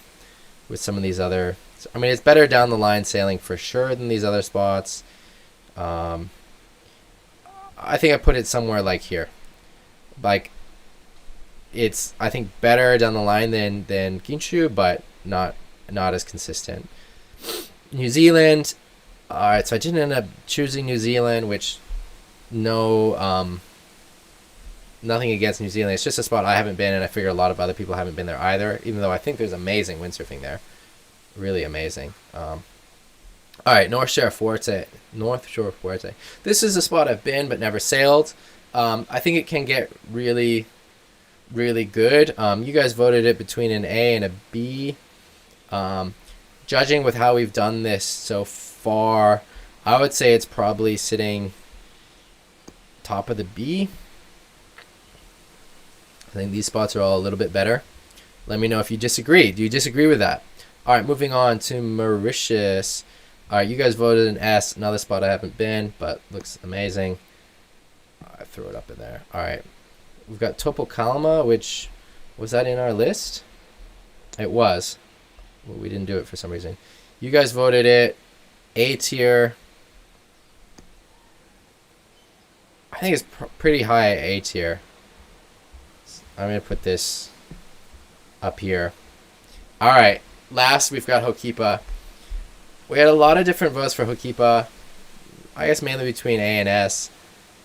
some of these other. I mean, it's better down the line sailing for sure than these other spots. I think I put it somewhere like here. Like, it's, I think, better down the line than Kinshu, but not as consistent. New Zealand. All right, so I didn't end up choosing New Zealand, which nothing against New Zealand. It's just a spot I haven't been, and I figure a lot of other people haven't been there either, even though I think there's amazing windsurfing there. Really amazing. All right, North Shore Fuerte. This is a spot I've been but never sailed. I think it can get really, really good. You guys voted it between an A and a B. Judging with how we've done this so far, I would say it's probably sitting top of the B. I think these spots are all a little bit better. Let me know if you disagree. Do you disagree with that? All right, moving on to Mauritius. All right, you guys voted an S. Another spot I haven't been, but looks amazing. I threw it up in there. All right. We've got Topokalma, which, was that in our list? It was. Well, we didn't do it for some reason. You guys voted it A tier. I think it's pretty high A tier. I'm going to put this up here. All right. Last, we've got Hokipa. We had a lot of different votes for Hokipa. I guess mainly between A and S.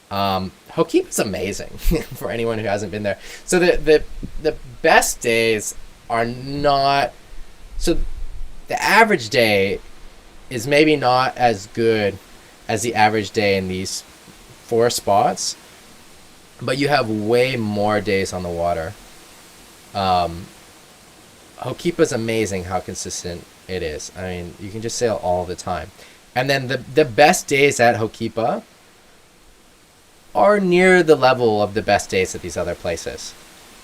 Hokipa's amazing for anyone who hasn't been there. So the best days are not... So the average day is maybe not as good as the average day in these 4 spots, but you have way more days on the water. Hokipa's amazing how consistent it is. I mean, you can just sail all the time. And then the best days at Hokipa are near the level of the best days at these other places.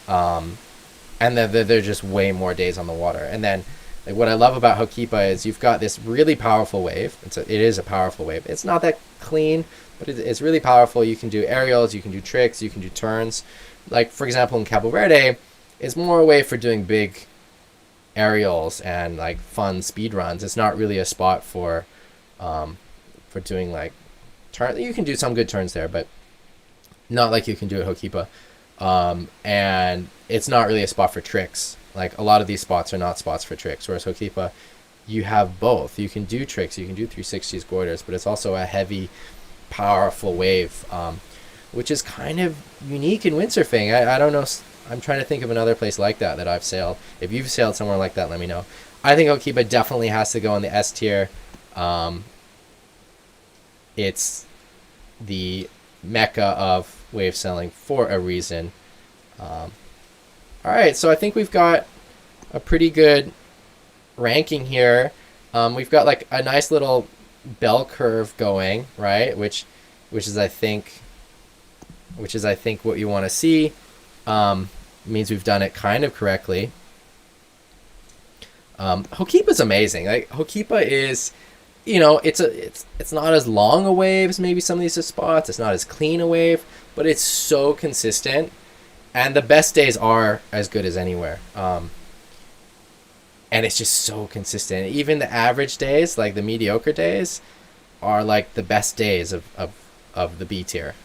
And they're just way more days on the water. And then like, what I love about Hokipa is you've got this really powerful wave. It is a powerful wave. It's not that clean, but it's really powerful. You can do aerials, you can do tricks, you can do turns. Like, for example, in Cabo Verde, it's more a way for doing big aerials and like fun speed runs. It's not really a spot for doing like turn. You can do some good turns there, but not like you can do at Hokipa. And it's not really a spot for tricks. Like, a lot of these spots are not spots for tricks, whereas Hokipa, you have both. You can do tricks, you can do 360s, goiters, but it's also a heavy, powerful wave, which is kind of unique in windsurfing. I don't know. I'm trying to think of another place like that I've sailed. If you've sailed somewhere like that, let me know. I think Hokipa definitely has to go in the S tier. It's the mecca of wave sailing for a reason. All right, so I think we've got a pretty good ranking here. We've got like a nice little bell curve going, right? Which is I think what you want to see. Means we've done it kind of correctly. Hokipa's amazing. Like, Hokipa is, it's not as long a wave as maybe some of these spots. It's not as clean a wave, but it's so consistent, and the best days are as good as anywhere. And it's just so consistent. Even the average days, like the mediocre days, are like the best days of the B tier.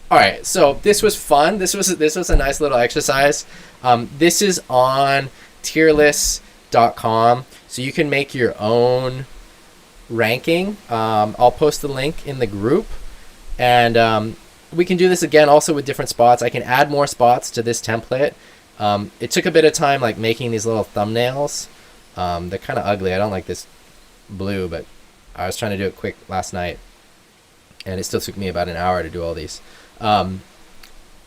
All right, so this was fun. This was a nice little exercise. This is on tierlists.com, so you can make your own ranking. I'll post the link in the group, and we can do this again also with different spots. I can add more spots to this template. It took a bit of time, like making these little thumbnails. They're kind of ugly. I don't like this blue, but I was trying to do it quick last night, and it still took me about an hour to do all these.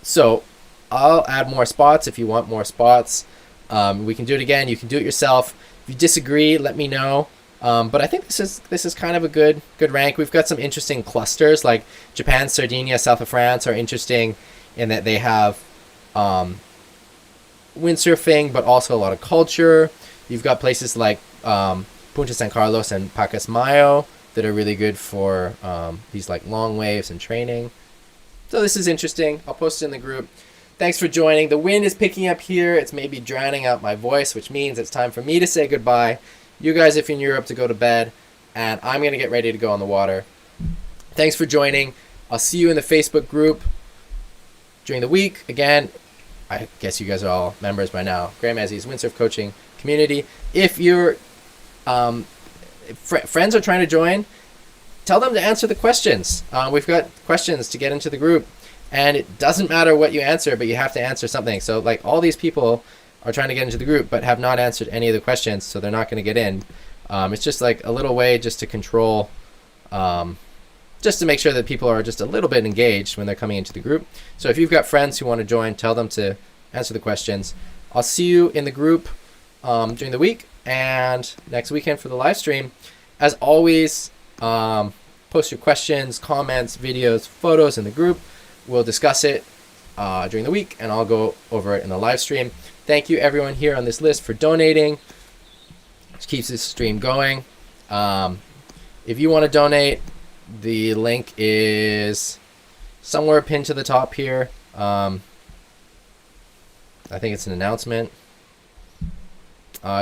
So I'll add more spots if you want more spots. We can do it again. You can do it yourself. If you disagree, let me know. But I think this is kind of a good rank. We've got some interesting clusters, like Japan, Sardinia, south of France are interesting in that they have windsurfing, but also a lot of culture. You've got places like Punta San Carlos and Pacasmayo that are really good for these like long waves and training. So this is interesting. I'll post it in the group. Thanks for joining. The wind is picking up here. It's maybe drowning out my voice, which means it's time for me to say goodbye. You guys, if you're in Europe, to go to bed, and I'm going to get ready to go on the water. Thanks for joining. I'll see you in the Facebook group during the week. Again, I guess you guys are all members by now. Graham Ezzy's Windsurf Coaching Community. If your friends are trying to join, tell them to answer the questions. We've got questions to get into the group, and it doesn't matter what you answer, but you have to answer something. So like all these people are trying to get into the group but have not answered any of the questions, so they're not going to get in. It's just like a little way just to control, just to make sure that people are just a little bit engaged when they're coming into the group. So if you've got friends who want to join, tell them to answer the questions. I'll see you in the group during the week and next weekend for the live stream. As always, post your questions, comments, videos, photos in the group. We'll discuss it during the week, and I'll go over it in the live stream. Thank you everyone here on this list for donating. It keeps this stream going. If you want to donate, the link is somewhere pinned to the top here. I think it's an announcement.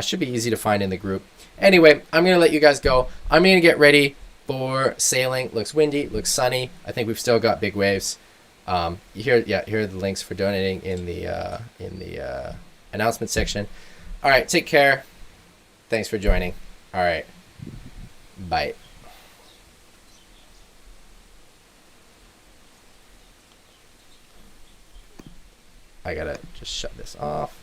Should be easy to find in the group. Anyway, I'm going to let you guys go. I'm going to get ready for sailing. Looks windy, looks sunny. I think we've still got big waves. Here are the links for donating in the announcement section. All right, take care. Thanks for joining. All right, bye. I gotta just shut this off.